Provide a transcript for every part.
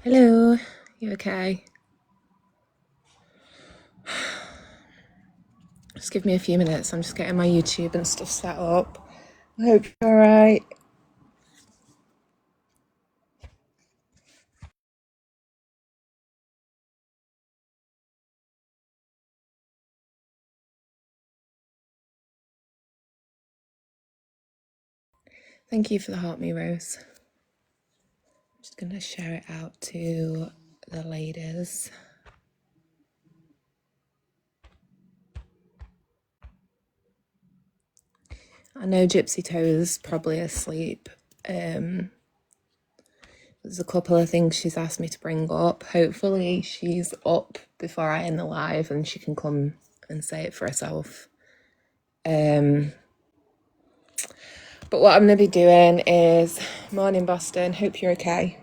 Hello, you okay? Just give me a few minutes. I'm just getting my YouTube and stuff set up. I hope you're alright. Thank you for the heart me, Rose. I'm just gonna share it out to the ladies. I know Gypsy Toe is probably asleep. There's a couple of things she's asked me to bring up. Hopefully she's up before I end the live and she can come and say it for herself. But what I'm going to be doing is, morning Boston, hope you're okay.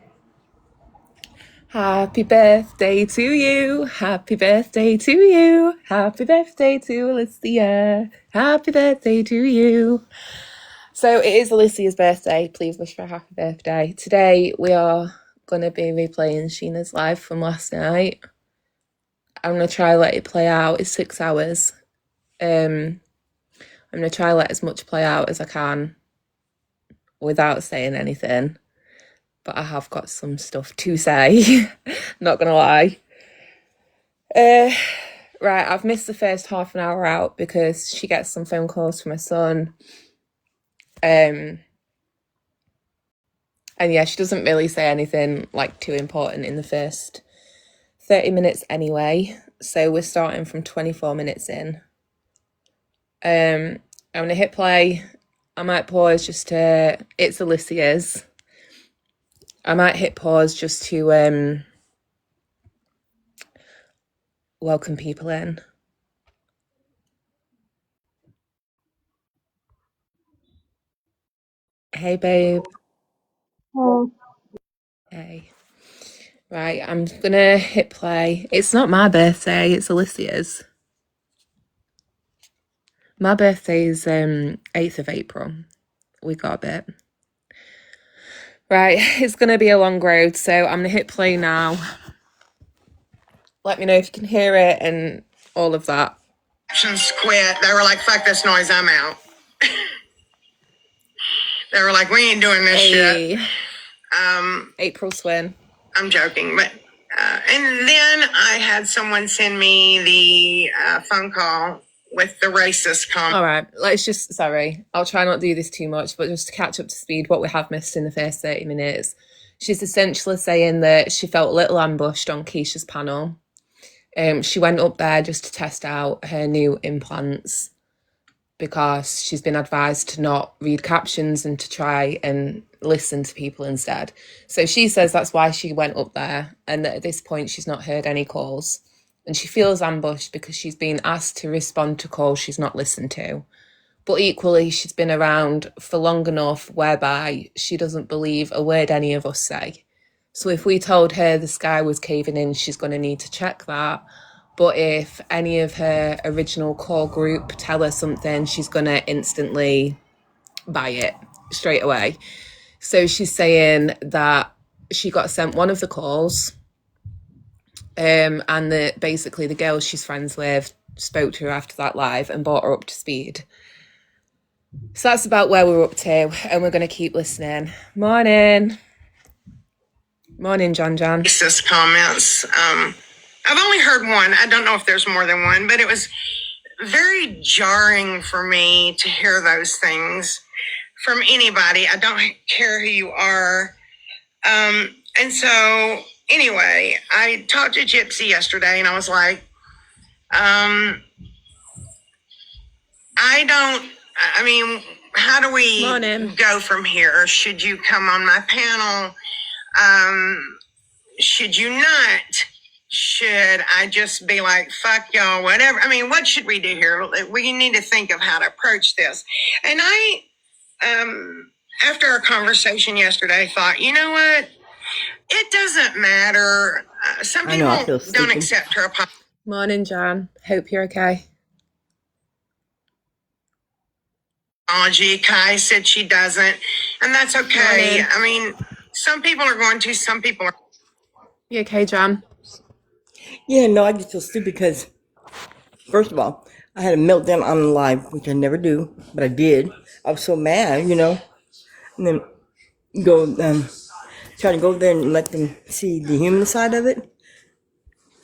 Happy birthday to you, happy birthday to you, happy birthday to Alicia, happy birthday to you. So it is Alicia's birthday, please wish her a happy birthday. Today we are going to be replaying Sheena's live from last night. I'm going to try let it play out, it's 6 hours. I'm going to try let as much play out as I can without saying anything. But I have got some stuff to say, not gonna lie. Right, I've missed the first half an hour out because she gets some phone calls from her son. And yeah, she doesn't really say anything like too important in the first 30 minutes anyway. So we're starting from 24 minutes in. I'm gonna hit play. I might pause just to, it's Alicia's. I might hit pause just to welcome people in. Hey, babe. Oh, Hey. Right, I'm gonna hit play. It's not my birthday, it's Alicia's. My birthday's 8th of April. We got a bit. Right, it's gonna be a long road, so I'm gonna hit play now. Let me know if you can hear it and all of that. Quit. They were like, fuck this noise, I'm out. They were like, we ain't doing this shit. April Swin. I'm joking, but and then I had someone send me the phone call with the racist comment. All right, let's just, sorry, I'll try not to do this too much, but just to catch up to speed what we have missed in the first 30 minutes. She's essentially saying that she felt a little ambushed on Keisha's panel. She went up there just to test out her new implants because she's been advised to not read captions and to try and listen to people instead. So she says that's why she went up there, and that at this point she's not heard any calls. And she feels ambushed because she's been asked to respond to calls she's not listened to. But equally, she's been around for long enough whereby she doesn't believe a word any of us say. So if we told her the sky was caving in, she's going to need to check that. But if any of her original core group tell her something, she's going to instantly buy it straight away. So she's saying that she got sent one of the calls, and that basically the girl she's friends with spoke to her after that live and brought her up to speed. So that's about where we're up to, and we're going to keep listening. Morning. Morning, John. Racist comments. I've only heard one. I don't know if there's more than one, but it was very jarring for me to hear those things from anybody. I don't care who you are. And so, anyway, I talked to Gypsy yesterday, and I was like, I mean, how do we go from here? Should you come on my panel? Should you not? Should I just be like, fuck y'all, whatever? I mean, what should we do here? We need to think of how to approach this. And I, after our conversation yesterday, thought, you know what? It doesn't matter. Some people don't accept her apology. Morning, John. Hope you're okay. Kai said she doesn't, and that's okay. Morning. I mean, some people are going to, some people are. You okay, Jan? Yeah, no, I just feel stupid because, first of all, I had a meltdown on live, which I never do, but I did. I was so mad, and then go try to go there and let them see the human side of it,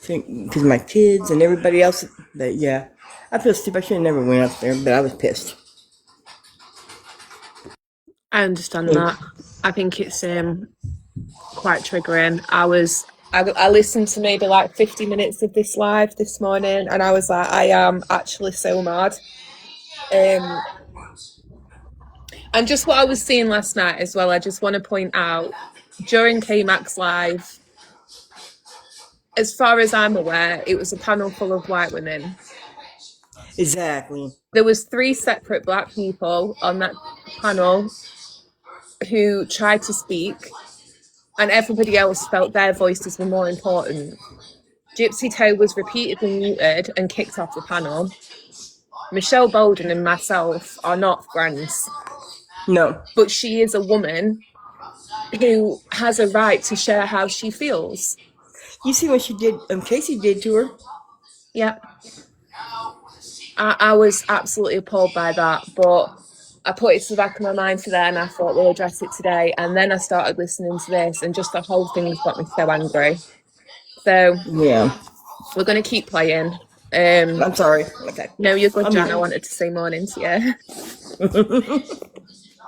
because my kids and everybody else. That yeah, I feel stupid. I should have never went up there, but I was pissed. I understand that. I think it's quite triggering. I listened to maybe like 50 minutes of this live this morning, and I was like, I am actually so mad. And just what I was seeing last night as well, I just want to point out, during K-Max live, as far as I'm aware, it was a panel full of white women. Exactly. There was 3 separate black people on that panel who tried to speak, and everybody else felt their voices were more important. Gypsy Toe was repeatedly muted and kicked off the panel. Michelle Bolden and myself are not friends. No. But she is a woman who has a right to share how she feels. You see what she did, Casey did to her? Yeah. I was absolutely appalled by that, but I put it to the back of my mind today and I thought we'll address it today. And then I started listening to this and just the whole thing's got me so angry. So yeah, we're going to keep playing. I'm sorry. Okay. No, you're good, Jan. I wanted to say morning to you.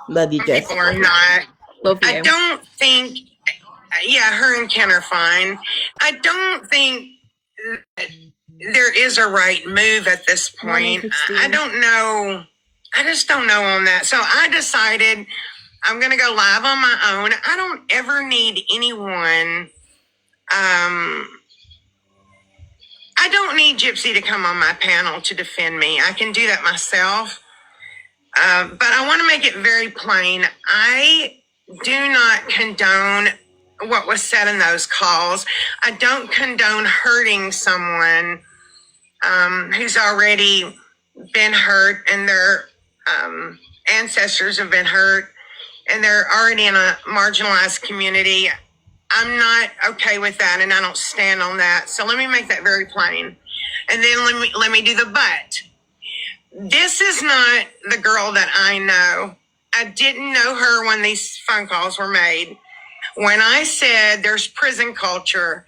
Love you, Jess. People are not. Love you. I don't think, yeah, her and Ken are fine. I don't think there is a right move at this point. I don't know. I just don't know on that. So I decided I'm going to go live on my own. I don't ever need anyone. I don't need Gypsy to come on my panel to defend me. I can do that myself. But I want to make it very plain. I do not condone what was said in those calls. I don't condone hurting someone who's already been hurt and their ancestors have been hurt and they're already in a marginalized community. I'm not okay with that, and I don't stand on that. So let me make that very plain. And then let me do the but. This is not the girl that I know. I didn't know her when these phone calls were made. When I said there's prison culture,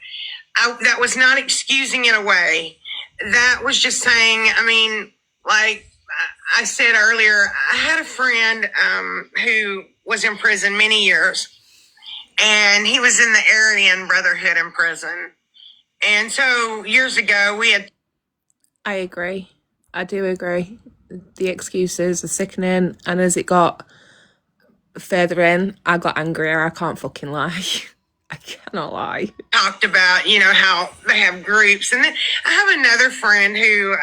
that was not excusing it away. That was just saying, I mean, like I said earlier, I had a friend who was in prison many years, and he was in the Aryan Brotherhood in prison. And so years ago, we had... I agree. I do agree. The excuses are sickening, and as it got further in, I got angrier. I can't fucking lie. I cannot lie. Talked about, how they have groups. And then I have another friend who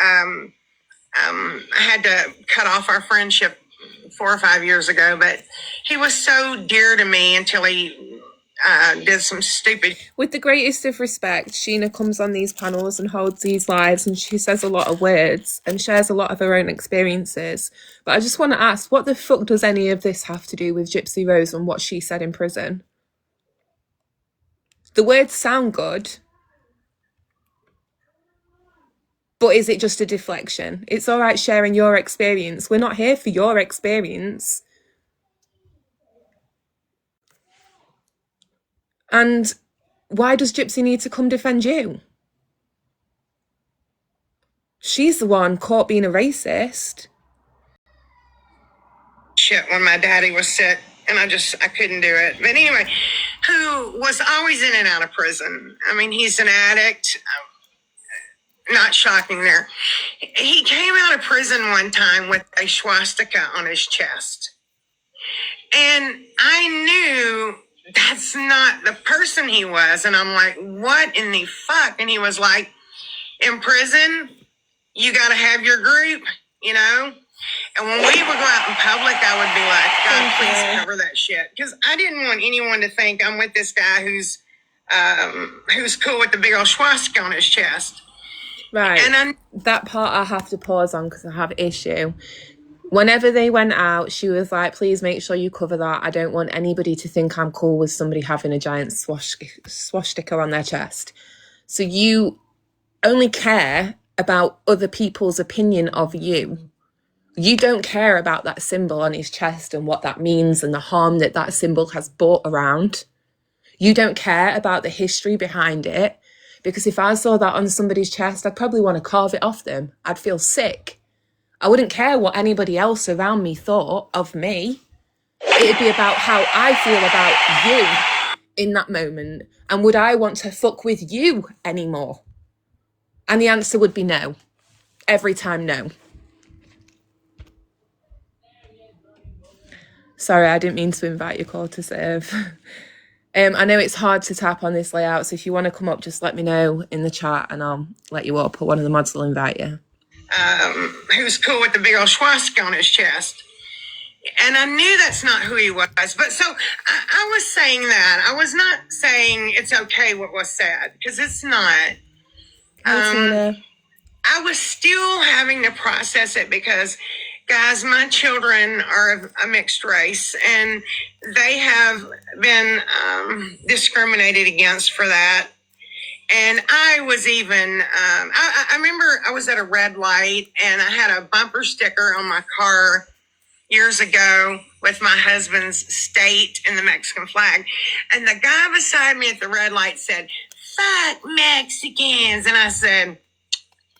I had to cut off our friendship 4 or 5 years ago, but he was so dear to me until he did some stupid... With the greatest of respect, Sheena comes on these panels and holds these lives, and she says a lot of words and shares a lot of her own experiences. But I just want to ask, what the fuck does any of this have to do with Gypsy Rose and what she said in prison? The words sound good, but is it just a deflection? It's all right sharing your experience. We're not here for your experience. And why does Gypsy need to come defend you? She's the one caught being a racist. Shit, when my daddy was sick, and I couldn't do it. But anyway, who was always in and out of prison. I mean, he's an addict. Not shocking there. He came out of prison one time with a swastika on his chest. And I knew that's not the person he was. And I'm like, what in the fuck? And he was like, in prison, you got to have your group, And when we would go out in public, I would be like, God, please cover that shit. Because I didn't want anyone to think I'm with this guy who's cool with the big old swastika on his chest. Right. And that part I have to pause on because I have issue. Whenever they went out, she was like, please make sure you cover that. I don't want anybody to think I'm cool with somebody having a giant swastika on their chest. So you only care about other people's opinion of you. You don't care about that symbol on his chest and what that means and the harm that that symbol has brought around. You don't care about the history behind it, because if I saw that on somebody's chest, I'd probably want to carve it off them. I'd feel sick. I wouldn't care what anybody else around me thought of me. It'd be about how I feel about you in that moment. And would I want to fuck with you anymore? And the answer would be no. Every time, no. Sorry, I didn't mean to invite you, call to serve. I know it's hard to tap on this layout, so if you want to come up, just let me know in the chat and I'll let you up, or one of the mods will invite you. Who's cool with the big old swastika on his chest. And I knew that's not who he was. But so I was saying that. I was not saying it's okay what was said, because it's not. I was still having to process it because, guys, my children are of a mixed race, and they have been discriminated against for that. And I was even, I remember I was at a red light and I had a bumper sticker on my car years ago with my husband's state and the Mexican flag. And the guy beside me at the red light said, "Fuck Mexicans." And I said,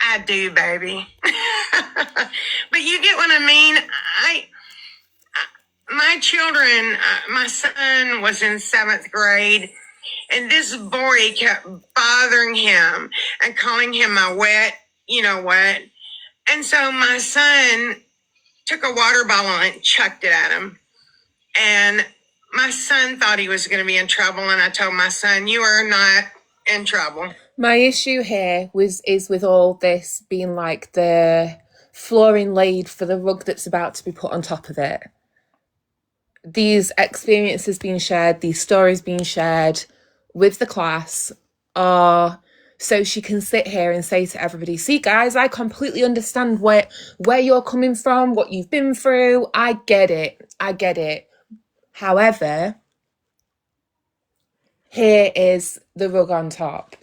"I do, baby." But you get what I mean? My children, my son was in 7th grade. And this boy kept bothering him and calling him my wet, you know what. And so my son took a water bottle and chucked it at him. And my son thought he was going to be in trouble. And I told my son, "You are not in trouble." My issue here is with all this being like the flooring laid for the rug that's about to be put on top of it. These experiences being shared, these stories being shared with the class are so she can sit here and say to everybody, "See, guys, I completely understand where you're coming from, what you've been through. I get it. However, here is the rug on top."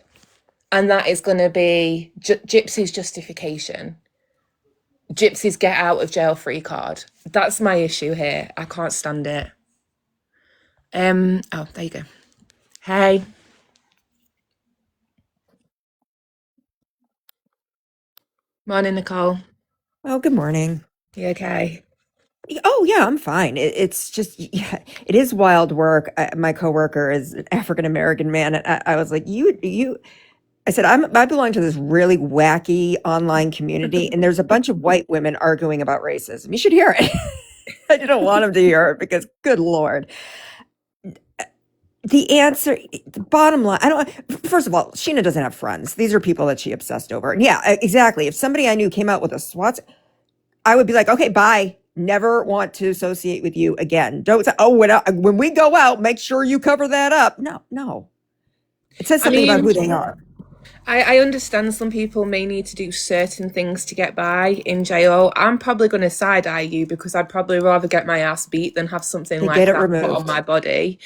And that is going to be Gypsy's justification. Gypsy's get out of jail free card. That's my issue here. I can't stand it. Oh, there you go. Hey. Morning, Nicole. Oh, good morning. You okay? Oh, yeah, I'm fine. It's just, yeah, it is wild work. My coworker is an African American man, and I was like, I said, I belong to this really wacky online community, and there's a bunch of white women arguing about racism. You should hear it. I didn't want him to hear it because, good Lord. The answer, the bottom line, first of all, Sheena doesn't have friends. These are people that she obsessed over. And yeah, exactly. If somebody I knew came out with a SWAT, I would be like, "Okay, bye. Never want to associate with you again." Don't say, "Oh, when we go out, make sure you cover that up." No. It says something about who they are. I understand some people may need to do certain things to get by in jail. I'm probably going to side-eye you because I'd probably rather get my ass beat than have something like that put on my body.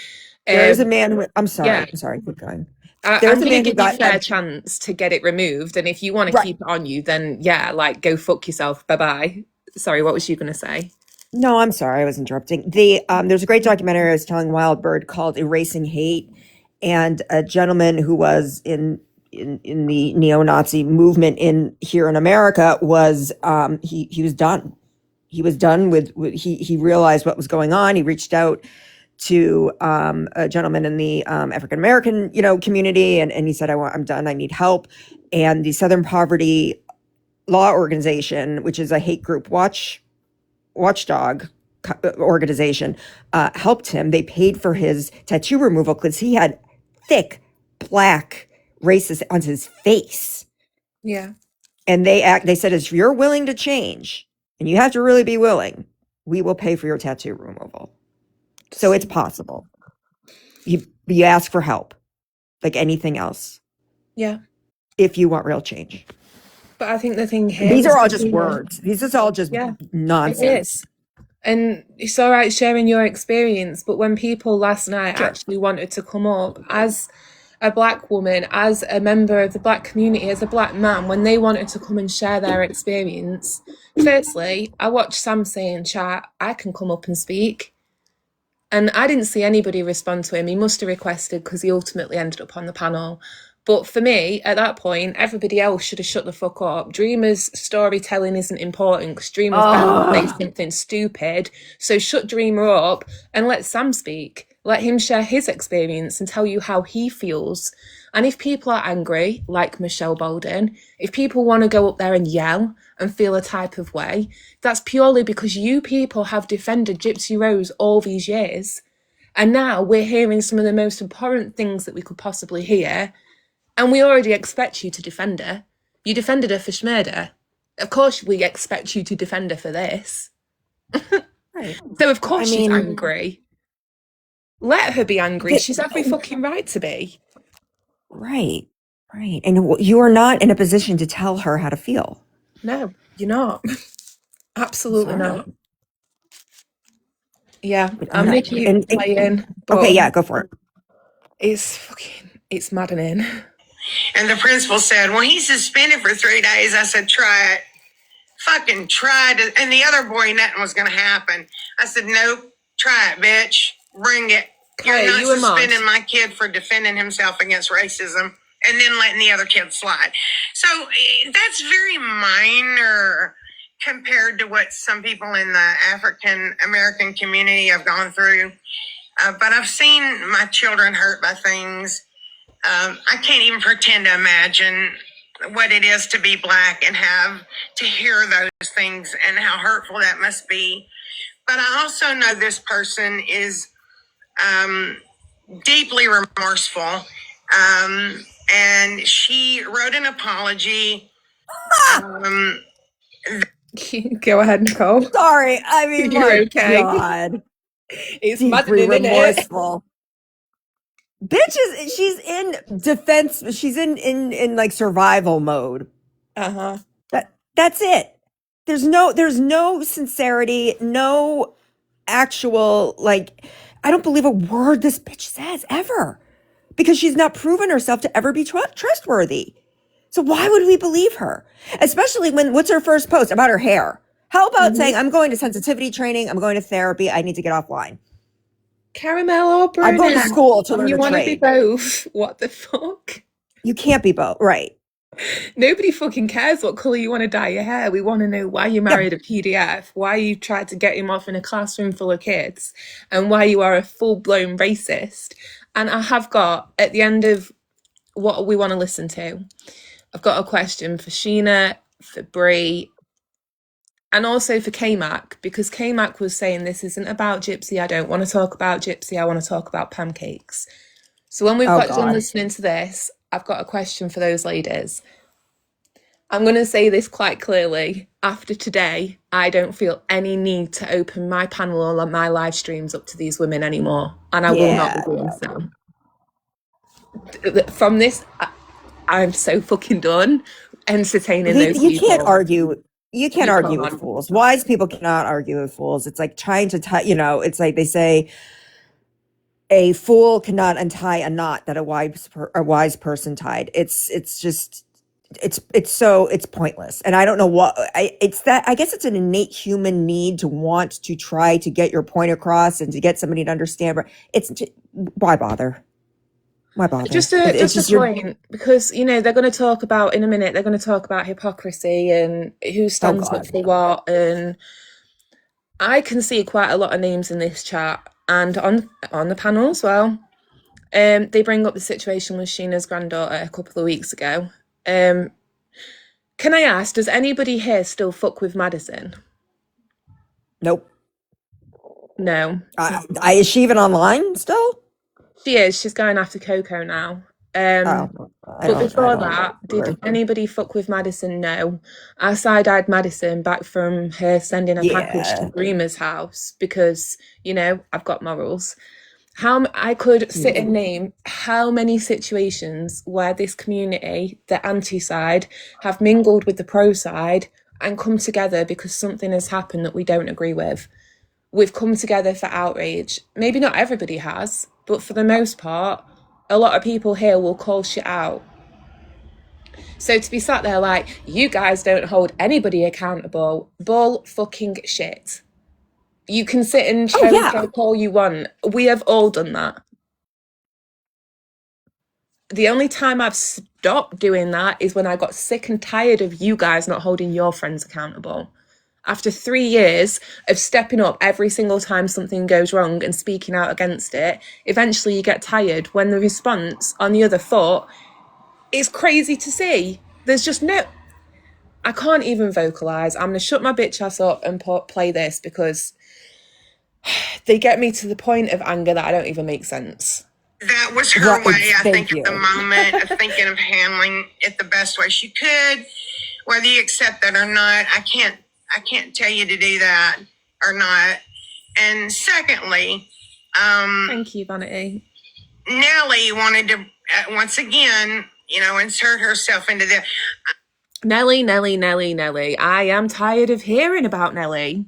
There's a man who, I'm sorry, keep going. There's I'm going to give you a fair chance to get it removed. And if you want to keep it on you, then yeah, like go fuck yourself. Bye-bye. Sorry, what was you going to say? No, I'm sorry, I was interrupting. There's a great documentary I was telling Wild Bird called Erasing Hate. And a gentleman who was in the neo-Nazi movement here in America was, he was done. He was done with he realized what was going on. He reached out to a gentleman in the African American community, and he said, I'm done, I need help. And the Southern Poverty Law Organization, which is a hate group watchdog organization, helped him. They paid for his tattoo removal because he had thick black racist on his face. Yeah. And they said, if you're willing to change, and you have to really be willing, we will pay for your tattoo removal. So it's possible. You ask for help, like anything else. Yeah. If you want real change. But I think the thing here These is are all that, just you know, words. This is all just yeah, it nonsense. is. And it's all right sharing your experience, but when people last night Sure. actually wanted to come up as a black woman, as a member of the black community, as a black man, when they wanted to come and share their experience, firstly, I watched Sam say in chat, I can come up and speak. And I didn't see anybody respond to him. He must have requested because he ultimately ended up on the panel. But for me, at that point, everybody else should have shut the fuck up. Dreamer's storytelling isn't important because Dreamer's bound to say something stupid. So shut Dreamer up and let Sam speak. Let him share his experience and tell you how he feels. And if people are angry, like Michelle Bolden, if people want to go up there and yell and feel a type of way, that's purely because you people have defended Gypsy Rose all these years. And now we're hearing some of the most abhorrent things that we could possibly hear. And we already expect you to defend her. You defended her for Schmurder. Of course we expect you to defend her for this. Right. So of course I she's mean- angry. Let her be angry. She's every fucking right to be. Right. Right. And you are not in a position to tell her how to feel. No, you're not. Absolutely Sorry. not. Yeah, But I'm gonna keep playing. But Okay, yeah, go for it. it's maddening. And the principal said, well, he's suspended for 3 days. I said, try it. Fucking try it. And the other boy, nothing was going to happen. I said, nope, try it, bitch. Bring it. Claire, You're not you and Mom. suspending my kid for defending himself against racism and then letting the other kids slide. So that's very minor compared to what some people in the African American community have gone through. But I've seen my children hurt by things. I can't even pretend to imagine what it is to be black and have to hear those things and how hurtful that must be. But I also know this person is deeply remorseful. And she wrote an apology. Go ahead, Nicole. Sorry. I mean, You're my okay. God. It's Deeply maddening, isn't it? remorseful. Bitch she's in defense. She's in like survival mode. Uh-huh. That's it. There's no sincerity, no actual, like, I don't believe a word this bitch says ever because she's not proven herself to ever be trustworthy. So why would we believe her? Especially when, what's her first post about her hair? How about saying, I'm going to sensitivity training, I'm going to therapy, I need to get offline. Caramel or brunette? I'm going to school to learn You a want to be trade. both? What the fuck? You can't be both, right? Nobody fucking cares what colour you want to dye your hair. We want to know why you married a PDF, why you tried to get him off in a classroom full of kids, and why you are a full-blown racist. And I have got, at the end of what we want to listen to, I've got a question for Sheena, for Brie, and also for K-Mac, because K-Mac was saying this isn't about Gypsy. I don't want to talk about Gypsy. I want to talk about pancakes. So when we've got done listening to this, I've got a question for those ladies. I'm going to say this quite clearly. After today, I don't feel any need to open my panel or my live streams up to these women anymore. And I will not be doing so. From this, I'm so fucking done entertaining those You people. can't argue. You can't argue can't. with fools. Wise people cannot argue with fools. It's like trying to tie, it's like they say, a fool cannot untie a knot that a wise person tied. It's pointless. And I don't know what I guess it's an innate human need to want to try to get your point across and to get somebody to understand. Why bother? Why bother? Just a point, because they're going to talk about in a minute. They're going to talk about hypocrisy and who stands up for what. And I can see quite a lot of names in this chat and on the panel as well. They bring up the situation with Sheena's granddaughter a couple of weeks ago. Can I ask, does anybody here still fuck with Madison? Nope. No. Is she even online still? She is. She's going after Coco now. But before that, did anybody fuck with Madison? No. I side-eyed Madison back from her sending a package to Dreamer's house because, I've got morals. I could sit and name how many situations where this community, the anti side, have mingled with the pro side and come together because something has happened that we don't agree with. We've come together for outrage. Maybe not everybody has, but for the most part, a lot of people here will call shit out. So to be sat there like, you guys don't hold anybody accountable, bull fucking shit. You can sit and cherry pick all you want. We have all done that. The only time I've stopped doing that is when I got sick and tired of you guys not holding your friends accountable. After 3 years of stepping up every single time something goes wrong and speaking out against it, eventually you get tired when the response on the other foot is crazy to see. There's just I can't even vocalize. I'm going to shut my bitch ass up and play this because they get me to the point of anger that I don't even make sense. That was her way, I think, at the moment of thinking of handling it the best way she could. Whether you accept that or not, I can't tell you to do that or not. And secondly, thank you, Vanity. Nellie wanted to once again, insert herself into the Nellie. I am tired of hearing about Nellie.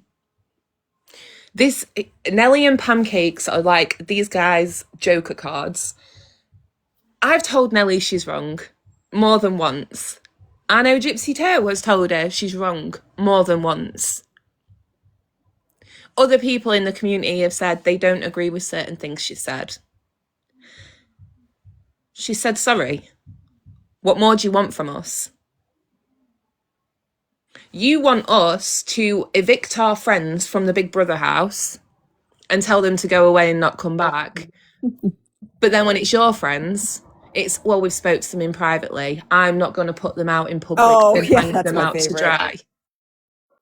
Nellie and Pancakes are like these guys' Joker cards. I've told Nellie she's wrong more than once. I know Gypsy Tale has told her she's wrong more than once. Other people in the community have said they don't agree with certain things she said. She said sorry. What more do you want from us? You want us to evict our friends from the Big Brother house and tell them to go away and not come back. But then when it's your friends, it's, well, we've spoke to them in privately. I'm not going to put them out in public and hang them out to dry.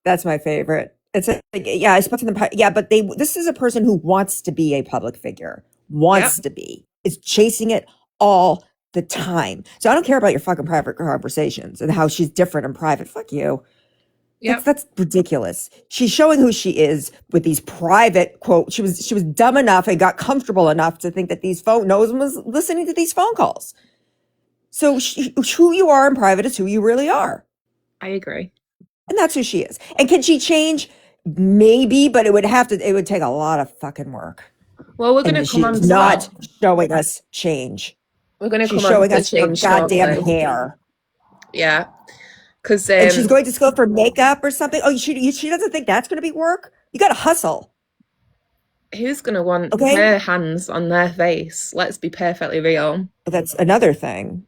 That's my favorite. It's I spoke to them. Yeah, but this is a person who wants to be a public figure, to be, is chasing it all the time. So I don't care about your fucking private conversations and how she's different in private. Fuck you. Yep. That's ridiculous. She's showing who she is with these private quote. She was dumb enough and got comfortable enough to think that no one was listening to these phone calls. So who you are in private is who you really are. I agree. And that's who she is. And can she change? Maybe, but it would take a lot of fucking work. Well, we're going to come on to not showing us change. We're going to come showing on us her goddamn hair. Yeah. Because and she's going to school for makeup or something. Oh, she doesn't think that's going to be work? You got to hustle. Who's going to want their hands on their face? Let's be perfectly real. That's another thing.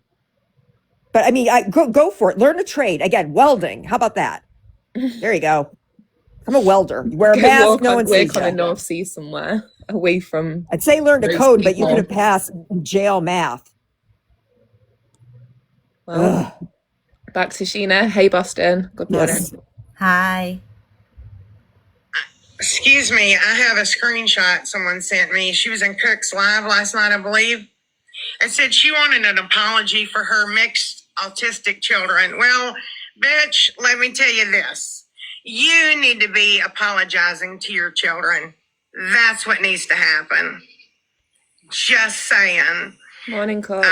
But I mean, go for it. Learn a trade. Again, welding. How about that? There you go. I'm a welder. You wear a mask, no one sees you. On the North Sea somewhere, away from... I'd say learn to code, but you could have passed jail math. Well, back to Sheena. Hey, Boston. Good morning. Yes. Hi. Excuse me, I have a screenshot someone sent me. She was in Cook's Live last night, I believe. It said she wanted an apology for her mixed autistic children. Well, bitch, let me tell you this. You need to be apologizing to your children. That's what needs to happen. Just saying. Morning, Coach.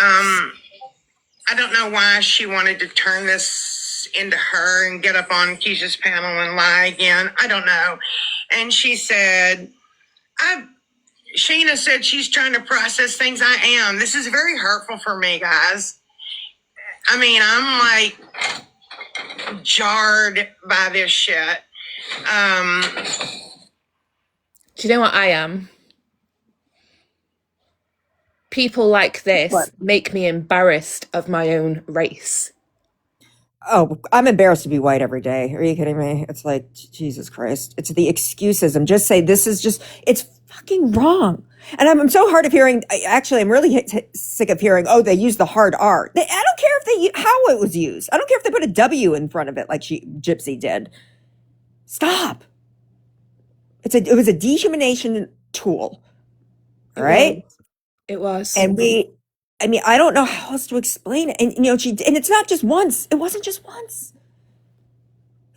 I don't know why she wanted to turn this into her and get up on Keisha's panel and lie again. I don't know. And she said, Sheena said she's trying to process things. I am. This is very hurtful for me, guys. I mean, I'm like jarred by this shit. Do you know what I am? People like this make me embarrassed of my own race. Oh, I'm embarrassed to be white every day. Are you kidding me? It's like, Jesus Christ. It's the excusism. Just say it's fucking wrong. And I'm so hard of hearing, I'm really sick of hearing, they use the hard R. I don't care how it was used. I don't care if they put a W in front of it like Gypsy did. Stop. It was a dehumanization tool. All right? It was. And I don't know how else to explain it. And, and it's not just once. It wasn't just once.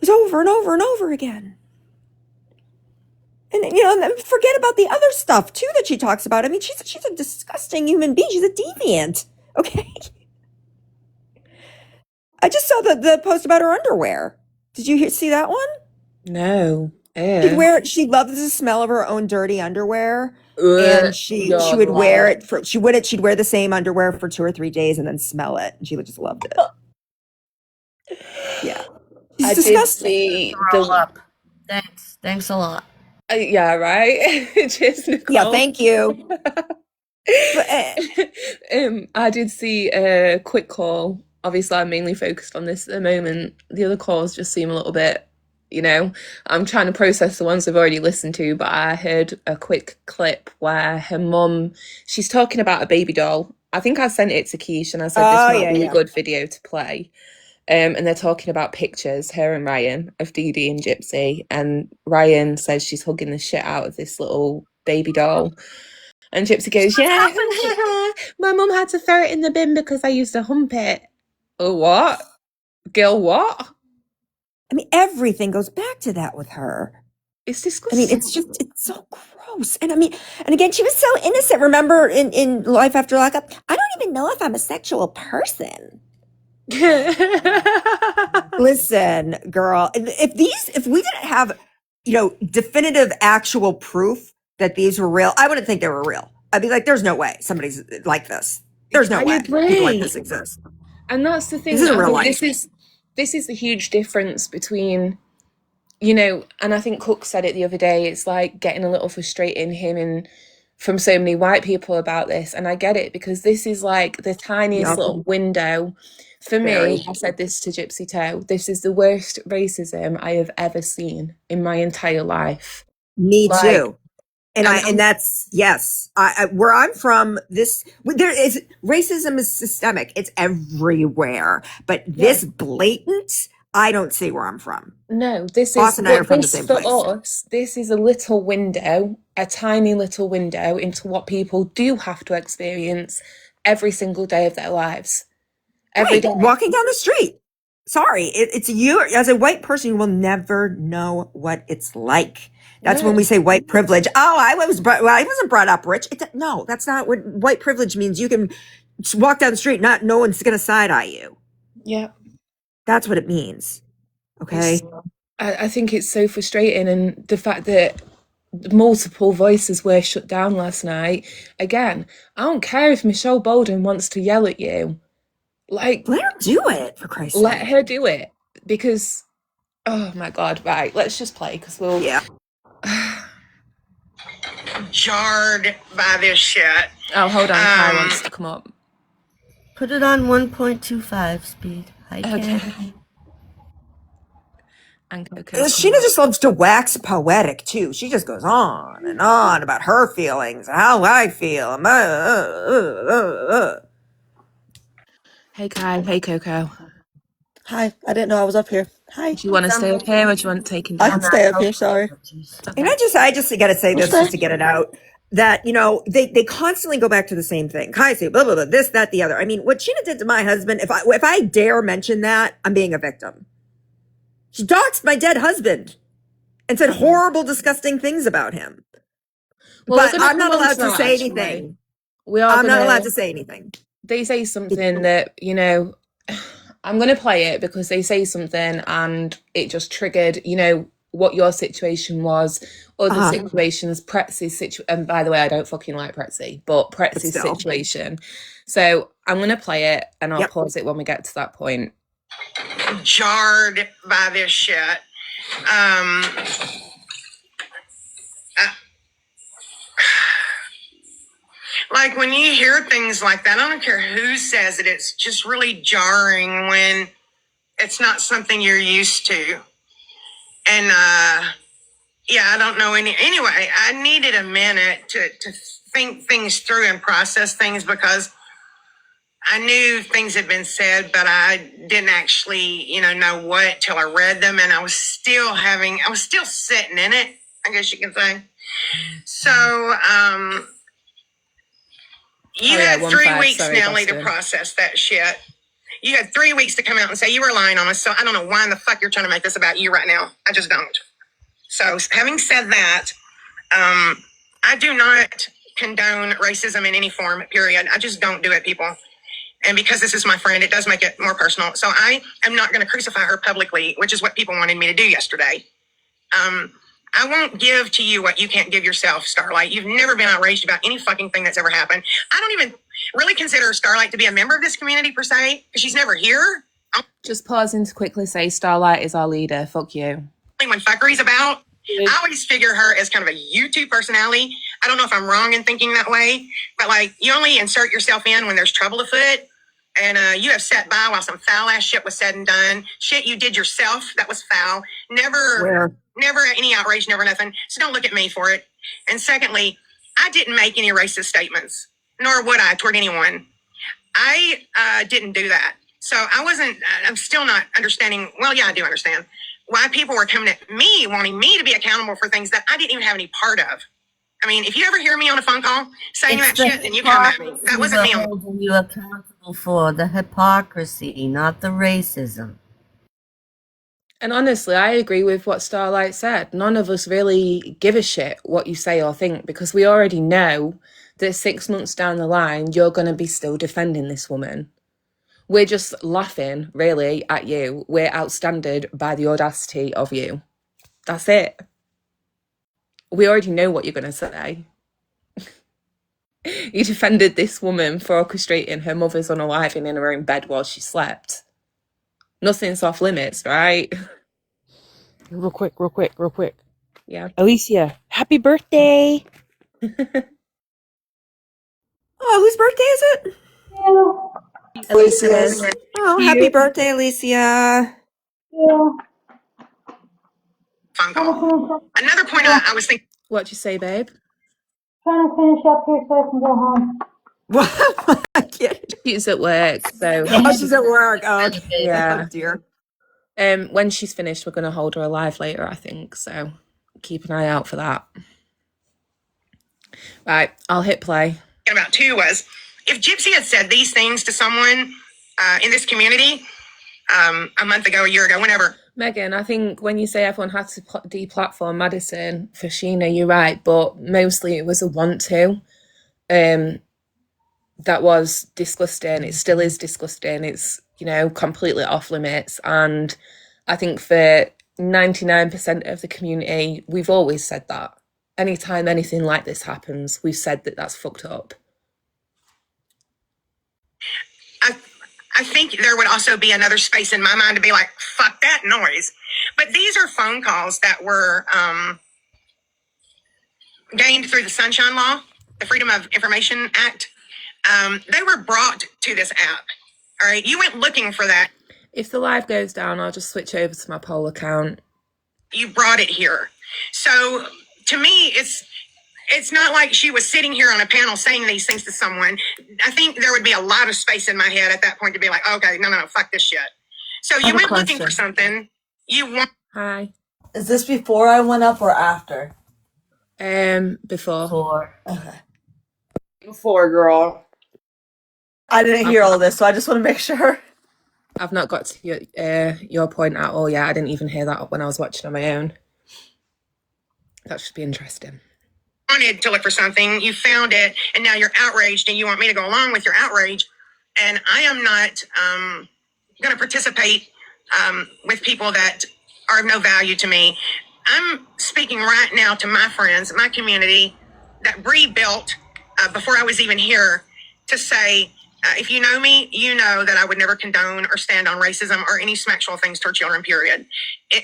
It was over and over and over again. And and then forget about the other stuff too that she talks about. I mean, she's a disgusting human being. She's a deviant. Okay. I just saw the post about her underwear. Did you see that one? No. She loves the smell of her own dirty underwear. Ugh, And she God, would wear wow. it she'd wear the same underwear for 2 or 3 days and then smell it. And she just loved it. Yeah. She's I did disgusting. see Roll up. Thanks a lot. yeah, right. Cheers, Nicole. Yeah, thank you. But, I did see a quick call. Obviously, I'm mainly focused on this at the moment. The other calls just seem a little bit, I'm trying to process the ones I've already listened to, but I heard a quick clip where her mum, she's talking about a baby doll. I think I sent it to Keish and I said this might be a good video to play. And they're talking about pictures, her and Ryan, of Dee Dee and Gypsy. And Ryan says she's hugging the shit out of this little baby doll. And Gypsy goes, yeah, my mum had to throw it in the bin because I used to hump it. Oh, what? Girl, what? I mean, everything goes back to that with her. It's I disgusting. mean, it's so gross. And I mean, and again, she was so innocent. Remember in Life After Lockup, I don't even know if I'm a sexual person. Listen, girl, if we didn't have, definitive actual proof that these were real, I wouldn't think they were real. I'd be like, there's no way somebody's like this. There's no way people like this exist. And that's the thing. This isn't real life. This is the huge difference between, and I think Cook said it the other day, it's like getting a little frustrating him and from so many white people about this. And I get it because this is like the tiniest little window. For me, I said this to Gypsy Toe, this is the worst racism I have ever seen in my entire life. Me too. And that's, yes, where I'm from, racism is systemic. It's everywhere. But this blatant, I don't see where I'm from. No, this Boss is and I are from the same place. For us, this is a little window, a tiny little window into what people do have to experience every single day of their lives. Every day. Walking down the street. Sorry, it's you as a white person, you will never know what it's like. That's when we say white privilege. Oh, I wasn't brought up rich. No, that's not what white privilege means. You can walk down the street, no one's going to side eye you. Yeah. That's what it means. Okay. I think it's so frustrating. And the fact that multiple voices were shut down last night. Again, I don't care if Michelle Bolden wants to yell at you. Like, let her do it, for Christ's sake. Let her do it. Because, oh my God, right, let's just play because we'll... Yeah. Jarred by this shit. Oh, hold on, Kai wants to come up. Put it on 1.25 speed. Okay. And Coco. Sheena just loves to wax poetic too. She just goes on and on about her feelings and how I feel. Hey Kai, hey Coco. Hi, I didn't know I was up here. Hi. Do you want to stay up here or do you want to take it down? I can stay up here, sorry. Okay. And I just got to say this just to get it out. That, they constantly go back to the same thing. Kai say, blah, blah, blah, this, that, the other. I mean, what Sheena did to my husband, if I dare mention that, I'm being a victim. She doxed my dead husband and said horrible, disgusting things about him. Well, but I'm not allowed to say anything. I'm not allowed to say anything. They say something that, I'm going to play it because they say something and it just triggered, what your situation was, other situations, Pretzy's situation. And by the way, I don't fucking like Pretzy, but Pretzy's situation. So I'm going to play it and I'll pause it when we get to that point. Jarred by this shit. Like when you hear things like that, I don't care who says it, it's just really jarring when it's not something you're used to. And I don't know anyway, I needed a minute to think things through and process things because I knew things had been said, but I didn't actually, know what till I read them. And I was still sitting in it, I guess you can say. So, you had 3 weeks, Nelly, to process that shit. You had 3 weeks to come out and say you were lying on us. So I don't know why in the fuck you're trying to make this about you right now. I just don't. So having said that, I do not condone racism in any form, period. I just don't do it, people. And because this is my friend, it does make it more personal. So I am not going to crucify her publicly, which is what people wanted me to do yesterday. I won't give to you what you can't give yourself, Starlight. You've never been outraged about any fucking thing that's ever happened. I don't even really consider Starlight to be a member of this community per se, because she's never here. Just pausing to quickly say Starlight is our leader. Fuck you. When fuckery's about, I always figure her as kind of a YouTube personality. I don't know if I'm wrong in thinking that way, but like, you only insert yourself in when there's trouble afoot. And you have sat by while some foul ass shit was said and done. Shit you did yourself that was foul. Never any outrage, never nothing. So don't look at me for it. And secondly, I didn't make any racist statements, nor would I toward anyone. I didn't do that. So I'm still not understanding. Well, yeah, I do understand why people were coming at me, wanting me to be accountable for things that I didn't even have any part of. I mean, if you ever hear me on a phone call saying that shit, then you come at me. That wasn't me. Holding you accountable for the hypocrisy, not the racism. And honestly, I agree with what Starlight said. None of us really give a shit what you say or think, because we already know that 6 months down the line, you're going to be still defending this woman. We're just laughing, really, at you. We're outstanded by the audacity of you. That's it. We already know what you're going to say. You defended this woman for orchestrating her mother's unaliving in her own bed while she slept. Nothing's off limits, right? Real quick. Yeah. Alicia, happy birthday. Oh, whose birthday is it? Alicia's. Oh, happy birthday, Alicia. Phone call. Another point I was thinking. What'd you say, babe? Trying to finish up here so I can go home. What? I can't. She's at work, so Oh, she's at work. Oh, okay. Yeah. Oh, dear. when she's finished, we're going to hold her alive later, I think. So keep an eye out for that. Right, I'll hit play. About too was, if Gypsy had said these things to someone in this community a month ago, a year ago, whenever. Megan, I think when you say everyone had to deplatform Madison for Sheena, you're right, but mostly it was a want to. That was disgusting. It still is disgusting. It's, completely off limits. And I think for 99% of the community, we've always said that. Anytime anything like this happens, we've said that that's fucked up. I think there would also be another space in my mind to be like, fuck that noise. But these are phone calls that were gained through the Sunshine Law, the Freedom of Information Act. They were brought to this app. All right. You went looking for that. If the live goes down, I'll just switch over to my poll account. You brought it here. So to me, it's not like she was sitting here on a panel saying these things to someone. I think there would be a lot of space in my head at that point to be like, okay, no, fuck this shit. So you went looking for something. Hi. Is this before I went up or after? Before. Okay. Before, girl. I didn't hear all of this, so I just want to make sure. I've not got to your point at all yet. I didn't even hear that when I was watching on my own. That should be interesting. Wanted to look for something, you found it, and now you're outraged and you want me to go along with your outrage. And I am not going to participate with people that are of no value to me. I'm speaking right now to my friends, my community that Bree built before I was even here, to say, if you know me, you know that I would never condone or stand on racism or any sexual things toward children, period.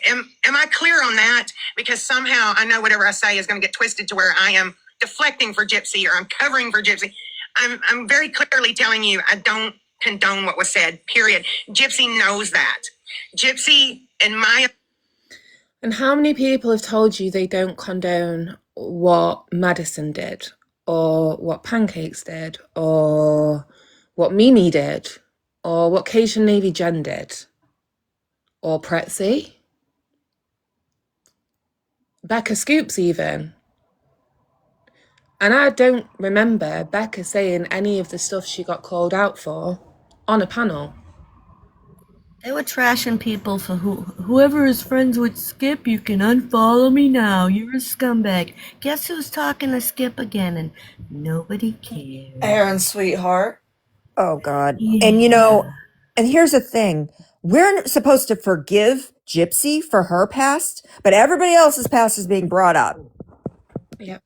Am I clear on that? Because somehow I know whatever I say is going to get twisted to where I am deflecting for Gypsy or I'm covering for Gypsy. I'm very clearly telling you I don't condone what was said, period. Gypsy knows that. Gypsy, And how many people have told you they don't condone what Madison did, or what Pancakes did, or what Mimi did, or what Cajun Navy Jen did, or Pretzi, Becca Scoops even. And I don't remember Becca saying any of the stuff she got called out for on a panel. They were trashing people for whoever is friends with Skip, you can unfollow me now. You're a scumbag. Guess who's talking to Skip again? And nobody cares. Aaron, sweetheart. Oh God. Yeah. And you know, and here's the thing. We're supposed to forgive Gypsy for her past, but everybody else's past is being brought up Yep.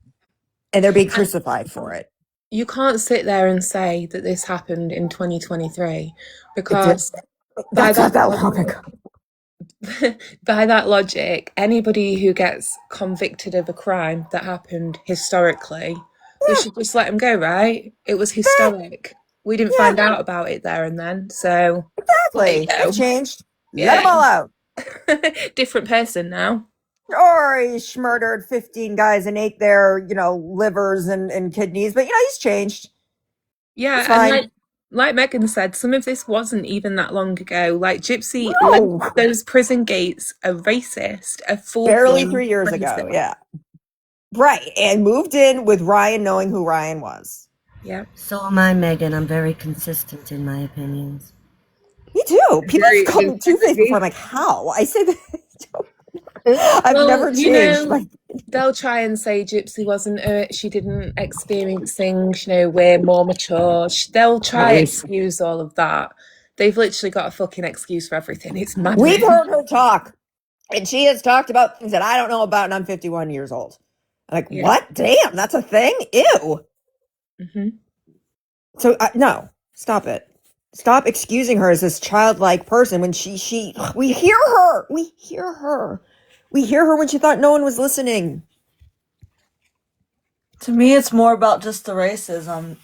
and they're being crucified for it. You can't sit there and say that this happened in 2023 because That's not that long ago. by that logic, anybody who gets convicted of a crime that happened historically, we should just let them go, right? It was historic. We didn't find out about it there and then, so Exactly. there you It changed. Yeah. Let them all out. go. Different person now. Or he murdered 15 guys and ate their, livers and kidneys, but he's changed. Yeah, It's fine. and like Megan said, some of this wasn't even that long ago. Like Gypsy, No. those prison gates are racist, are full Barely 3 years ago. Yeah. Right. And moved in with Ryan knowing who Ryan was. Yeah. So am I, Megan. I'm very consistent in my opinions. Me too. People Very have called me Two-Face before. I'm like, how? I say that. I've Well, never you changed. know, they'll try and say Gypsy wasn't hurt, she didn't experience things, we're more mature. They'll try and excuse all of that. They've literally got a fucking excuse for everything. It's madness. We've heard her talk, and she has talked about things that I don't know about, and I'm 51 years old. I'm like, Yeah. what? Damn, that's a thing? Ew. hmm So, no, stop it. Stop excusing her as this childlike person when we hear her. We hear her. We hear her when she thought no one was listening. To me, it's more about just the racism.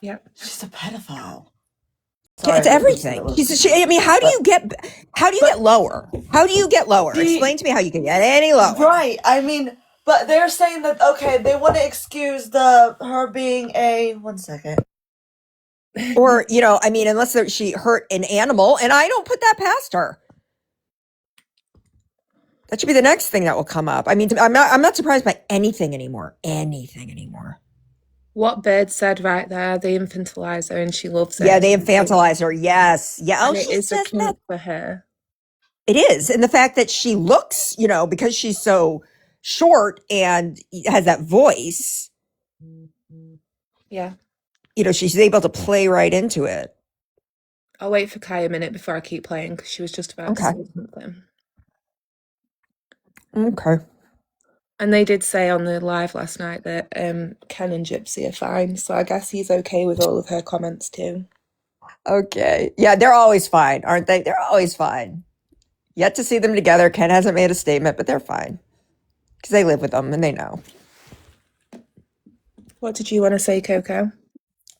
Yeah. She's a pedophile. It's everything. How do you get lower? How do you get lower? Explain to me how you can get any lower. Right. I mean, but they're saying that, okay, they want to excuse her being a, 1 second. Or, unless she hurt an animal, and I don't put that past her. That should be the next thing that will come up. I mean, I'm not surprised by anything anymore. Anything anymore. What Bird said right there, they infantilize her and she loves it. Yeah, they infantilize her. Yes. Yeah. And Oh, it she is a says that. kink for her. It is. And the fact that she looks, because she's so short and has that voice, Yeah. She's able to play right into it. I'll wait for Kai a minute before I keep playing because she was just about to Okay. say something. Okay. And they did say on the live last night that Ken and Gypsy are fine, so I guess he's okay with all of her comments too. Okay. Yeah, they're always fine, aren't they? They're always fine. Yet to see them together. Ken hasn't made a statement, but they're fine. Because they live with them and they know. What did you want to say, Coco?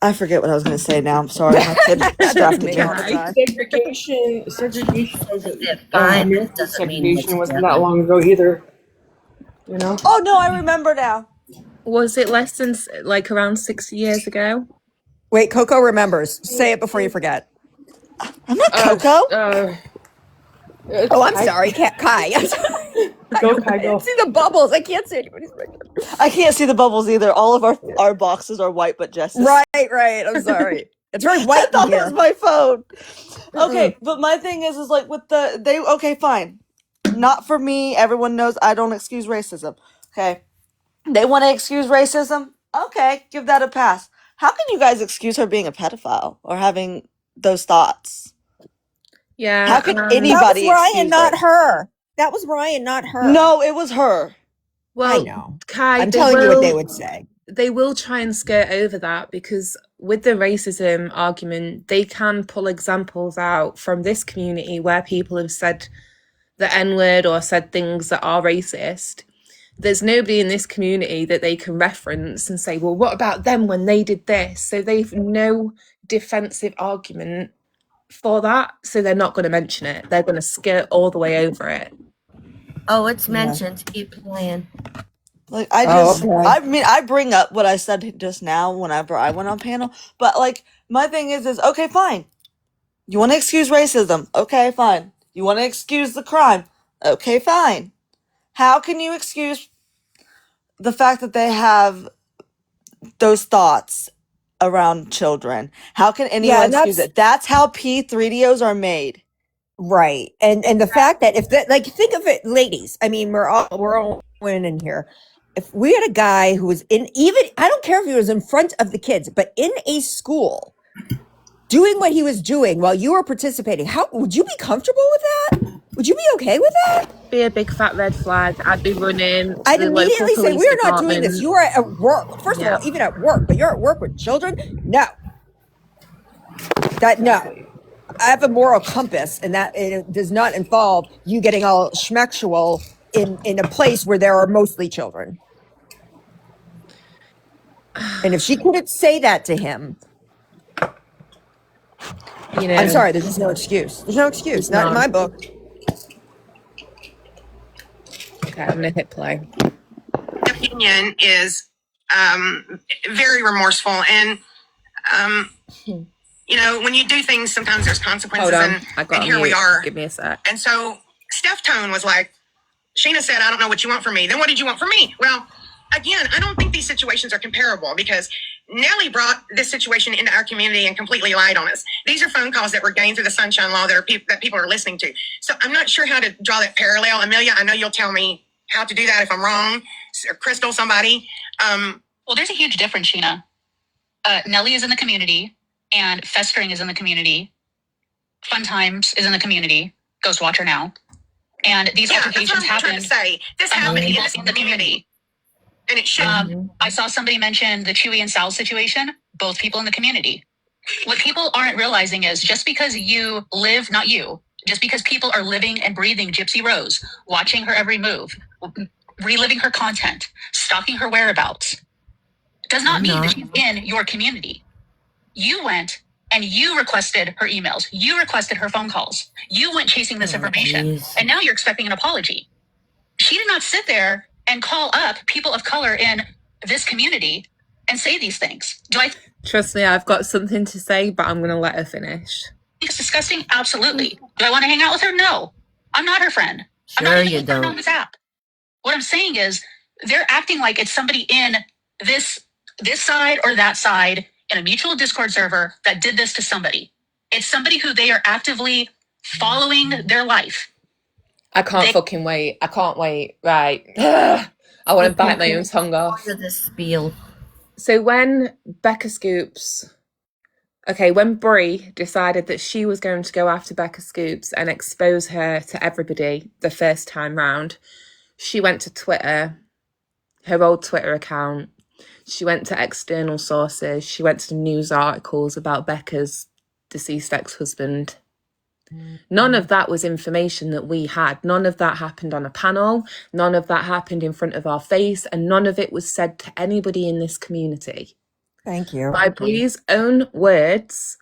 I forget what I was going to say now. I'm sorry. My kid distracted me all the time. Segregation They're fine. It doesn't mean segregation wasn't that long ago either. Oh, no, I remember now. Was it less than around 60 years ago? Wait, Coco remembers. Say it before you forget. I'm not Coco. Oh, I'm sorry. Kai. I'm sorry. Go, Kai, go. I see the bubbles. I can't see anybody's picture. I can't see the bubbles either. All of our boxes are white, but Jess's. Right. I'm sorry. It's very I white thought in that here. was my phone. Okay, but my thing is like with okay, fine. Not for me. Everyone knows I don't excuse racism. Okay. They want to excuse racism? Okay, give that a pass. How can you guys excuse her being a pedophile or having those thoughts? Yeah. How can That anybody was Ryan, excuse not her. That was Ryan, not her. No, it was her. Well, I know. Kai, I'm telling you what they would say. They will try and skirt over that because with the racism argument, they can pull examples out from this community where people have said the N-word or said things that are racist. There's nobody in this community that they can reference and say, well, what about them when they did this? So they've no defensive argument for that. So they're not going to mention it. They're going to skirt all the way over it. Oh, it's mentioned. Keep playing. Like okay. I mean, I bring up what I said just now whenever I went on panel, but like my thing is okay, fine. You want to excuse racism? Okay, fine. You want to excuse the crime? Okay, fine. How can you excuse the fact that they have those thoughts around children? How can anyone excuse it? That's how P3DOs are made. Right. And the fact that if that, like, think of it, ladies, I mean, we're all women here. If we had a guy who was in, even, I don't care if he was in front of the kids, but in a school doing what he was doing while you were participating, how would you be comfortable with that? Would you be okay with that? Be a big fat red flag. I'd be running to I'd the local immediately say, police we're not doing this. department. You are at work. First of Yeah. all, even at work, but you're at work with children? No. No. I have a moral compass, and that it does not involve you getting all schmexual in a place where there are mostly children. And if she couldn't say that to him, You know, I'm sorry, there's just no excuse. There's no excuse, not in my book. Okay, I'm gonna hit play. Opinion is very remorseful, and you know, when you do things, sometimes there's consequences. Hold on, and, I got and here we are. Give me a sec. And so Steph Tone was like, Sheena said, I don't know what you want from me. Then what did you want from me? Well, again, I don't think these situations are comparable, because Nellie brought this situation into our community and completely lied on us. These are phone calls that were gained through the Sunshine Law that people are listening to. So I'm not sure how to draw that parallel. Amelia, I know you'll tell me how to do that if I'm wrong. Or Crystal, somebody. Well, there's a huge difference, Sheena. Nellie is in the community, and Festering is in the community. Fun Times is in the community. Ghost Watcher now. And these altercations happened. Say. This happened in the community. And it should. I saw somebody mention the Chewy and Sal situation. Both people in the community. What people aren't realizing is just because you live, not you, just because people are living and breathing Gypsy Rose, watching her every move, reliving her content, stalking her whereabouts, does not mean that she's in your community. You went and you requested her emails. You requested her phone calls. You went chasing this information. And now you're expecting an apology. She did not sit there and call up people of color in this community and say these things. Do I Trust me, I've got something to say, but I'm going to let her finish. think it's disgusting? Absolutely. Do I want to hang out with her? No. I'm not her friend. I'm not Sure even you with her don't. on this app. What I'm saying is they're acting like it's somebody in this side or that side in a mutual Discord server that did this to somebody. It's somebody who they are actively following their life. I can't fucking wait. I can't wait. Right. I want to bite my own tongue off. To the spiel. So when when Brie decided that she was going to go after Becca Scoops and expose her to everybody the first time round, she went to Twitter, her old Twitter account. She went to external sources. She went to news articles about Becca's deceased ex-husband. None of that was information that we had. None of that happened on a panel. None of that happened in front of our face. And none of it was said to anybody in this community. Thank you. By Brie's own words,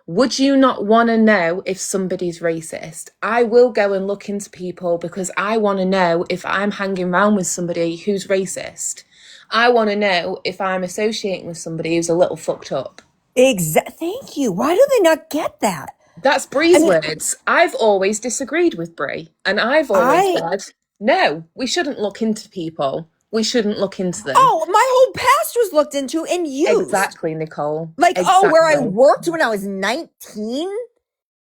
would you not want to know if somebody's racist? I will go and look into people because I want to know if I'm hanging around with somebody who's racist. I want to know if I'm associating with somebody who's a little fucked up. Thank you. Why do they not get that? That's Brie's words. I've always disagreed with Brie, and I've always said, no, we shouldn't look into people. We shouldn't look into them. Oh, my whole past was looked into and used. Exactly, Nicole. Like, where I worked when I was 19?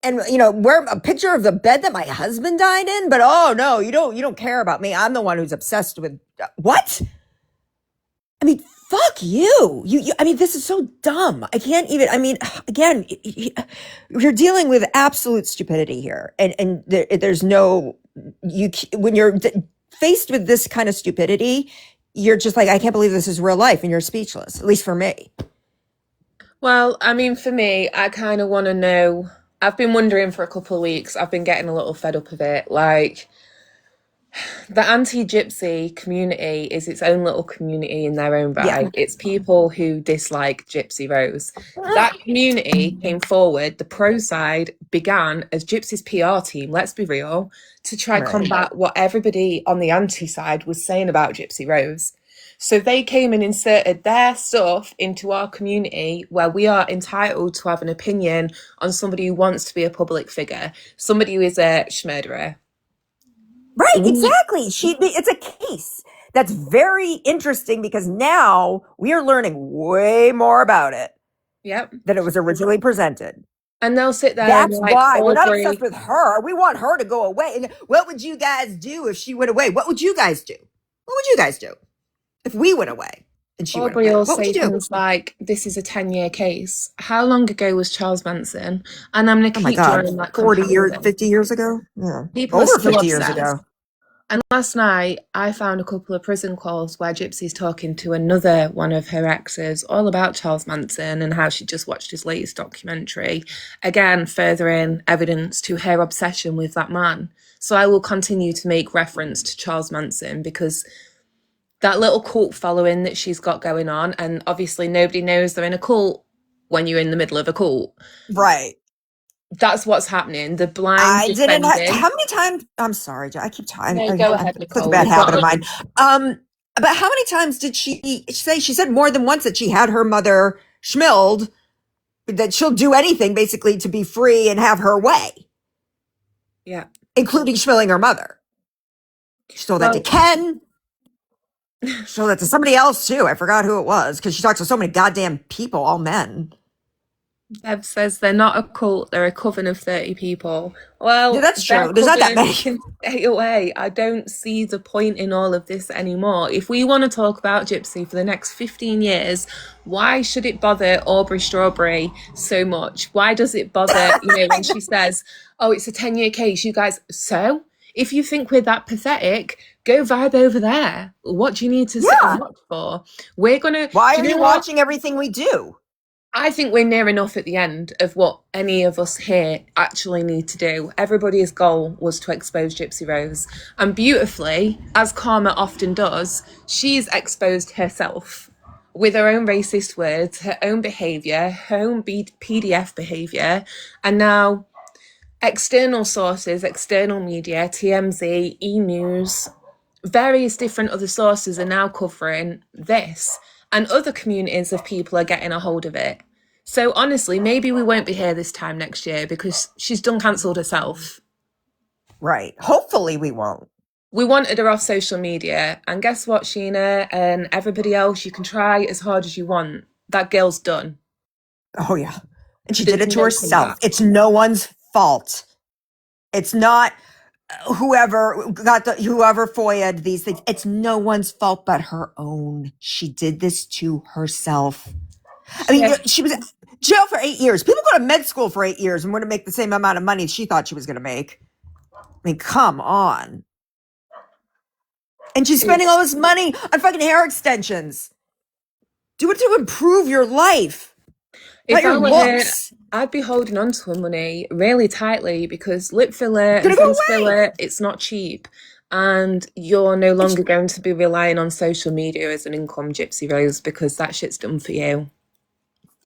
And, where a picture of the bed that my husband died in? But, no, you don't care about me. I'm the one who's obsessed with... What? I mean, fuck you. This is so dumb. I can't even, again, you're dealing with absolute stupidity here. And there's no, when you're faced with this kind of stupidity, you're just like, I can't believe this is real life. And you're speechless, at least for me. Well, for me, I kind of want to know, I've been wondering for a couple of weeks, I've been getting a little fed up of it. Like, the anti-Gypsy community is its own little community in their own right. Yeah. It's people who dislike Gypsy Rose. That community came forward. The pro side began as Gypsy's PR team, let's be real, to try combat what everybody on the anti side was saying about Gypsy Rose. So they came and inserted their stuff into our community where we are entitled to have an opinion on somebody who wants to be a public figure, somebody who is a schmurderer. Right, exactly. It's a case that's very interesting because now we are learning way more about it. Yep. Than it was originally presented. And they'll sit there That's and like why we're not Aubrey. obsessed with her. We want her to go away. And what would you guys do if she went away? What would you guys do? What would you guys do if we went away and she went Aubrey away? will What would say you do? things like, "This is a 10-year case." How long ago was Charles Manson? And I'm going to Oh my keep God, drawing that 40 years, comparison. 50 years ago? Yeah. People are Over still 50 years obsessed. ago. And last night, I found a couple of prison calls where Gypsy's talking to another one of her exes all about Charles Manson and how she just watched his latest documentary. Again, furthering evidence to her obsession with that man. So I will continue to make reference to Charles Manson because that little cult following that she's got going on, and obviously nobody knows they're in a cult when you're in the middle of a cult. Right. That's what's happening. The blind I didn't defending. how many times? I'm sorry, I keep talking. No, go ahead, It's Nicole. a bad We've got habit of mine. But how many times did she say? She said more than once that she had her mother schmilled, that she'll do anything basically to be free and have her way, Yeah. including schmilling her mother. She told that to Ken. She told that to somebody else too. I forgot who it was because she talks to so many goddamn people, all men. Bev says they're not a cult, they're a coven of 30 people. Well, Yeah, that's their true. There's not that coven many. can stay away. I don't see the point in all of this anymore. If we want to talk about Gypsy for the next 15 years, why should it bother Aubrey Strawberry so much? Why does it bother, when she says, "Oh, it's a 10-year case, you guys." So if you think we're that pathetic, go vibe over there. What do you need to sit and watch for? We're gonna. Why do are you know what? watching everything we do? I think we're near enough at the end of what any of us here actually need to do. Everybody's goal was to expose Gypsy Rose. And beautifully, as Karma often does, she's exposed herself with her own racist words, her own behaviour, her own PDF behaviour. And now external sources, external media, TMZ, E-News, various different other sources are now covering this. And other communities of people are getting a hold of it. So honestly, maybe we won't be here this time next year because she's done cancelled herself. Right. Hopefully we won't. We wanted her off social media. And guess what, Sheena and everybody else, you can try as hard as you want. That girl's done. Oh, yeah. And she There's did it to no herself. comeback. It's no one's fault. It's not whoever FOIA'd these things. It's no one's fault but her own. She did this to herself. I mean, Yeah. she was in jail for 8 years. People go to med school for 8 years and wouldn't make the same amount of money she thought she was going to make. I mean, come on. And she's spending all this money on fucking hair extensions. Do it to improve your life. Not If I your were her, looks. I'd be holding on to her money really tightly because lip filler Gonna and go face away. filler, it's not cheap. And you're no longer going to be relying on social media as an income, Gypsy Rose, because that shit's done for you.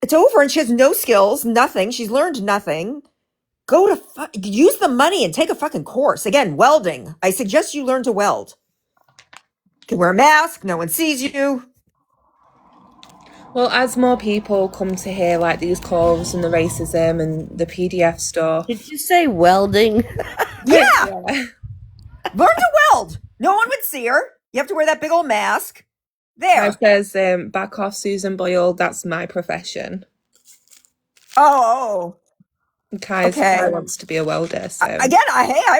It's over and she has no skills, nothing. She's learned nothing. Go to use the money and take a fucking course. Again, welding. I suggest you learn to weld. You can wear a mask. No one sees you. Well, as more people come to hear like these calls and the racism and the PDF stuff. Did you say welding? Yeah. Learn to weld. No one would see her. You have to wear that big old mask. There. It says, back off Susan Boyle, that's my profession. Oh. Kai Okay. wants to be a welder, so. Again, I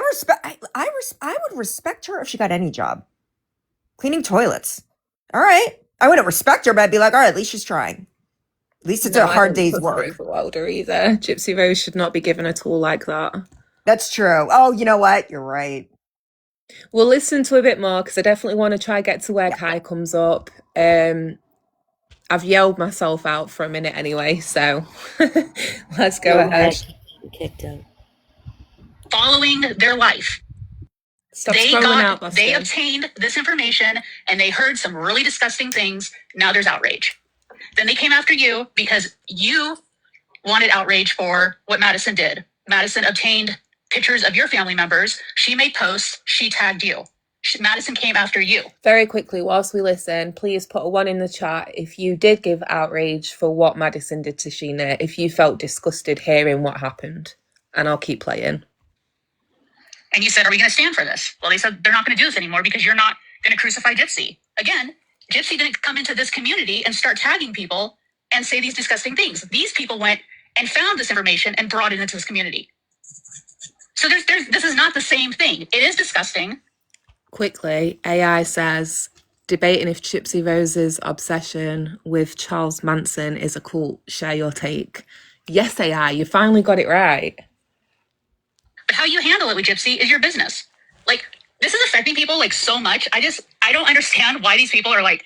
would respect her if she got any job. Cleaning toilets. All right. I wouldn't respect her, but I'd be like, all right, at least she's trying. At least it's No, a I hard don't day's put her work. as a welder either. Gypsy Rose should not be given a tool like that. That's true. Oh, you know what? You're right. We'll listen to a bit more because I definitely want to try get to where Kai comes up. I've yelled myself out for a minute anyway, so let's go ahead. Kicked out. Following their life. Stop scrolling out, They Boston. obtained this information and they heard some really disgusting things. Now there's outrage. Then they came after you because you wanted outrage for what Madison did. Madison obtained pictures of your family members. She made posts. She tagged you. Madison came after you. Very quickly, whilst we listen, please put a 1 in the chat if you did give outrage for what Madison did to Sheena, if you felt disgusted hearing what happened. And I'll keep playing. And you said, are we going to stand for this? Well, they said they're not going to do this anymore because you're not going to crucify Gypsy. Again, Gypsy didn't come into this community and start tagging people and say these disgusting things. These people went and found this information and brought it into this community. So this is not the same thing. It is disgusting. Quickly, AI says, debating if Gypsy Rose's obsession with Charles Manson is a cult. Share your take. Yes, AI, you finally got it right. But how you handle it with Gypsy is your business. Like, this is affecting people like so much. I don't understand why these people are like,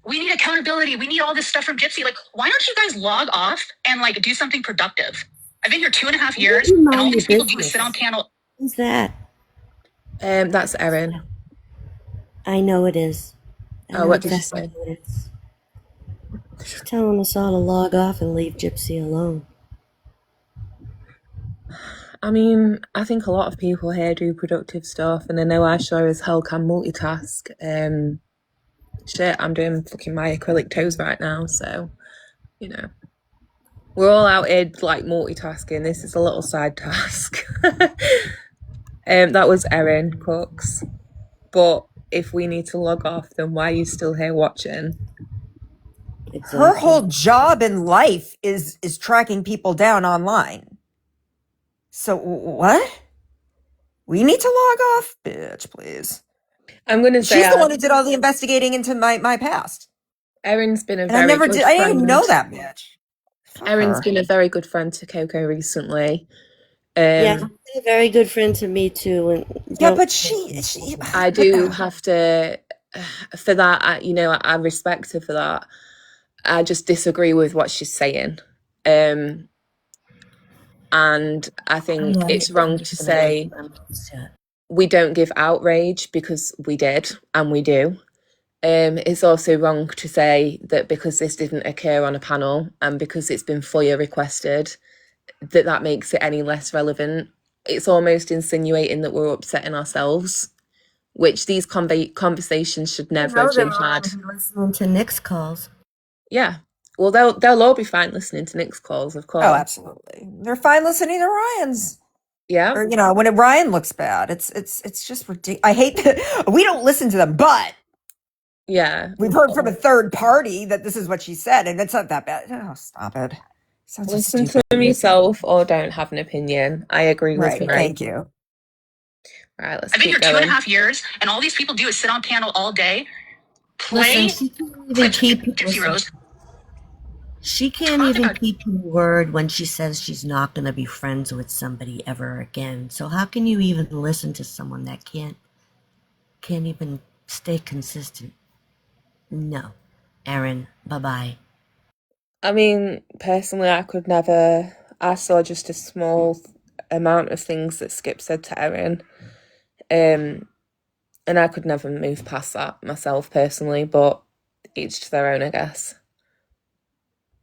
we need accountability. We need all this stuff from Gypsy. Like, why don't you guys log off and like do something productive? I've been here 2.5 years, and all these people do sit on panel. Who's that? That's Erin. I know it is. Oh, what did you say? She's telling us all to log off and leave Gypsy alone. I mean, I think a lot of people here do productive stuff, and I know I sure as hell can multitask. Shit, I'm doing fucking my acrylic toes right now, so, you know. We're all out here, like, multitasking. This is a little side task. That was Erin Cooks. But if we need to log off, then why are you still here watching? Exactly. Her whole job in life is tracking people down online. So what? We need to log off? Bitch, please. I'm going to say... She's the one who did all the investigating into my past. Erin's been a And very good I didn't even friend. know that bitch. Fuck Erin's her. been a very good friend to Coco recently. Yeah, she's a very good friend to me too. And Yeah, but she I do have to, for that, I respect her for that. I just disagree with what she's saying. And I think it's wrong to say we don't give outrage, because we did and we do. It's also wrong to say that because this didn't occur on a panel and because it's been FOIA requested, that makes it any less relevant. It's almost insinuating that we're upsetting ourselves, which these conversations should never have been had. Listening to Nick's calls. Yeah. Well, they'll all be fine listening to Nick's calls, of course. Oh, absolutely. They're fine listening to Ryan's. Yeah. Or, when Ryan looks bad, it's just ridiculous. I hate that we don't listen to them, but yeah, we've heard from a third party that this is what she said, and it's not that bad. Oh, stop it. Sounds Listen stupid. to yourself or don't have an opinion. I agree with Right. you. Thank you. All right, let's I've been keep here going. 2.5 years, and all these people do is sit on panel all day, play Listen, she can't even keep Gypsy Rose. She can't even keep her word when she says she's not going to be friends with somebody ever again. So how can you even listen to someone that can't even stay consistent? No. Erin, bye-bye. I mean, personally, I could never. I saw just a small amount of things that Skip said to Erin, and I could never move past that myself personally. But each to their own, I guess.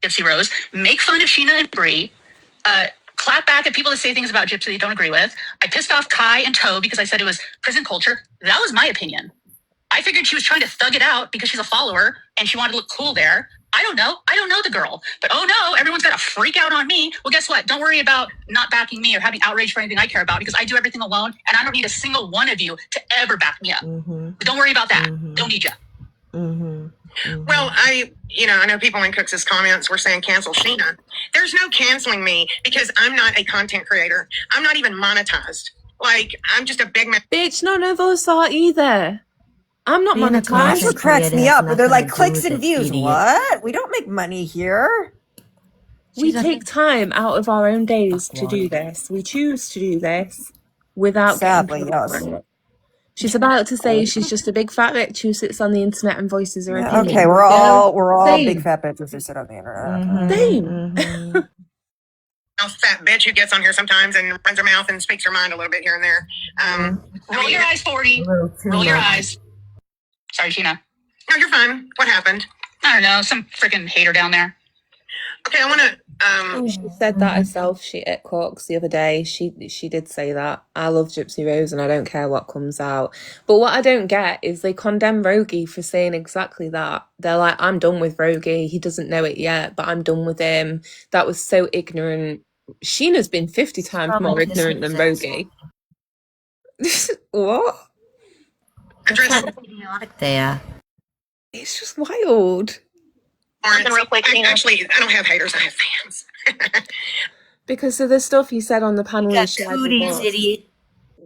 Gypsy Rose, make fun of Sheena and Bree, clap back at people that say things about Gypsy you don't agree with. I pissed off Kai and Toe because I said it was prison culture. That was my opinion. I figured she was trying to thug it out because she's a follower and she wanted to look cool there. I don't know the girl. But oh no, everyone's got to freak out on me. Well, guess what? Don't worry about not backing me or having outrage for anything I care about, because I do everything alone and I don't need a single one of you to ever back me up. But don't worry about that. Don't need you. Well, I know people in Cooks' comments were saying cancel Sheena. There's no canceling me because I'm not a content creator. I'm not even monetized. Like, I'm just a big man. Bitch, none of us are either. I'm not Being a That's monetized. what cracks me up. They're like clicks and views. What? We don't make money here. We take time out of our own days to do this. We choose to do this without Sadly, getting yes. for it. She's about to say she's just a big fat bitch who sits on the internet and voices her opinion. Okay, we're all Same. big fat bitches who sit on the internet. Same. Fat bitch who gets on here sometimes and runs her mouth and speaks her mind a little bit here and there. Roll your eyes, 40. Roll your eyes. Sorry, Sheena. No, you're fine. What happened? I don't know. Some freaking hater down there. Okay, I want to. She said that herself. She at Cox the other day. She did say that. I love Gypsy Rose and I don't care what comes out. But what I don't get is they condemn Rogie for saying exactly that. They're like, I'm done with Rogie. He doesn't know it yet, but I'm done with him. That was so ignorant. Sheena's been 50 times more ignorant than Rogie. What? Address Idiotic there. It's just wild. Real quick, actually, I don't have haters. I have fans. Because of the stuff he said on the panel he Got shared with cooties, us. idiot.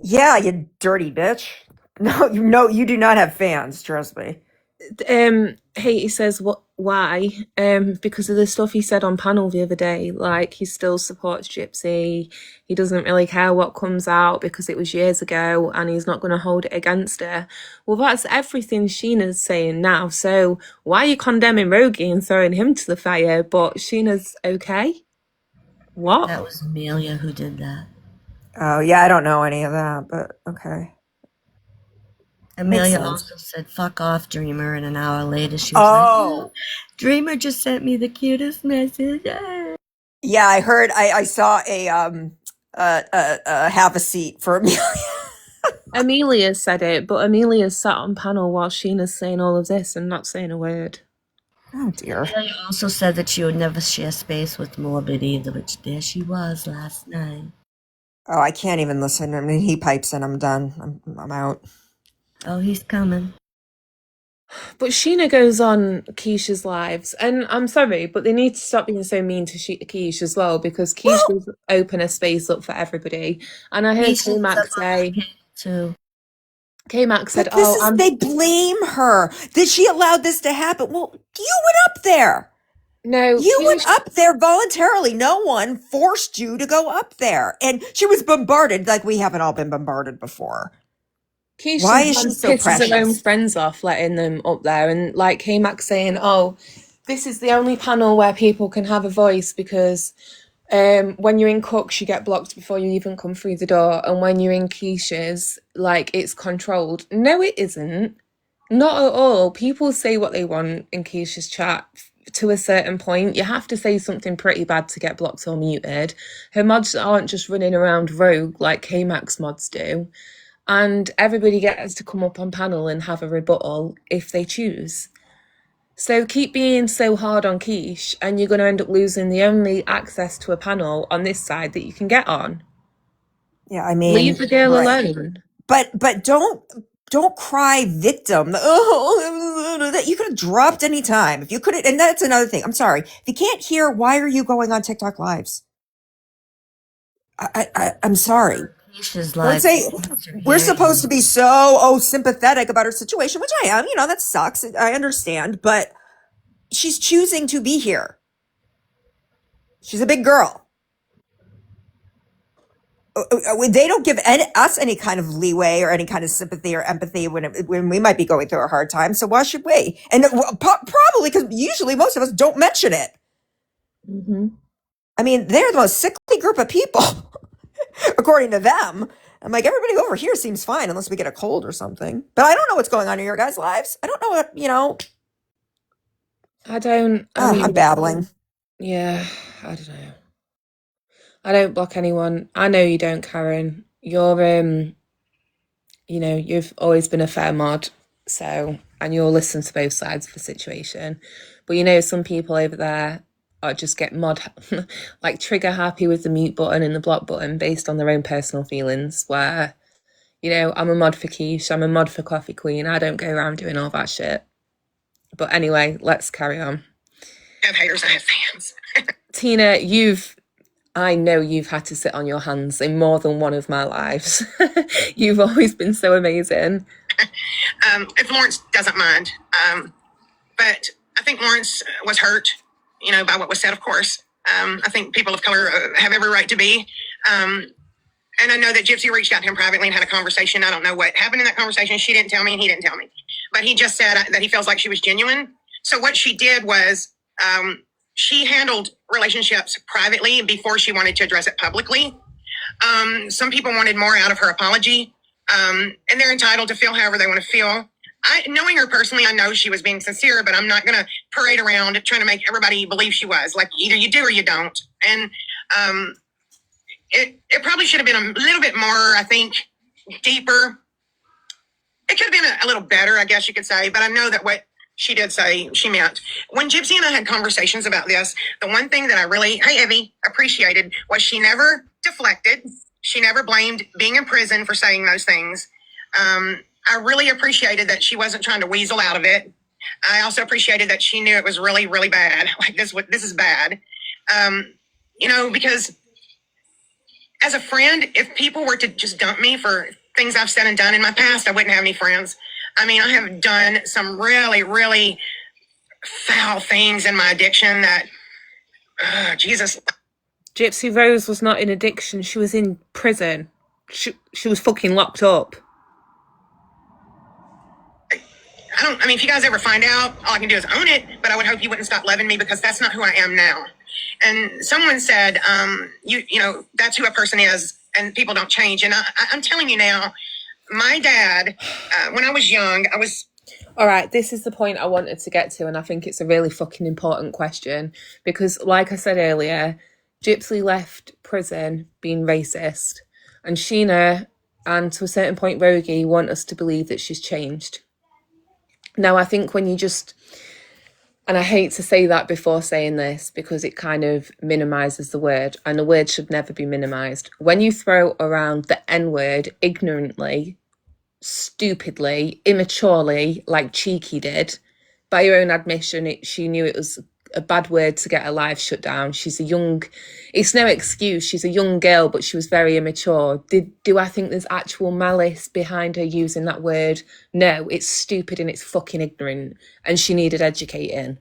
Yeah, you dirty bitch. No, you do not have fans, trust me. Haiti says why? Because of the stuff he said on panel the other day. Like, he still supports Gypsy. He doesn't really care what comes out because it was years ago and he's not going to hold it against her. Well, that's everything Sheena's saying now. So why are you condemning Rogie and throwing him to the fire, but Sheena's okay? What? That was Amelia who did that. Oh, yeah, I don't know any of that, but okay. Amelia sense. also said, fuck off, Dreamer, and an hour later she was like, Oh, Dreamer just sent me the cutest message. Ah. yeah, I heard. I saw a have a seat for Amelia. Amelia said it, but Amelia sat on panel while Sheena's saying all of this and not saying a word. Oh dear. Amelia also said that she would never share space with Morbid either, which there she was last night. Oh, I can't even listen. I mean, he pipes in. I'm done. I'm out. Oh, he's coming. But Sheena goes on Keisha's lives, and I'm sorry, but they need to stop being so mean to Keisha as well, because Keisha's open a space up for everybody. And I heard K-Mac say, K-Mac said, But they blame her that she allowed this to happen. Well, you went up there. No, you went up there voluntarily. No one forced you to go up there, and she was bombarded like we haven't all been bombarded before. Keisha Why is she so precious? her own friends off letting them up there, and like K-Mac saying, oh, this is the only panel where people can have a voice because when you're in Cook's you get blocked before you even come through the door, and when you're in Keisha's, like, it's controlled. No, it isn't. Not at all. People say what they want in Keisha's chat to a certain point. You have to say something pretty bad to get blocked or muted. Her mods aren't just running around rogue like K-Mac's mods do. And everybody gets to come up on panel and have a rebuttal if they choose. So keep being so hard on Quiche and you're going to end up losing the only access to a panel on this side that you can get on. Yeah, I mean, leave the girl alone. But don't cry victim. Oh, that you could have dropped any time if you couldn't. And that's another thing. I'm sorry, if you can't hear, why are you going on TikTok lives? I'm sorry. Let's say we're supposed to be so sympathetic about her situation, which I am. You know, that sucks. I understand, but she's choosing to be here. She's a big girl. They don't give us any kind of leeway or any kind of sympathy or empathy when we might be going through a hard time. So why should we? And probably because usually most of us don't mention it. Mm-hmm. I mean, they're the most sickly group of people, according to them. I'm like, everybody over here seems fine unless we get a cold or something. But I don't know what's going on in your guys' lives. I don't know what, I'm babbling. Yeah, I don't know. I don't block anyone. I know you don't, Karen. You're, you've always been a fair mod, so, and you'll listen to both sides of the situation. But some people over there are just get mod, like trigger happy with the mute button and the block button based on their own personal feelings, where, I'm a mod for Quiche, I'm a mod for Coffee Queen. I don't go around doing all that shit. But anyway, let's carry on. I have haters, I have fans. Tina, I know you've had to sit on your hands in more than one of my lives. You've always been so amazing. If Lawrence doesn't mind, but I think Lawrence was hurt, by what was said, of course. I think people of color have every right to be. And I know that Gypsy reached out to him privately and had a conversation. I don't know what happened in that conversation. She didn't tell me and he didn't tell me. But he just said that he feels like she was genuine. So what she did was she handled relationships privately before she wanted to address it publicly. Some people wanted more out of her apology, and they're entitled to feel however they want to feel. Knowing her personally, I know she was being sincere, but I'm not going to parade around trying to make everybody believe she was. Like, either you do or you don't. And it probably should have been a little bit more, I think, deeper. It could have been a little better, I guess you could say, but I know that what she did say she meant. When Gypsy and I had conversations about this, the one thing that I really, hey, Evie, appreciated was she never deflected. She never blamed being in prison for saying those things. I really appreciated that she wasn't trying to weasel out of it. I also appreciated that she knew it was really, really bad. Like, this is bad. Because as a friend, if people were to just dump me for things I've said and done in my past, I wouldn't have any friends. I mean, I have done some really, really foul things in my addiction that, Jesus. Gypsy Rose was not in addiction. She was in prison. She was fucking locked up. I mean, if you guys ever find out, all I can do is own it, but I would hope you wouldn't stop loving me because that's not who I am now. And someone said, you know, that's who a person is and people don't change. And I'm telling you now, my dad, when I was young, All right, this is the point I wanted to get to, and I think it's a really fucking important question because, like I said earlier, Gypsy left prison being racist, and Sheena and to a certain point Rogie want us to believe that she's changed. Now, I think when you just, and I hate to say that before saying this because it kind of minimises the word, and the word should never be minimised. When you throw around the N-word ignorantly, stupidly, immaturely, like Cheeky did, by her own admission, she knew it was a bad word to get her life shut down. She's a young, it's no excuse, she's a young girl, but she was very immature. Do I think there's actual malice behind her using that word? No, it's stupid and it's fucking ignorant, and she needed educating.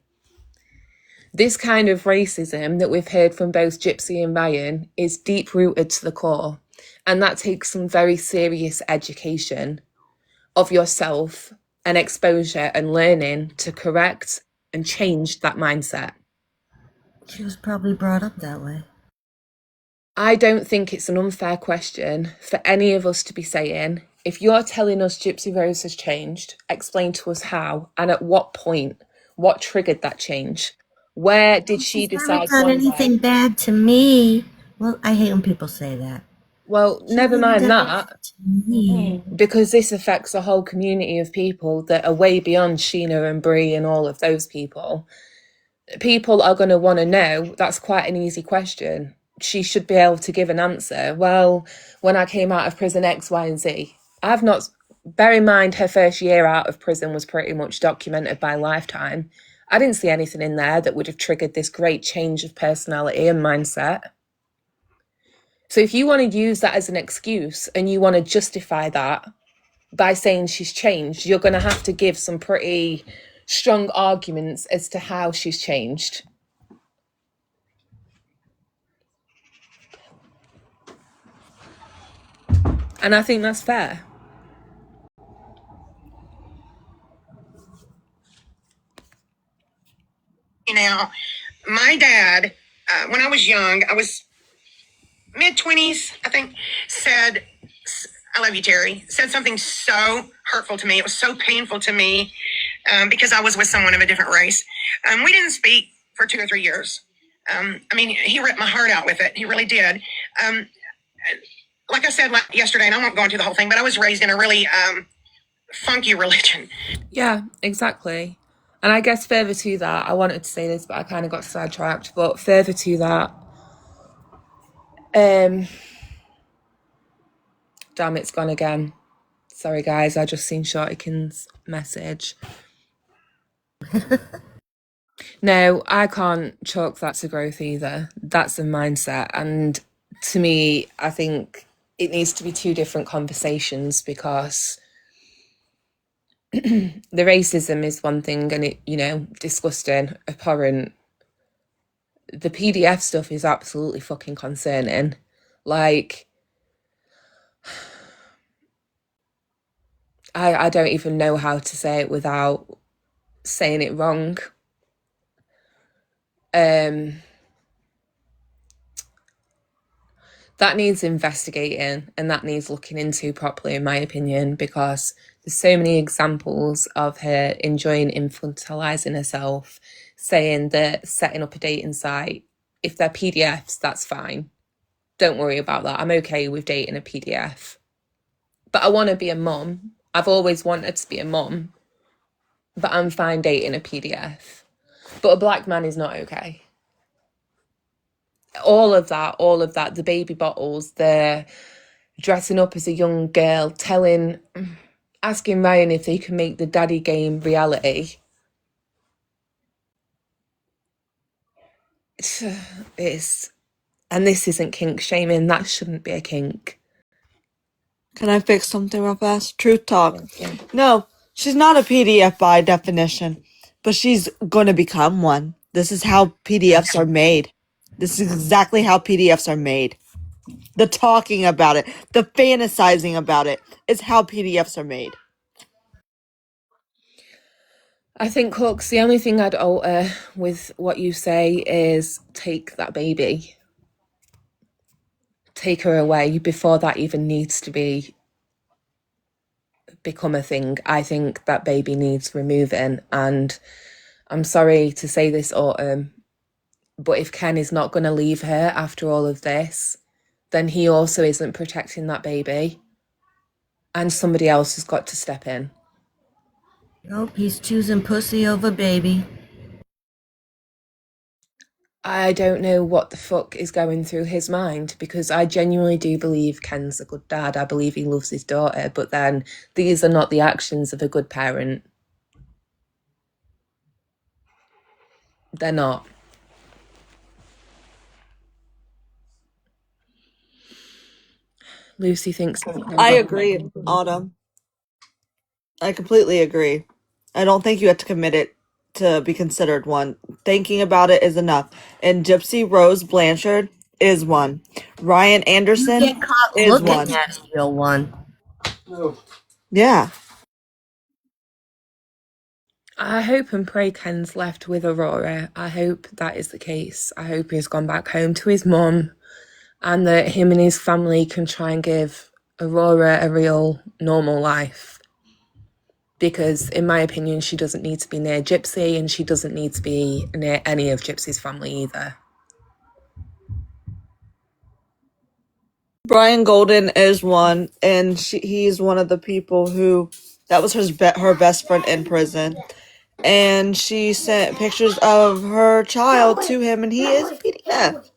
This kind of racism that we've heard from both Gypsy and Ryan is deep rooted to the core, and that takes some very serious education of yourself and exposure and learning to correct and change that mindset. She was probably brought up that way. I don't think it's an unfair question for any of us to be saying, if you're telling us Gypsy Rose has changed, explain to us how and at what point, what triggered that change. Where did she decide? She's never done anything bad to me. Well, I hate when people say that. Well, never mind that, because this affects a whole community of people that are way beyond Sheena and Brie and all of those people. People are going to want to know. That's quite an easy question. She should be able to give an answer. Well, when I came out of prison, X, Y, and Z. I've not, bear in mind her first year out of prison was pretty much documented by Lifetime. I didn't see anything in there that would have triggered this great change of personality and mindset. So if you want to use that as an excuse and you want to justify that by saying she's changed, you're going to have to give some pretty strong arguments as to how she's changed. And I think that's fair. Now, my dad, when I was young, I was mid-20s, I think, said, I love you, Terry, said something so hurtful to me. It was so painful to me because I was with someone of a different race. We didn't speak for 2 or 3 years. I mean, he ripped my heart out with it. He really did. Like I said yesterday, and I won't go into the whole thing, but I was raised in a really funky religion. Yeah, exactly. And I guess further to that, I wanted to say this, but I kind of got sidetracked. But further to that, damn, it's gone again. Sorry, guys, I just seen Shortykin's message. No, I can't chalk that to growth either. That's a mindset. And to me, I think it needs to be two different conversations because the racism is one thing and it, you know, disgusting, abhorrent. The PDF stuff is absolutely fucking concerning. Like, I don't even know how to say it without saying it wrong. That needs investigating and that needs looking into properly, in my opinion, because there's so many examples of her enjoying infantilizing herself, saying that setting up a dating site, if they're PDFs, that's fine. Don't worry about that. I'm okay with dating a PDF. But I want to be a mum. I've always wanted to be a mum, but I'm fine dating a PDF. But a black man is not okay. All of that, the baby bottles, the dressing up as a young girl, asking Ryan if they can make the daddy game reality. It's And this isn't kink shaming. That shouldn't be a kink. Can I fix something real fast? Truth talk. Yeah. No, she's not a PDF by definition, but she's gonna become one. This is how PDFs are made. This is exactly how PDFs are made. The talking about it, the fantasizing about it is how PDFs are made. I think, Hooks, the only thing I'd alter with what you say is take that baby. Take her away before that even needs to become a thing. I think that baby needs removing. And I'm sorry to say this, Autumn, but if Ken is not going to leave her after all of this, then he also isn't protecting that baby. And somebody else has got to step in. Nope, he's choosing pussy over baby. I don't know what the fuck is going through his mind, because I genuinely do believe Ken's a good dad. I believe he loves his daughter, but then these are not the actions of a good parent. They're not. Lucy thinks... I agree, Autumn. I completely agree. I don't think you have to commit it to be considered one. Thinking about it is enough. And Gypsy Rose Blanchard is one. Ryan You Anderson get caught is looking one. at a real one. Yeah. I hope and pray Ken's left with Aurora. I hope that is the case. I hope he's gone back home to his mum, and that him and his family can try and give Aurora a real normal life. Because in my opinion, she doesn't need to be near Gypsy, and she doesn't need to be near any of Gypsy's family either. Brian Golden is one, and he's one of the people who, that was her best friend in prison. And she sent pictures of her child to him, and he is a PDF.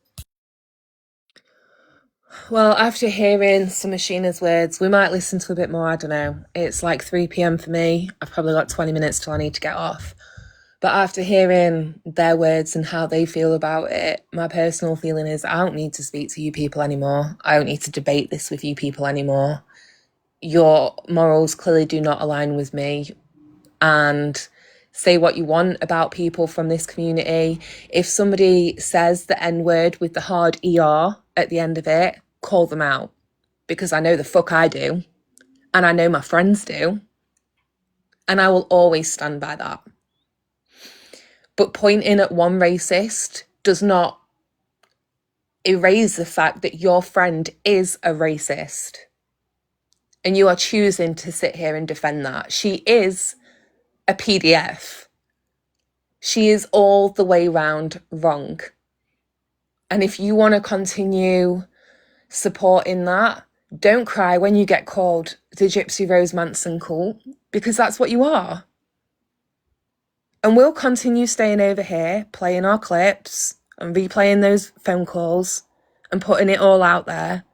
Well, after hearing some of Sheena's words, we might listen to a bit more. I don't know. It's like 3 p.m. for me. I've probably got 20 minutes till I need to get off. But after hearing their words and how they feel about it, my personal feeling is I don't need to speak to you people anymore. I don't need to debate this with you people anymore. Your morals clearly do not align with me. And say what you want about people from this community. If somebody says the N-word with the hard ER at the end of it, call them out. Because I know the fuck I do. And I know my friends do. And I will always stand by that. But pointing at one racist does not erase the fact that your friend is a racist. And you are choosing to sit here and defend that. She is a PDF. She is all the way round wrong. And if you want to continue supporting that, don't cry when you get called the Gypsy Rose Manson cult, because that's what you are. And we'll continue staying over here, playing our clips and replaying those phone calls and putting it all out there.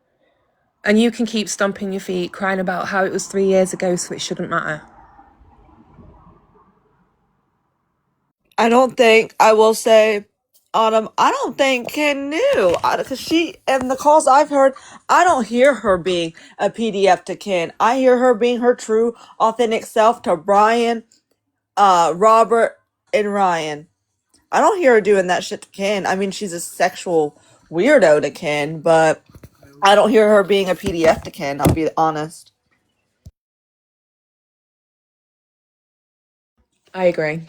And you can keep stomping your feet, crying about how it was 3 years ago, so it shouldn't matter. I will say, Autumn, I don't think Ken knew. Because and the calls I've heard, I don't hear her being a PDF to Ken. I hear her being her true, authentic self to Brian, Robert, and Ryan. I don't hear her doing that shit to Ken. I mean, she's a sexual weirdo to Ken, but I don't hear her being a PDF to Ken, I'll be honest. I agree.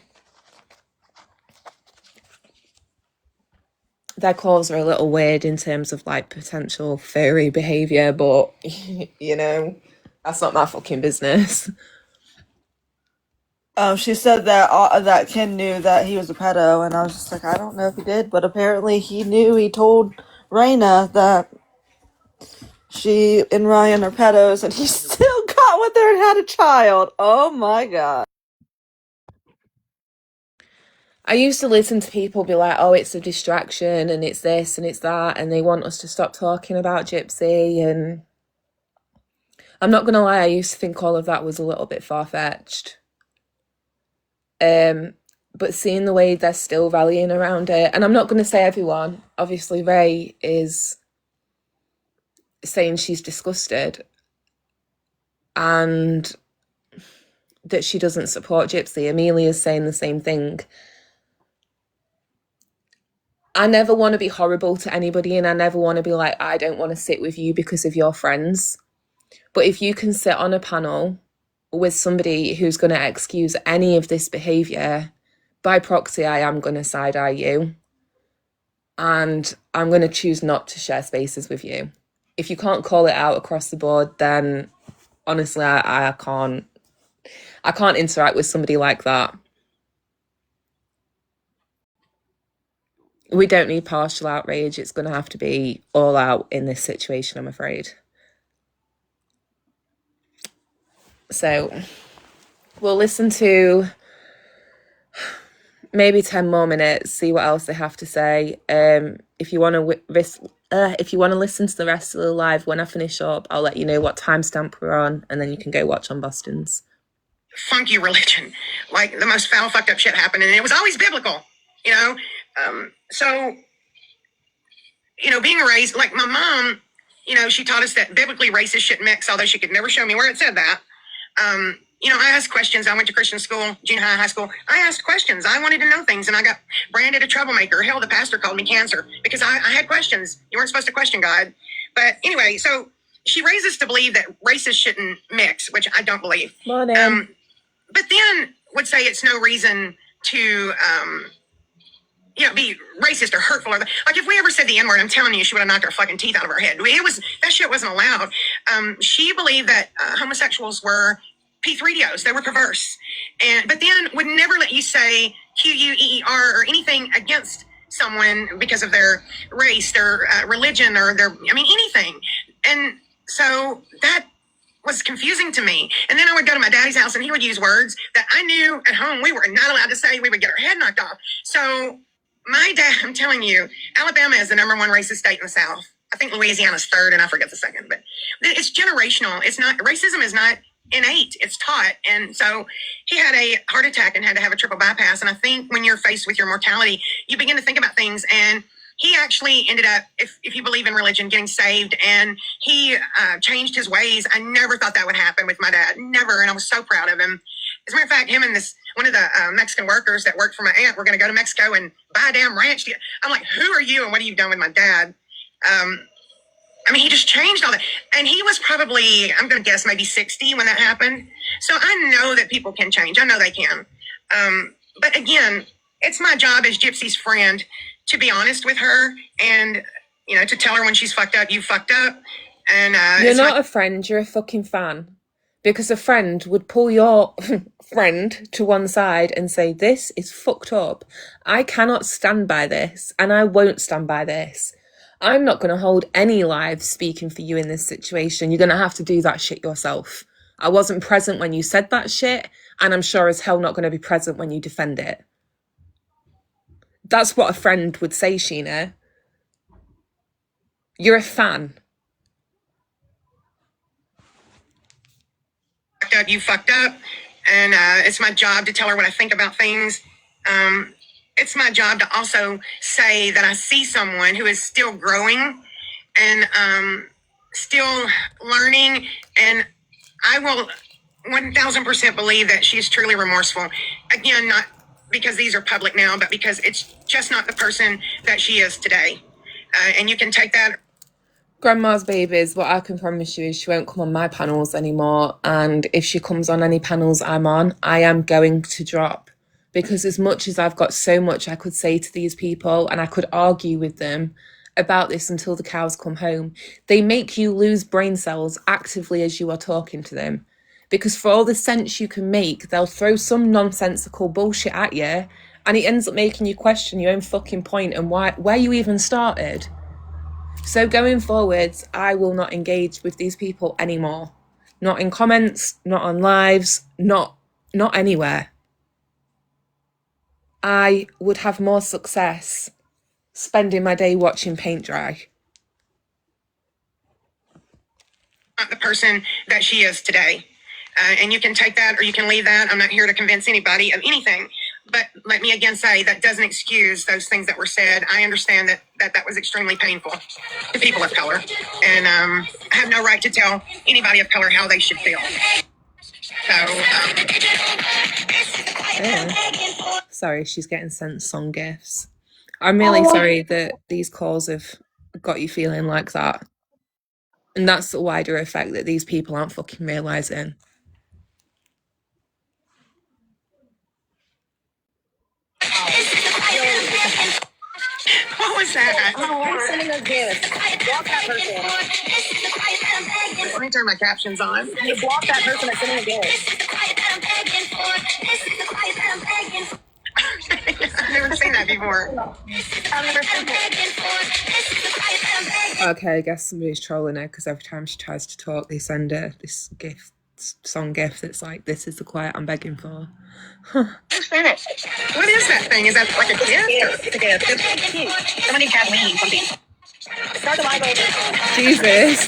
Their calls are a little weird in terms of like potential furry behaviour, but you know, that's not my fucking business. She said that Ken knew that he was a pedo, and I was just like, I don't know if he did, but apparently he knew. He told Raina that she and Ryan are pedos, and he still got with her and had a child. Oh my god. I used to listen to people be like, oh, it's a distraction and it's this and it's that, and they want us to stop talking about Gypsy. And I'm not going to lie, I used to think all of that was a little bit far-fetched. But but seeing the way they're still rallying around it, and I'm not going to say everyone, obviously Ray is saying she's disgusted and that she doesn't support Gypsy. Amelia's saying the same thing. I never want to be horrible to anybody, and I never want to be like, I don't want to sit with you because of your friends. But if you can sit on a panel with somebody who's going to excuse any of this behaviour, by proxy, I am going to side-eye you. And I'm going to choose not to share spaces with you. If you can't call it out across the board, then honestly, I can't interact with somebody like that. We don't need partial outrage. It's going to have to be all out in this situation, I'm afraid. So we'll listen to maybe 10 more minutes, see what else they have to say. If you want to listen to the rest of the live, when I finish up, I'll let you know what timestamp we're on, and then you can go watch on Boston's. Funky religion, like the most foul, fucked up shit happened, and it was always biblical, you know. So, you know, being raised like my mom, you know, she taught us that biblically racist shouldn't mix, although she could never show me where it said that. You know, I asked questions. I went to Christian school, junior high, high school. I asked questions. I wanted to know things, and I got branded a troublemaker. Hell, the pastor called me cancer because I had questions. You weren't supposed to question God. But anyway, so she raised us to believe that races shouldn't mix, which I don't believe. Morning. But then would say it's no reason to, you know, be racist or hurtful. Or like if we ever said the N-word, I'm telling you, she would have knocked her fucking teeth out of her head. That shit wasn't allowed. She believed that homosexuals were P3DOs. They were perverse. But then would never let you say QUEER or anything against someone because of their race, their religion, or anything. And so that was confusing to me. And then I would go to my daddy's house and he would use words that I knew at home we were not allowed to say. We would get our head knocked off. So my dad, I'm telling you, Alabama is the #1 racist state in the South. I think Louisiana's third, and I forget the second. But it's generational. It's not, racism is not innate. It's taught. And so he had a heart attack and had to have a triple bypass. And I think when you're faced with your mortality, you begin to think about things. And he actually ended up, if you believe in religion, getting saved, and he changed his ways. I never thought that would happen with my dad. Never. And I was so proud of him. As a matter of fact, him and one of the Mexican workers that worked for my aunt were going to go to Mexico and buy a damn ranch. I'm like, who are you and what have you done with my dad? He just changed all that. And he was probably, I'm going to guess, maybe 60 when that happened. So I know that people can change. I know they can. But again, it's my job as Gypsy's friend to be honest with her and, you know, to tell her when she's fucked up, you fucked up. And you're not a friend, you're a fucking fan. Because a friend would pull your friend to one side and say, this is fucked up. I cannot stand by this, and I won't stand by this. I'm not going to hold any live speaking for you in this situation. You're going to have to do that shit yourself. I wasn't present when you said that shit, and I'm sure as hell not going to be present when you defend it. That's what a friend would say, Sheena. You're a fan. You fucked up, and it's my job to tell her what I think about things. It's my job to also say that I see someone who is still growing and still learning, and I will 1000% believe that she's truly remorseful. Again, not because these are public now, but because it's just not the person that she is today. And you can take that. Grandma's babies, what I can promise you is she won't come on my panels anymore. And if she comes on any panels I'm on, I am going to drop. Because as much as I've got so much I could say to these people, and I could argue with them about this until the cows come home, they make you lose brain cells actively as you are talking to them. Because for all the sense you can make, they'll throw some nonsensical bullshit at you, and it ends up making you question your own fucking point and where you even started. So going forwards, I will not engage with these people anymore. Not in comments, not on lives, not anywhere. I would have more success spending my day watching paint dry. Not the person that she is today. And you can take that or you can leave that. I'm not here to convince anybody of anything. But let me again say that doesn't excuse those things that were said. I understand that was extremely painful to people of color, and I have no right to tell anybody of color how they should feel. So, sorry, she's getting sent song gifts. I'm really sorry that these calls have got you feeling like that. And that's the wider effect that these people aren't fucking realising. what was that? Oh, I'm sending a gift. Block that person. Let me turn my captions on. You block that person that's sending a gift. I've never seen that before. I've never seen it. Okay, I guess somebody's trolling her because every time she tries to talk, they send her this gift, song gift that's like, "This is the quiet I'm begging for." Who's finished? What is that thing? Is that like a gift? It's a gift. It's cute. Someone named Kathleen something. Start the live over. Jesus.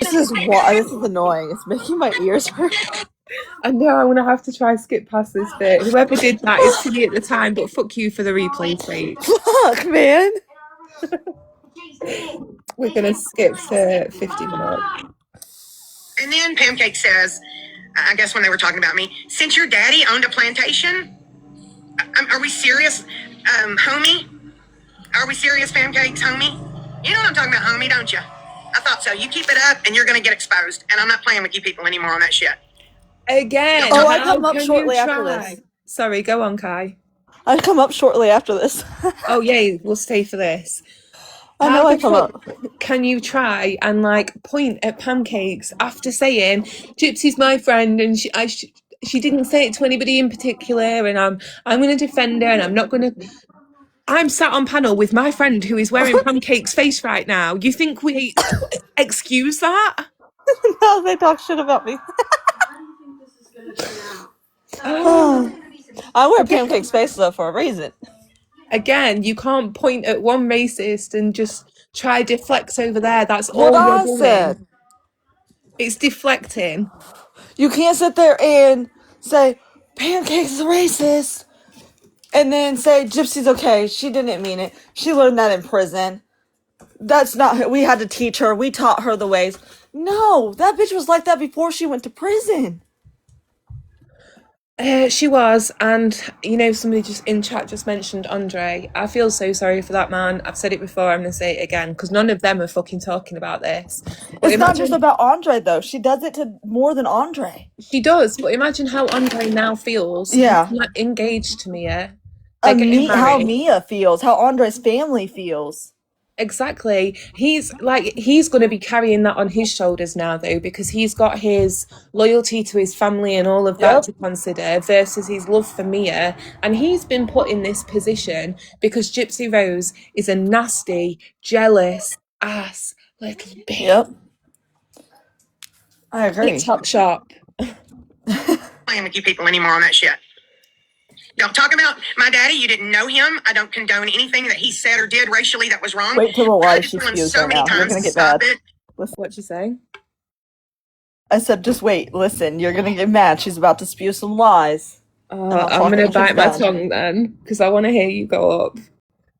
This is annoying. It's making my ears hurt. I know I'm gonna have to try and skip past this bit. Whoever did that is silly at the time, but fuck you for the replay sake. Fuck, man. We're gonna skip to 50 minutes. And then Pancake says, I guess when they were talking about me, since your daddy owned a plantation, are we serious, homie? Are we serious, Pancakes, homie? You know what I'm talking about, homie, don't you? I thought so. You keep it up and you're going to get exposed. And I'm not playing with you people anymore on that shit. Again. Oh, I how come up can shortly you after try? this. Sorry, go on, Kai. I come up shortly after this. Oh, yay, we'll stay for this. I know I come up. Can you try and like point at Pancakes after saying Gypsy's my friend and she didn't say it to anybody in particular, and I'm going to defend her, and I'm not going to. I'm sat on panel with my friend who is wearing Pancake's face right now. You think we excuse that? No, they talk shit about me. I wear Pancake's face though for a reason. Again, you can't point at one racist and just try deflect over there. That's all you're doing. Said. It's deflecting. You can't sit there and say Pancake's is racist and then say Gypsy's okay. She didn't mean it. She learned that in prison. That's not her. We had to teach her. We taught her the ways. No, that bitch was like that before she went to prison. She was, and you know, somebody just in chat just mentioned Andre. I feel so sorry for that man. I've said it before, I'm going to say it again, because none of them are fucking talking about this. But it's not just about Andre, though. She does it to more than Andre. She does, but imagine how Andre now feels. Yeah. He's not engaged to Mia. How Mia feels, how Andre's family feels. Exactly. He's going to be carrying that on his shoulders now, though, because he's got his loyalty to his family and all of that to consider versus his love for Mia. And he's been put in this position because Gypsy Rose is a nasty, jealous ass little bitch. Yep. I agree. Top shop. Playing with you people anymore on that shit. Don't talk about my daddy. You didn't know him. I don't condone anything that he said or did racially that was wrong. Wait till the live she I've told him spews so right many now. You're times gonna to get stop mad. it. What you saying? I said, just wait, listen, you're gonna get mad. She's about to spew some lies. I'm going to bite my tongue then, because I want to hear you go up.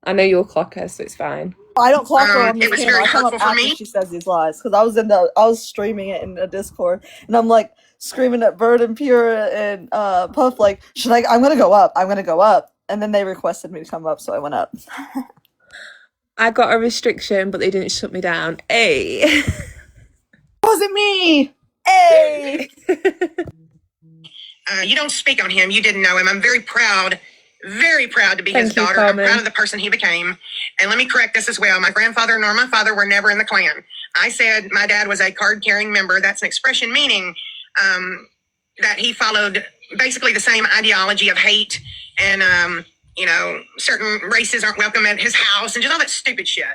I know you'll clock her, so it's fine. I don't clock her on It this was camera. very I come up hurtful for after me. she says these lies because I was streaming it in a Discord and I'm like screaming at Bird and Pura and Puff like, I'm gonna go up, and then they requested me to come up, so I went up. I got a restriction, but they didn't shut me down. Hey. Wasn't me. Hey. You don't speak on him. You didn't know him. I'm very proud to be his daughter. I'm proud of the person he became. And let me correct this as well. My grandfather nor my father were never in the Klan. I said my dad was a card-carrying member. That's an expression meaning that he followed basically the same ideology of hate and, certain races aren't welcome at his house and just all that stupid shit.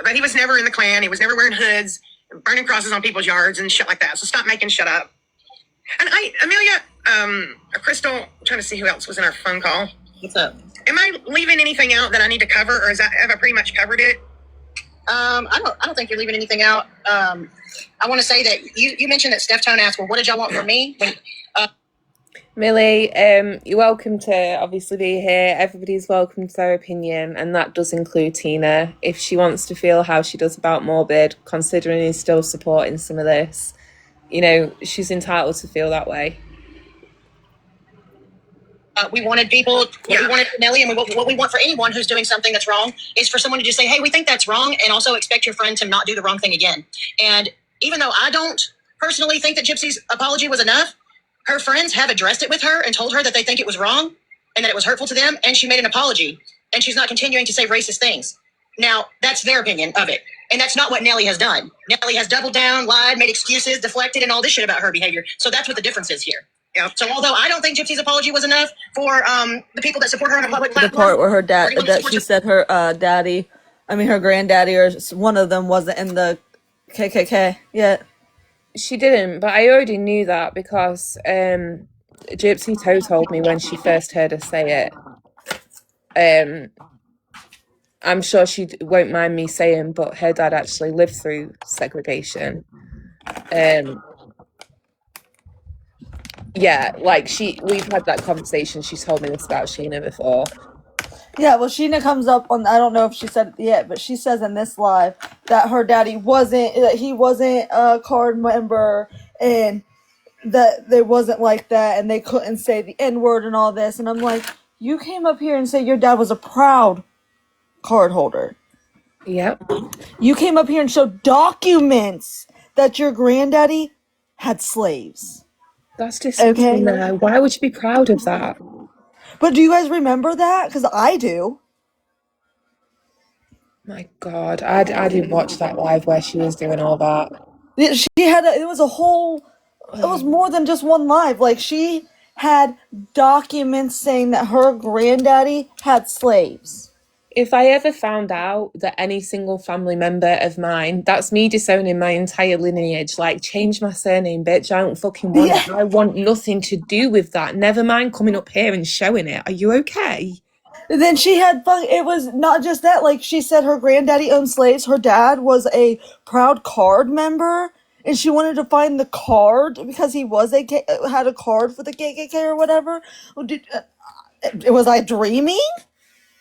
But he was never in the Klan. He was never wearing hoods, burning crosses on people's yards and shit like that. So stop making shit up. And Amelia, Crystal, I'm trying to see who else was in our phone call. What's up? Am I leaving anything out that I need to cover, or have I pretty much covered it? I don't think you're leaving anything out. I want to say that you mentioned that Steph Tone asked, well, what did y'all want from me? Millie, you're welcome to obviously be here. Everybody's welcome to their opinion, and that does include Tina. If she wants to feel how she does about Morbid, considering he's still supporting some of this, you know, she's entitled to feel that way. We wanted people, what we wanted for Nelly, and what we want for anyone who's doing something that's wrong is for someone to just say, hey, we think that's wrong, and also expect your friend to not do the wrong thing again. And even though I don't personally think that Gypsy's apology was enough, her friends have addressed it with her and told her that they think it was wrong and that it was hurtful to them, and she made an apology, and she's not continuing to say racist things. Now, that's their opinion of it. And that's not what Nelly has done. Nelly has doubled down, lied, made excuses, deflected, and all this shit about her behavior. So that's what the difference is here. Yeah. So although I don't think Gypsy's apology was enough for the people that support her on a public platform, the part where her dad, that she said her her granddaddy or one of them wasn't in the KKK yet. She didn't, but I already knew that because Gypsy Toe told me when she first heard her say it. I'm sure she won't mind me saying, but her dad actually lived through segregation. Yeah, like we've had that conversation. She's told me this about Sheena before. Yeah, well, Sheena comes up on, I don't know if she said it yet, but she says in this live that her daddy wasn't a card member and that they wasn't like that and they couldn't say the N-word and all this. And I'm like, you came up here and said your dad was a proud card holder. Yep. You came up here and showed documents that your granddaddy had slaves. That's disgusting. Okay. Why would you be proud of that? But do you guys remember that? Because I do. My God, I didn't watch that live where she was doing all that. It was more than just one live. Like, she had documents saying that her granddaddy had slaves. If I ever found out that any single family member of mine, that's me disowning my entire lineage. Like, change my surname, bitch. I don't fucking want it. I want nothing to do with that. Never mind coming up here and showing it. Are you okay? Then she had it was not just that. Like, she said her granddaddy owned slaves. Her dad was a proud card member. And she wanted to find the card because he had a card for the KKK or whatever. Was I dreaming?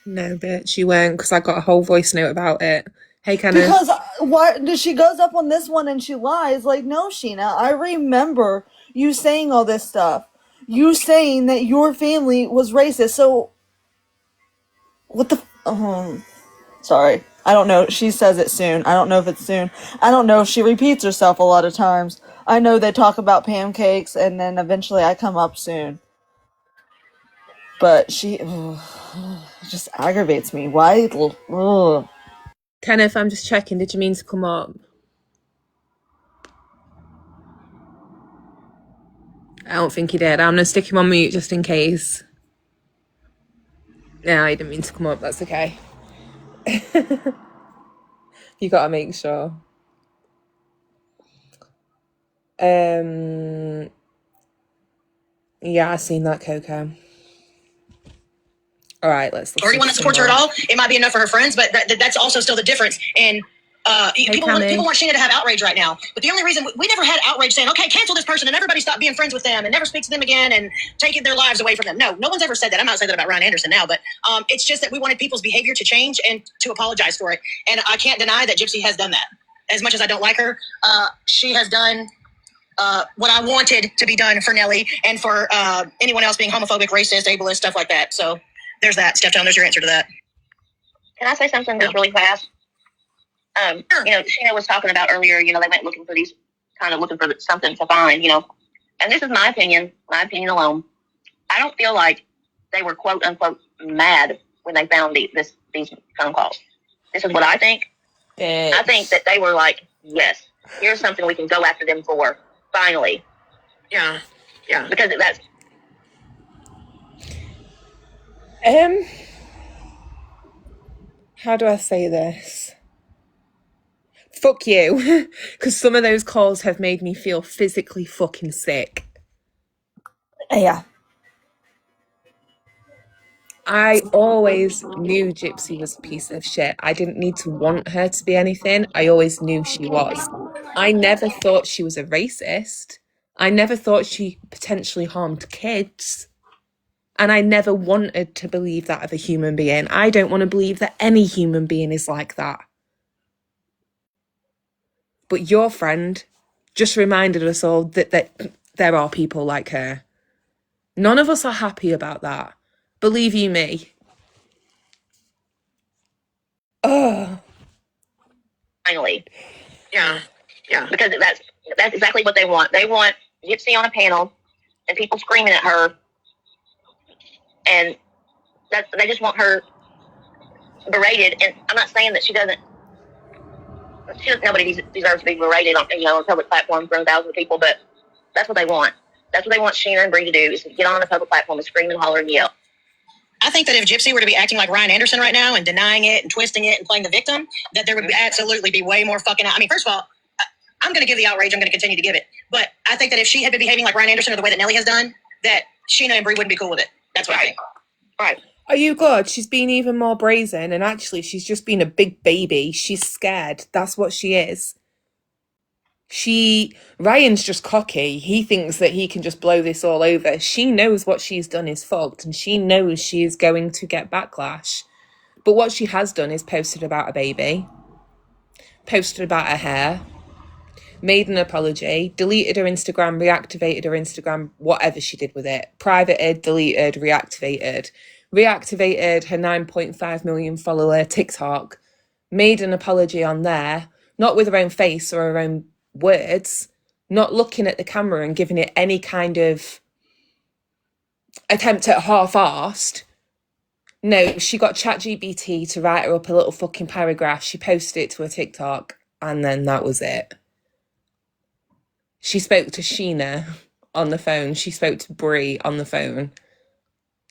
No, bitch, you weren't, because I got a whole voice note about it. Hey, Kenneth. Because why? She goes up on this one and she lies. Like, no, Sheena, I remember you saying all this stuff. You saying that your family was racist. So, what the? Sorry, I don't know. She says it soon. I don't know if it's soon. I don't know if she repeats herself a lot of times. I know they talk about pancakes, and then eventually I come up soon. But she just aggravates me. Why? Kenneth, I'm just checking. Did you mean to come up? I don't think he did. I'm going to stick him on mute just in case. No, he didn't mean to come up. That's okay. You got to make sure. Yeah, I seen that, Coco. All right, let's. Or anyone that supports her at all, it might be enough for her friends, but that's also still the difference. And people want Sheena to have outrage right now. But the only reason we never had outrage saying, okay, cancel this person and everybody stop being friends with them and never speak to them again and take their lives away from them. No one's ever said that. I'm not saying that about Ryan Anderson now, but it's just that we wanted people's behavior to change and to apologize for it. And I can't deny that Gypsy has done that. As much as I don't like her, she has done what I wanted to be done for Nelly and for anyone else being homophobic, racist, ableist, stuff like that. So there's that. Steph Jones, there's your answer to that. Can I say something just really fast? Sure. Sheena was talking about earlier, they went looking for something to find, and this is my opinion alone. I don't feel like they were quote unquote mad when they found these phone calls. This is what I think. I think that they were like, yes, here's something we can go after them for. Finally. Yeah. Because that's. How do I say this? Fuck you. Because some of those calls have made me feel physically fucking sick. Yeah. I always knew Gypsy was a piece of shit. I didn't need to want her to be anything. I always knew she was. I never thought she was a racist. I never thought she potentially harmed kids. And I never wanted to believe that of a human being. I don't want to believe that any human being is like that. But your friend just reminded us all that there are people like her. None of us are happy about that. Believe you me. Ugh. Finally. Yeah. Yeah. Because that's exactly what they want. They want Gypsy on a panel and people screaming at her, and they just want her berated. And I'm not saying that nobody deserves to be berated on a public platform in front of thousands of people, but that's what they want. That's what they want Sheena and Bree to do, is to get on a public platform and scream and holler and yell. I think that if Gypsy were to be acting like Ryan Anderson right now and denying it and twisting it and playing the victim, that there would absolutely be way more fucking. I mean, first of all, I'm going to give the outrage. I'm going to continue to give it. But I think that if she had been behaving like Ryan Anderson or the way that Nelly has done, that Sheena and Bree wouldn't be cool with it. That's what I think. Right. Are you good? She's been even more brazen, and actually she's just been a big baby. She's scared. That's what she is. Ryan's just cocky. He thinks that he can just blow this all over. She knows what she's done is fucked, and she knows she is going to get backlash. But what she has done is posted about a baby, posted about her hair, made an apology, deleted her Instagram, reactivated her Instagram, whatever she did with it. Privated, deleted, reactivated her 9.5 million follower TikTok, made an apology on there, not with her own face or her own words, not looking at the camera and giving it any kind of attempt at half-arsed. No, she got ChatGPT to write her up a little fucking paragraph. She posted it to her TikTok, and then that was it. She spoke to Sheena on the phone. She spoke to Bree on the phone.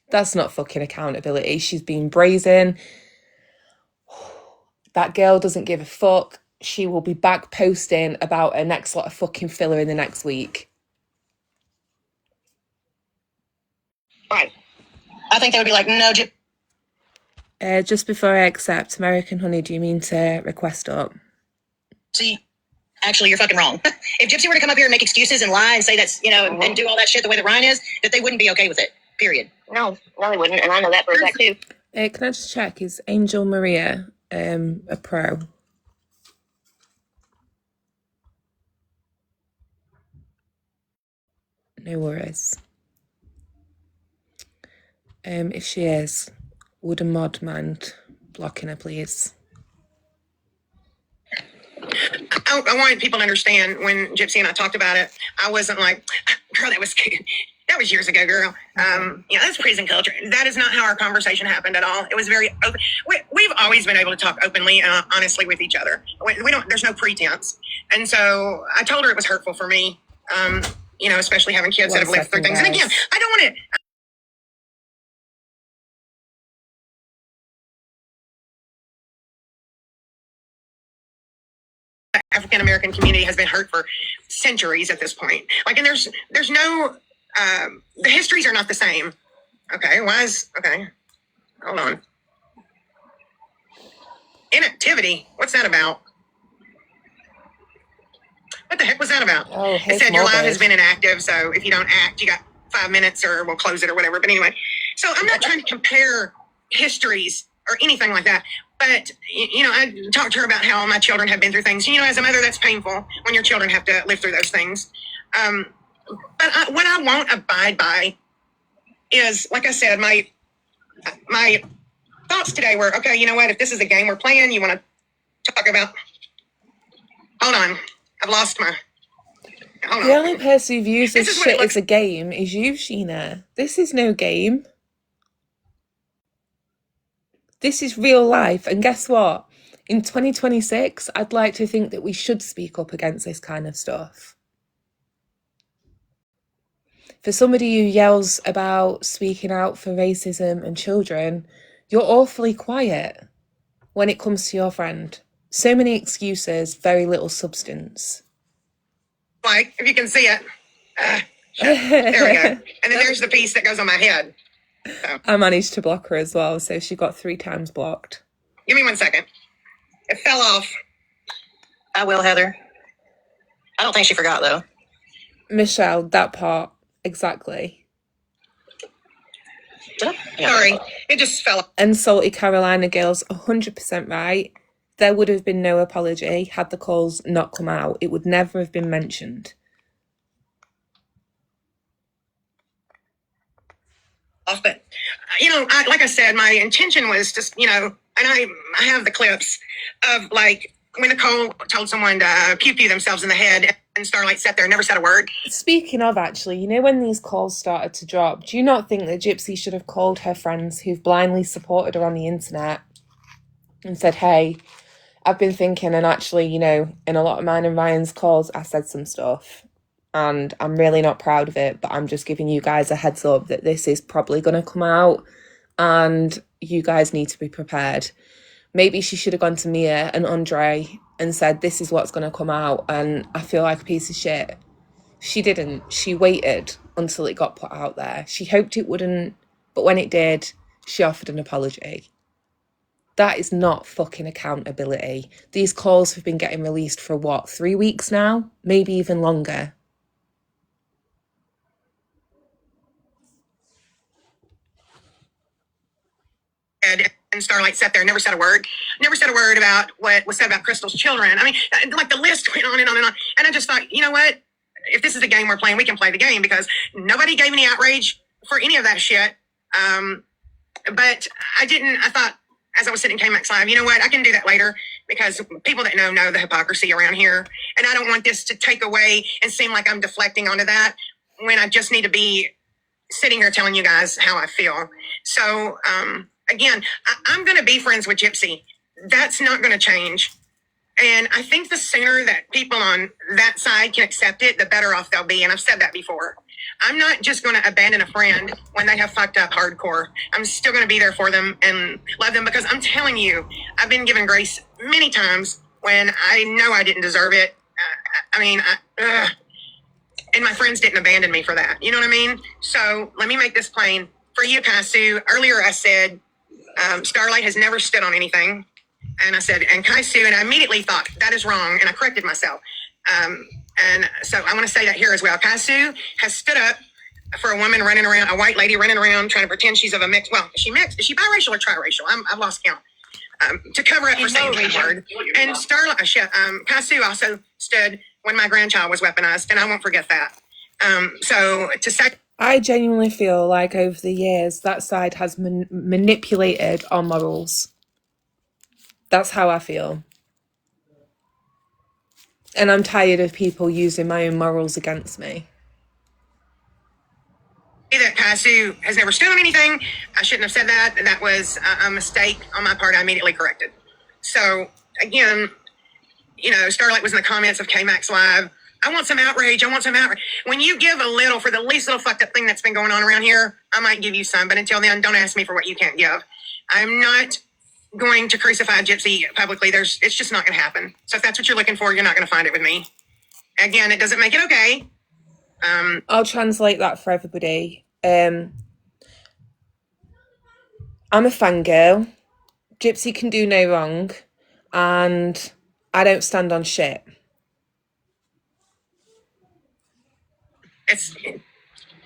That's not fucking accountability. She's been brazen. That girl doesn't give a fuck. She will be back posting about her next lot of fucking filler in the next week. Right. I think they would be like, no, Just before I accept, American Honey, do you mean to request up? Gypsy, actually, you're fucking wrong. If Gypsy were to come up here and make excuses and lie and say that's, and do all that shit the way that Ryan is, that they wouldn't be okay with it, period. No, they wouldn't, and I know that for a fact, too. Can I just check, is Angel Maria a pro? No worries. If she is, would a mod mind blocking her, please? I wanted people to understand when Gypsy and I talked about it, I wasn't like, girl, that was cute. That was years ago, girl. That's prison culture. That is not how our conversation happened at all. It was very open. We've always been able to talk openly and honestly with each other. There's no pretense. And so I told her it was hurtful for me, especially having kids that have lived through things. And again, I don't want to. African American community has been hurt for centuries at this point. And there's no, the histories are not the same. Okay, hold on. Inactivity, what's that about? What the heck was that about? Oh, it said your live has been inactive, so if you don't act, you got 5 minutes or we'll close it or whatever. But anyway, so I'm not trying to compare histories or anything like that. But, I talked to her about how my children have been through things. As a mother, that's painful when your children have to live through those things. But what I won't abide by is, like I said, my thoughts today were, okay, you know what? If this is a game we're playing, you want to talk about... Hold on. I've lost my... Hold on. The only person who views this shit as a game is you, Sheena. This is no game. This is real life. And guess what? In 2026, I'd like to think that we should speak up against this kind of stuff. For somebody who yells about speaking out for racism and children, you're awfully quiet when it comes to your friend. So many excuses, very little substance. If you can see it. There we go. And then there's the piece that goes on my head. So. I managed to block her as well, so she got 3 times blocked. Give me 1 second. It fell off. I will, Heather. I don't think she forgot, though. Michelle, that part, exactly. Sorry, it just fell. And Salty Carolina Girls, 100% right. There would have been no apology had the calls not come out. It would never have been mentioned. Off, but like I said, my intention was just, and I have the clips of like when Nicole told someone to pew themselves in the head, and Starlight sat there and never said a word. Speaking of, actually, when these calls started to drop, do you not think that Gypsy should have called her friends who've blindly supported her on the internet and said, hey, I've been thinking, and actually, in a lot of mine and Ryan's calls, I said some stuff and I'm really not proud of it, but I'm just giving you guys a heads up that this is probably going to come out and you guys need to be prepared. Maybe she should have gone to Mia and Andre and said, this is what's going to come out and I feel like a piece of shit. She didn't. She waited until it got put out there. She hoped it wouldn't, but when it did, she offered an apology. That is not fucking accountability. These calls have been getting released for 3 weeks now? Maybe even longer. And Starlight sat there and never said a word about what was said about Crystal's children. I mean, like the list went on and on and on. And I just thought, you know what? If this is a game we're playing, we can play the game because nobody gave any outrage for any of that shit. But I thought, as I was sitting in KMAX Live, you know what? I can do that later because people that know the hypocrisy around here. And I don't want this to take away and seem like I'm deflecting onto that when I just need to be sitting here telling you guys how I feel. So, again, I'm going to be friends with Gypsy. That's not going to change. And I think the sooner that people on that side can accept it, the better off they'll be. And I've said that before. I'm not just going to abandon a friend when they have fucked up hardcore. I'm still going to be there for them and love them because I'm telling you, I've been given grace many times when I know I didn't deserve it. And my friends didn't abandon me for that. You know what I mean? So let me make this plain. For you, Kaisu, earlier I said Starlight has never stood on anything. And I said, and Kaisu, and I immediately thought, that is wrong. And I corrected myself. And so I want to say that here as well. Kaisu has stood up for a woman running around, a white lady running around trying to pretend she's of a mix. Well, is she mixed? Is she biracial or triracial? I've lost count. To cover up for saying that word. And Starlight, Kaisu also stood when my grandchild was weaponized, and I won't forget that. So to say, I genuinely feel like over the years that side has manipulated our morals. That's how I feel. And I'm tired of people using my own morals against me. That Kaisu has never stood on anything. I shouldn't have said that. That was a mistake on my part. I immediately corrected. So again, Starlight was in the comments of KMAX Live. I want some outrage. When you give a little for the least little fucked up thing that's been going on around here, I might give you some. But until then, don't ask me for what you can't give. I'm not going to crucify Gypsy publicly. It's just not going to happen. So if that's what you're looking for, you're not going to find it with me. Again, it doesn't make it okay. I'll translate that for everybody. I'm a fangirl. Gypsy can do no wrong. And I don't stand on shit.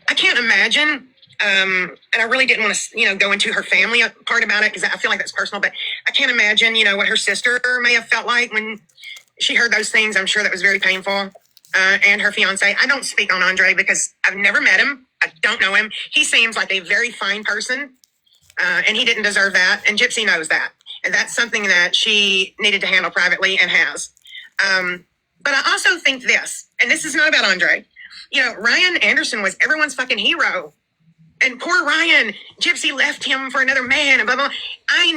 I can't imagine. And I really didn't want to, go into her family part about it because I feel like that's personal. But I can't imagine, what her sister may have felt like when she heard those things. I'm sure that was very painful. And her fiance. I don't speak on Andre because I've never met him. I don't know him. He seems like a very fine person. And he didn't deserve that. And Gypsy knows that. And that's something that she needed to handle privately and has. But I also think this, and this is not about Andre. Ryan Anderson was everyone's fucking hero. And poor Ryan, Gypsy left him for another man and blah, blah.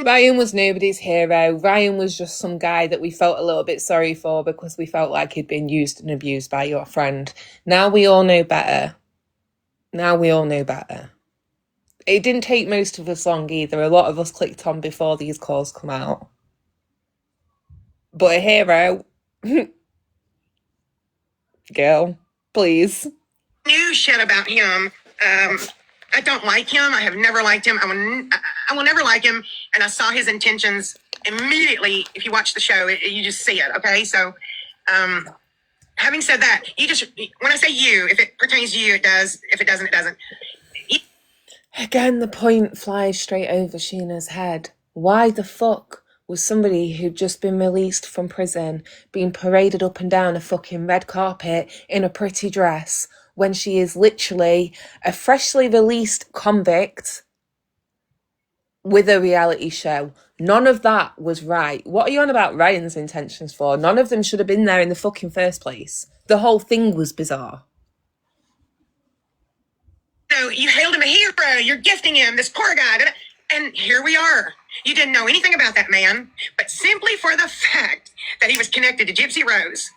Ryan was nobody's hero. Ryan was just some guy that we felt a little bit sorry for because we felt like he'd been used and abused by your friend. Now we all know better. It didn't take most of us long either. A lot of us clicked on before these calls come out. But a hero, girl, please. New shit about him. I don't like him. I have never liked him. I will never like him. And I saw his intentions immediately. If you watch the show, you just see it. Okay. So, having said that, you just, when I say you, if it pertains to you, it does. If it doesn't, it doesn't. Again, the point flies straight over Sheena's head. Why the fuck was somebody who'd just been released from prison being paraded up and down a fucking red carpet in a pretty dress when she is literally a freshly released convict with a reality show? None of that was right. What are you on about Ryan's intentions for? None of them should have been there in the fucking first place. The whole thing was bizarre. So you hailed him a hero. You're gifting him, this poor guy. And here we are. You didn't know anything about that man, but simply for the fact that he was connected to Gypsy Rose,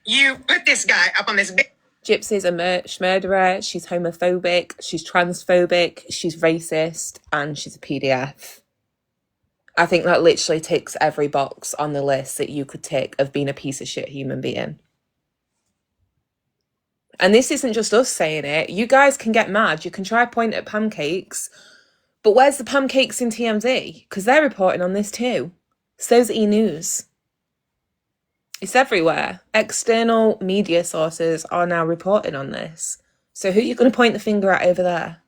you put this guy up on this big... Gypsy's a murderer, she's homophobic, she's transphobic, she's racist, and she's a PDF. I think that literally ticks every box on the list that you could tick of being a piece of shit human being. And this isn't just us saying it. You guys can get mad. You can try point at pancakes. But where's the pancakes in TMZ? Because they're reporting on this too. So's E! News. It's everywhere. External media sources are now reporting on this. So who are you going to point the finger at over there?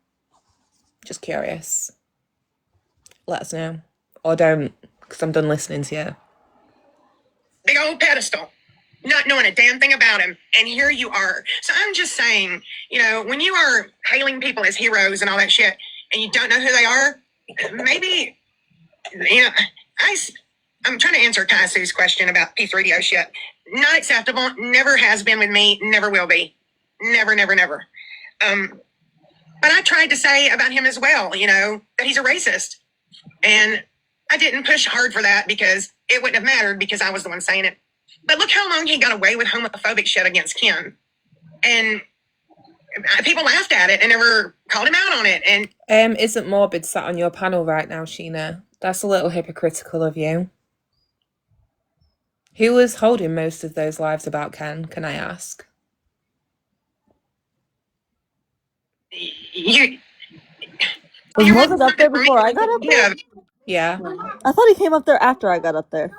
Just curious. Let us know. Or don't, because I'm done listening to you. Big old pedestal. Not knowing a damn thing about him. And here you are. So I'm just saying, you know, when you are hailing people as heroes and all that shit, and you don't know who they are, maybe, you know, I'm trying to answer Kai Sue's question about P3DO shit. Not acceptable. Never has been with me. Never will be. Never, never, never. But I tried to say about him as well, you know, that he's a racist. And I didn't push hard for that because it wouldn't have mattered because I was the one saying it. But look how long he got away with homophobic shit against Ken. And people laughed at it and never called him out on it. And Isn't Morbid sat on your panel right now, Sheena? That's a little hypocritical of you. Who was holding most of those lives about Ken, can I ask? Was Morbid up there before I got up there? Yeah. I thought he came up there after I got up there.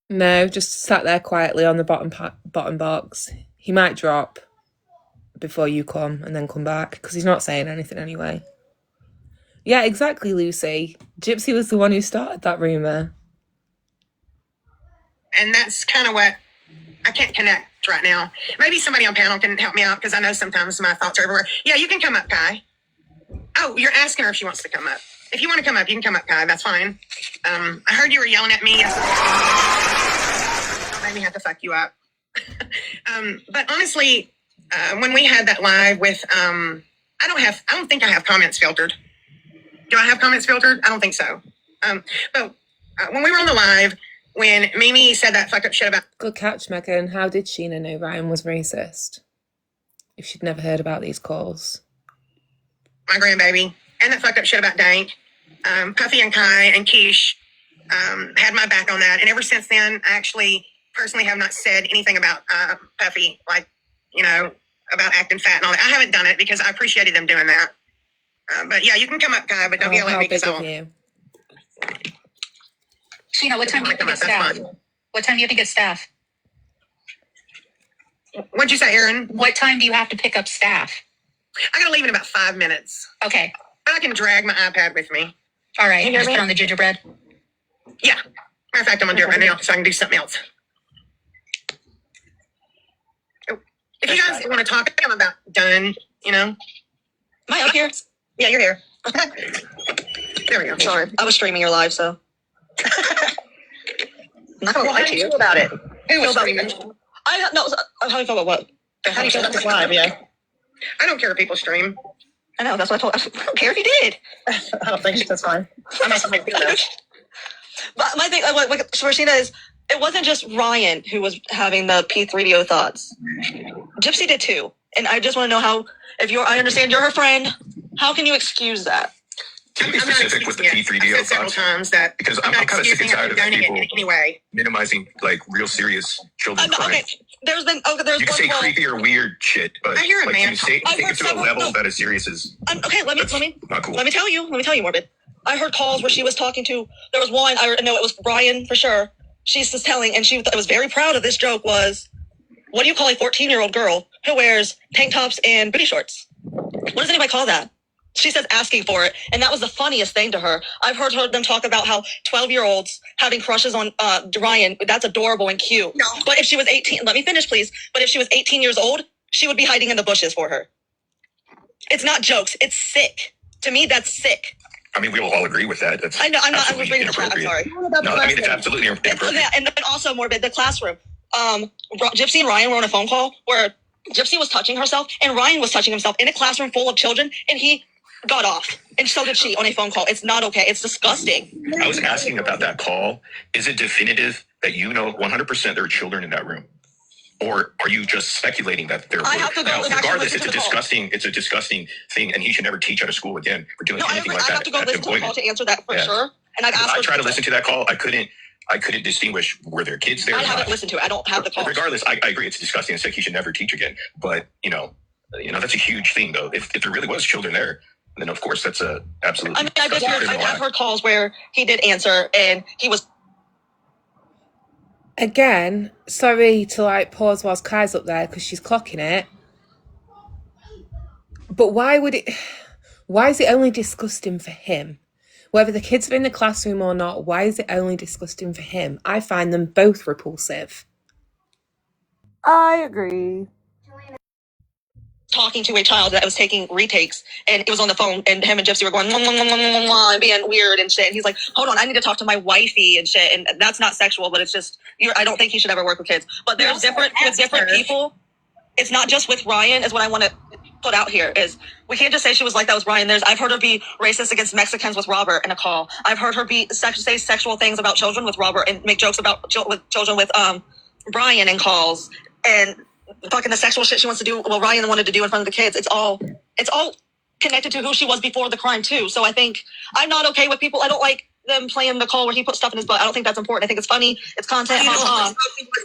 No, just sat there quietly on the bottom box. He might drop before you come and then come back because he's not saying anything anyway. Yeah, exactly, Lucy. Gypsy was the one who started that rumour. And that's kind of what I can't connect right now. Maybe somebody on panel can help me out because I know sometimes my thoughts are everywhere. Yeah, you can come up, Kai. Oh, you're asking her if she wants to come up. If you want to come up, you can come up, Kai. That's fine. I heard you were yelling at me yesterday. Made me have to fuck you up. But honestly, when we had that live with, I don't think I have comments filtered. Do I have comments filtered? I don't think so. But when we were on the live, when Mimi said that fucked up shit about... Good catch, Megan. How did Sheena know Ryan was racist? If she'd never heard about these calls. My grandbaby. And that fucked up shit about Dank. Puffy and Kai and Keish had my back on that. And ever since then, I actually personally have not said anything about Puffy, like, you know, about acting fat and all that. I haven't done it because I appreciated them doing that. But yeah, you can come up, Kai, but don't yell at me because I won't. Sheena, what time do you have to get staff? What time do you have to get staff? What'd you say, Aaron? What time do you have to pick up staff? I gotta leave in about 5 minutes. Okay. But I can drag my iPad with me. All right. Just put on the gingerbread. Yeah. Matter of fact, I'm gonna do it right now so I can do something else. If you guys want to talk, I'm about done, you know. Am I up here? Yeah, you're here. There we go. Sorry, I was streaming your live, so. I'm not gonna lie to you about it. Who was streaming? How do you feel about what? How do you feel about this live? Yeah. I don't care if people stream. I know, that's what I don't care if you did. I don't think that's fine. I'm not somebody feel that. But my thing, like for Sheena is, it wasn't just Ryan who was having the P3DO thoughts. Gypsy did too. And I just want to know how, I understand you're her friend, how can you excuse that? To be specific with the P3DO several times that because I'm kind of sick and tired of people anyway. minimizing like real serious children crime. Okay, there's You can say creepy or weird shit, but I hear it, like man. you take it to a level that is serious is okay. Let me not cool. Let me tell you, Morbid. I heard calls where she was talking to. There was one. I know it was Brian for sure. She's just telling, and I was very proud of this joke. Was What do you call a 14-year-old girl who wears tank tops and booty shorts? What does anybody call that? She says asking for it, and that was the funniest thing to her. I've heard them talk about how 12-year-olds having crushes on Ryan, that's adorable and cute. No. But if she was 18, let me finish, please. But if she was 18 years old, she would be hiding in the bushes for her. It's not jokes. It's sick. To me, that's sick. I mean, we will all agree with that. That's I know. I was absolutely reading the chat. I'm sorry. inappropriate. No, I mean, it's absolutely inappropriate. Yeah, and then also morbid, the classroom. Gypsy and Ryan were on a phone call where Gypsy was touching herself and Ryan was touching himself in a classroom full of children, and he got off. And so did she on a phone call. It's not okay. It's disgusting. I was asking about that call. Is it definitive that you know 100% there are children in that room? Or are you just speculating that there I have to go now, and actually regardless, listen it's to a the call. disgusting thing, and he should never teach at a school again for doing No, I anything agree. like that. I have to go at listen to the employment. call to answer that for Yeah. sure. And I've asked I her tried to listen to that call. I couldn't distinguish were there kids there. I or haven't not. listened to it. I don't have the call. Regardless, I agree. It's disgusting. It's like he should never teach again. But that's a huge thing, though. If there really was children there, then of course that's a absolutely. I mean, I've heard calls where he did answer and he was. Again, sorry to like pause whilst Kai's up there because she's clocking it. But why is it only disgusting for him? Whether the kids are in the classroom or not, why is it only disgusting for him? I find them both repulsive. I agree. Talking to a child that was taking retakes, and it was on the phone, and him and Gypsy were going mwah, mwah, mwah, mwah, mwah, and being weird and shit. And he's like, "Hold on, I need to talk to my wifey and shit." And that's not sexual, but it's just I don't think he should ever work with kids. But there's different people. It's not just with Ryan. Is what I want to put out here is we can't just say she was like that with Ryan. I've heard her be racist against Mexicans with Robert in a call. I've heard her say sexual things about children with Robert and make jokes about children with Brian in calls and. Fucking the sexual shit she wants to do. Well, Ryan wanted to do in front of the kids. It's all connected to who she was before the crime too. So I think I'm not okay with people. I don't like them playing the call where he put stuff in his butt. I don't think that's important. I think it's funny. It's content.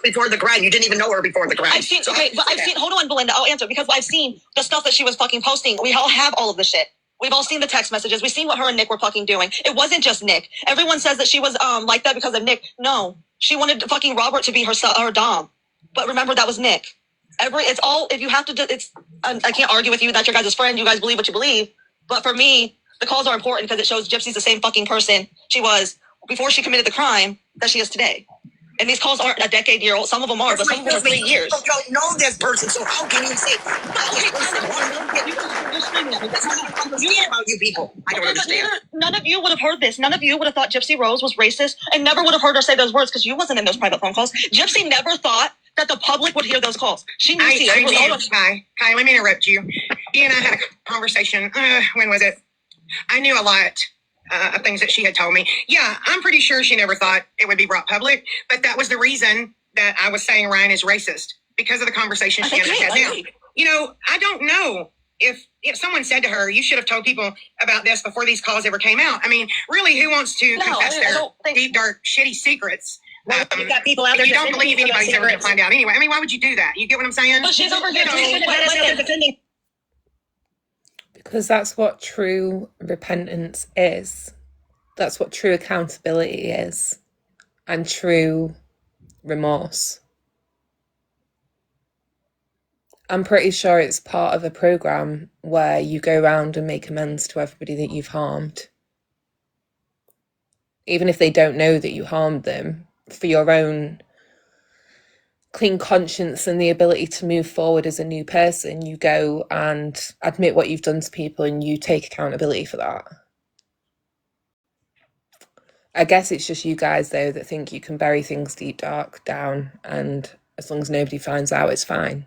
Before the crime, you didn't even know her before the crime. I've seen. Okay, but I've seen. Hold on, Belinda. I'll answer because I've seen the stuff that she was fucking posting. We all have all of the shit. We've all seen the text messages. We've seen what her and Nick were fucking doing. It wasn't just Nick. Everyone says that she was like that because of Nick. No, she wanted fucking Robert to be her dom. But remember, that was Nick. It's all, if you have to, I can't argue with you. That's your guys' friend. You guys believe what you believe. But for me, the calls are important because it shows Gypsy's the same fucking person she was before she committed the crime that she is today. And these calls aren't a decade year old. Some of them are, but some of them are 3 years. You don't know this person, so how can you say, that's not understand about you people. I don't understand. None of you would have heard this. None of you would have thought Gypsy Rose was racist and never would have heard her say those words because you wasn't in those private phone calls. Gypsy never thought that the public would hear those calls. She knew. Kai, let me interrupt you. You and I had a conversation. When was it? I knew a lot of things that she had told me. Yeah, I'm pretty sure she never thought it would be brought public, but that was the reason that I was saying Ryan is racist because of the conversation she had now. I don't know if someone said to her, you should have told people about this before these calls ever came out. I mean, really, who wants to confess their deep, dark, shitty secrets? You've got people out there. You don't believe anybody's ever going to find out anyway. I mean, why would you do that? You get what I'm saying? But she's over here. Defending. Because that's what true repentance is. That's what true accountability is. And true remorse. I'm pretty sure it's part of a program where you go around and make amends to everybody that you've harmed. Even if they don't know that you harmed them, for your own clean conscience and the ability to move forward as a new person, you go and admit what you've done to people and you take accountability for that. I guess it's just you guys, though, that think you can bury things deep, dark down, and as long as nobody finds out, it's fine.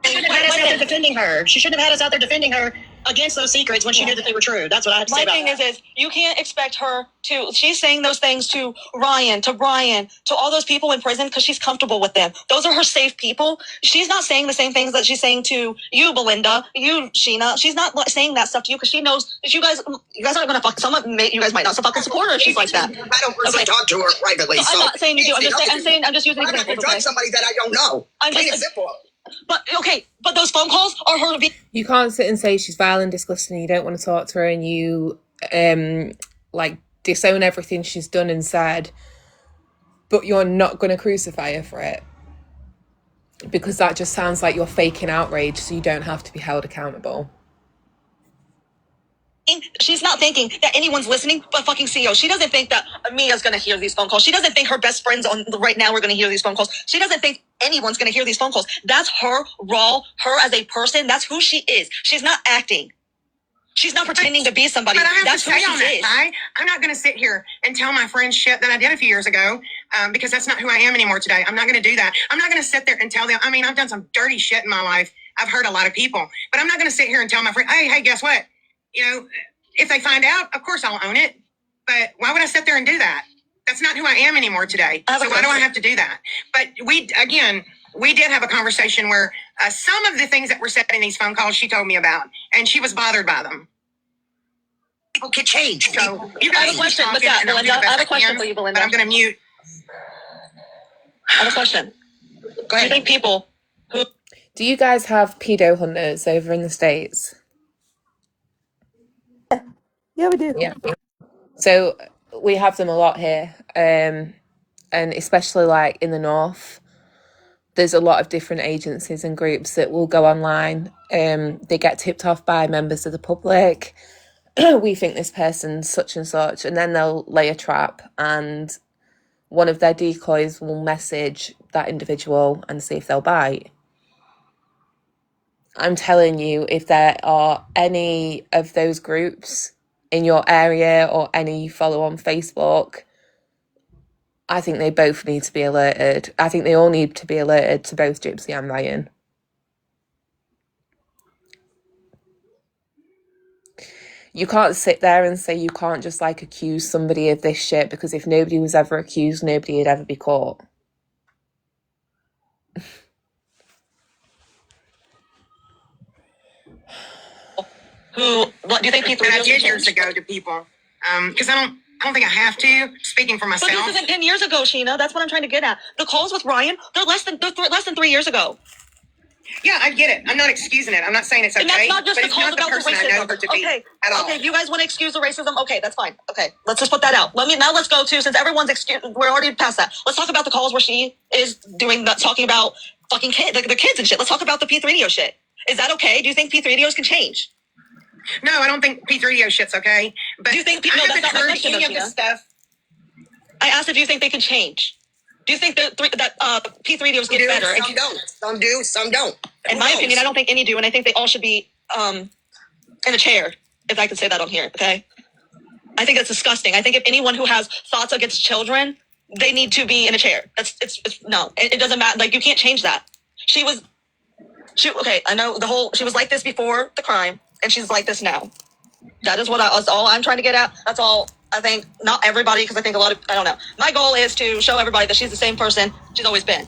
She shouldn't have had us out there defending her. She shouldn't have had us out there defending her against those secrets when she knew that they were true. That's what I have to say about that. My thing is you can't expect her to, she's saying those things to Ryan, to Brian, to all those people in prison because she's comfortable with them. Those are her safe people. She's not saying the same things that she's saying to you, Belinda, you, Sheena. She's not saying that stuff to you because she knows that you guys aren't going to fuck, you guys might not fucking support her if she's like that. I don't personally talk to her privately. No, I'm not saying you do. I'm just using examples. I'm not going to judge somebody that I don't know. But those phone calls are her. You can't sit and say she's vile and disgusting and you don't want to talk to her and you disown everything she's done and said but you're not going to crucify her for it, because that just sounds like you're faking outrage so you don't have to be held accountable. She's not thinking that anyone's listening but fucking CEO. She doesn't think that Mia's going to hear these phone calls. She doesn't think her best friends on right now are going to hear these phone calls. She doesn't think anyone's going to hear these phone calls. That's her her as a person. That's who she is. She's not acting. She's not pretending to be somebody. But I have That's to who say she on that, is. I'm not going to sit here and tell my friends shit that I did a few years ago, because that's not who I am anymore today. I'm not going to do that. I'm not going to sit there and tell them. I mean, I've done some dirty shit in my life. I've hurt a lot of people, but I'm not going to sit here and tell my friend, hey, guess what? You know, if they find out, of course I'll own it. But why would I sit there and do that? That's not who I am anymore today. So why do I have to do that? But we did have a conversation where some of the things that were said in these phone calls she told me about, and she was bothered by them. People can change. So you guys I have a question. keep What's talking, that, and I'll do Belinda? the best I have a question can, for you, Belinda. But I'm going to mute. I have a question. Go Do you think people who Do you guys have pedo hunters over in the States? Yeah, we do. Yeah. So we have them a lot here, and especially like in the north, there's a lot of different agencies and groups that will go online. They get tipped off by members of the public. We think this person's such and such, and then they'll lay a trap, and one of their decoys will message that individual and see if they'll bite. I'm telling you, if there are any of those groups in your area or any you follow on Facebook, I think they both need to be alerted. I think they all need to be alerted to both Gypsy and Ryan. You can't sit there and say you can't just like accuse somebody of this shit, because if nobody was ever accused, nobody would ever be caught. what do you think people And I did years ago to people, because I don't think I have to. Speaking for myself. But this isn't 10 years ago, Sheena. That's what I'm trying to get at. The calls with Ryan, they're less than 3 years ago. Yeah, I get it. I'm not excusing it. I'm not saying it's okay. And that's not just but the it's calls not the about the person I know racism. her to be Okay, at all. okay. If you guys want to excuse the racism, okay, that's fine. Okay, let's just put that out. Let's go to, since everyone's we're already past that. Let's talk about the calls where she is doing that, talking about fucking kids, the kids and shit. Let's talk about the P3DO shit. Is that okay? Do you think P3DOs can change? No, I don't think P3DO shit's okay. But Do you think I no, haven't that's not my heard question, any of though, this Gina. stuff. I asked if you think they can change. Do you think that P3DOs Some get do, better? some don't. Some do, some don't. In my opinion, I don't think any do, and I think they all should be in a chair, if I can say that on here, okay? I think that's disgusting. I think if anyone who has thoughts against children, they need to be in a chair. No, it doesn't matter. Like, you can't change that. Okay, I know she was like this before the crime, and she's like this now. That is that's all I'm trying to get at. That's all. I think not everybody, because I think I don't know. My goal is to show everybody that she's the same person she's always been.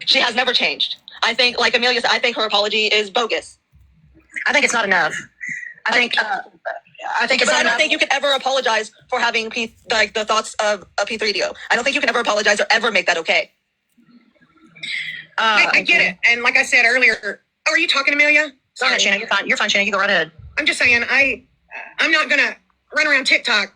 She has never changed. I think, like Amelia said, I think her apology is bogus. I think it's not enough. I think it's not I don't enough. think you could ever apologize for having the thoughts of a P3DO. I don't think you can ever apologize or ever make that okay. I get it. And like I said earlier, are you talking, Amelia? Go ahead, Shannon. You're fine. You're fine, Shannon. You go right ahead. I'm just saying, I'm not going to run around TikTok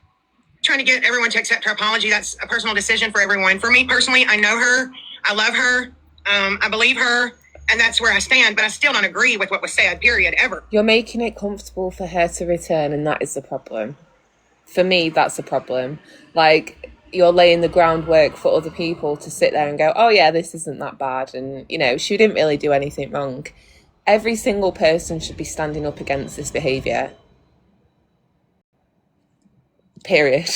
trying to get everyone to accept her apology. That's a personal decision for everyone. For me personally, I know her. I love her. I believe her. And that's where I stand. But I still don't agree with what was said, period, ever. You're making it comfortable for her to return, and that is the problem. For me, that's the problem. Like, you're laying the groundwork for other people to sit there and go, oh yeah, this isn't that bad. And, she didn't really do anything wrong. Every single person should be standing up against this behaviour. Period.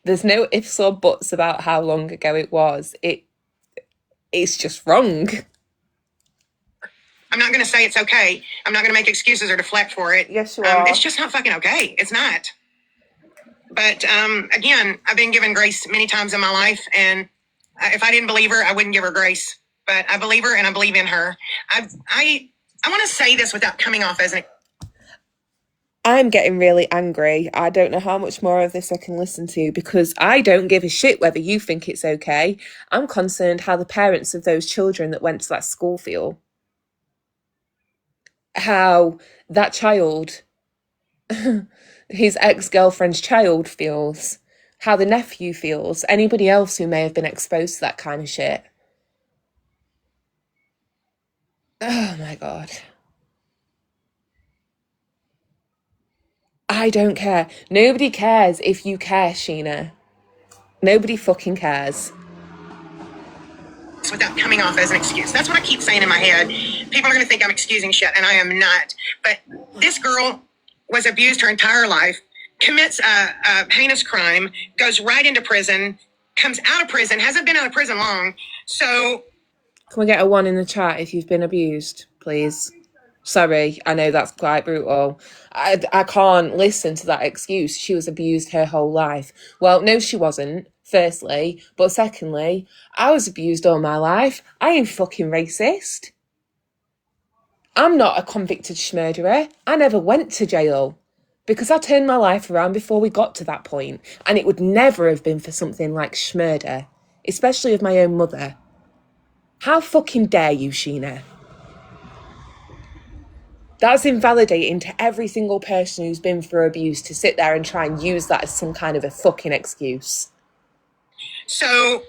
There's no ifs or buts about how long ago it was. It's just wrong. I'm not going to say it's okay. I'm not going to make excuses or deflect for it. Yes, you are. It's just not fucking okay. It's not. But again, I've been given grace many times in my life, and if I didn't believe her, I wouldn't give her grace. But I believe her, and I believe in her. I want to say this without coming off as I'm getting really angry. I don't know how much more of this I can listen to, because I don't give a shit whether you think it's okay. I'm concerned how the parents of those children that went to that school feel. How that child, his ex-girlfriend's child, feels. how the nephew feels, anybody else who may have been exposed to that kind of shit. Oh my God. I don't care. Nobody cares if you care, Sheena. Nobody fucking cares. Without coming off as an excuse. That's what I keep saying in my head. People are going to think I'm excusing shit, and I am not. But this girl was abused her entire life, commits a heinous crime, goes right into prison, comes out of prison, hasn't been out of prison long. So, can we get a 1 in the chat if you've been abused, please? Sorry, I know that's quite brutal. I can't listen to that excuse. She was abused her whole life. Well, no, she wasn't, firstly. But secondly, I was abused all my life. I ain't fucking racist. I'm not a convicted murderer. I never went to jail because I turned my life around before we got to that point. And it would never have been for something like murder, especially of my own mother. How fucking dare you, Sheena? That's invalidating to every single person who's been through abuse to sit there and try and use that as some kind of a fucking excuse. So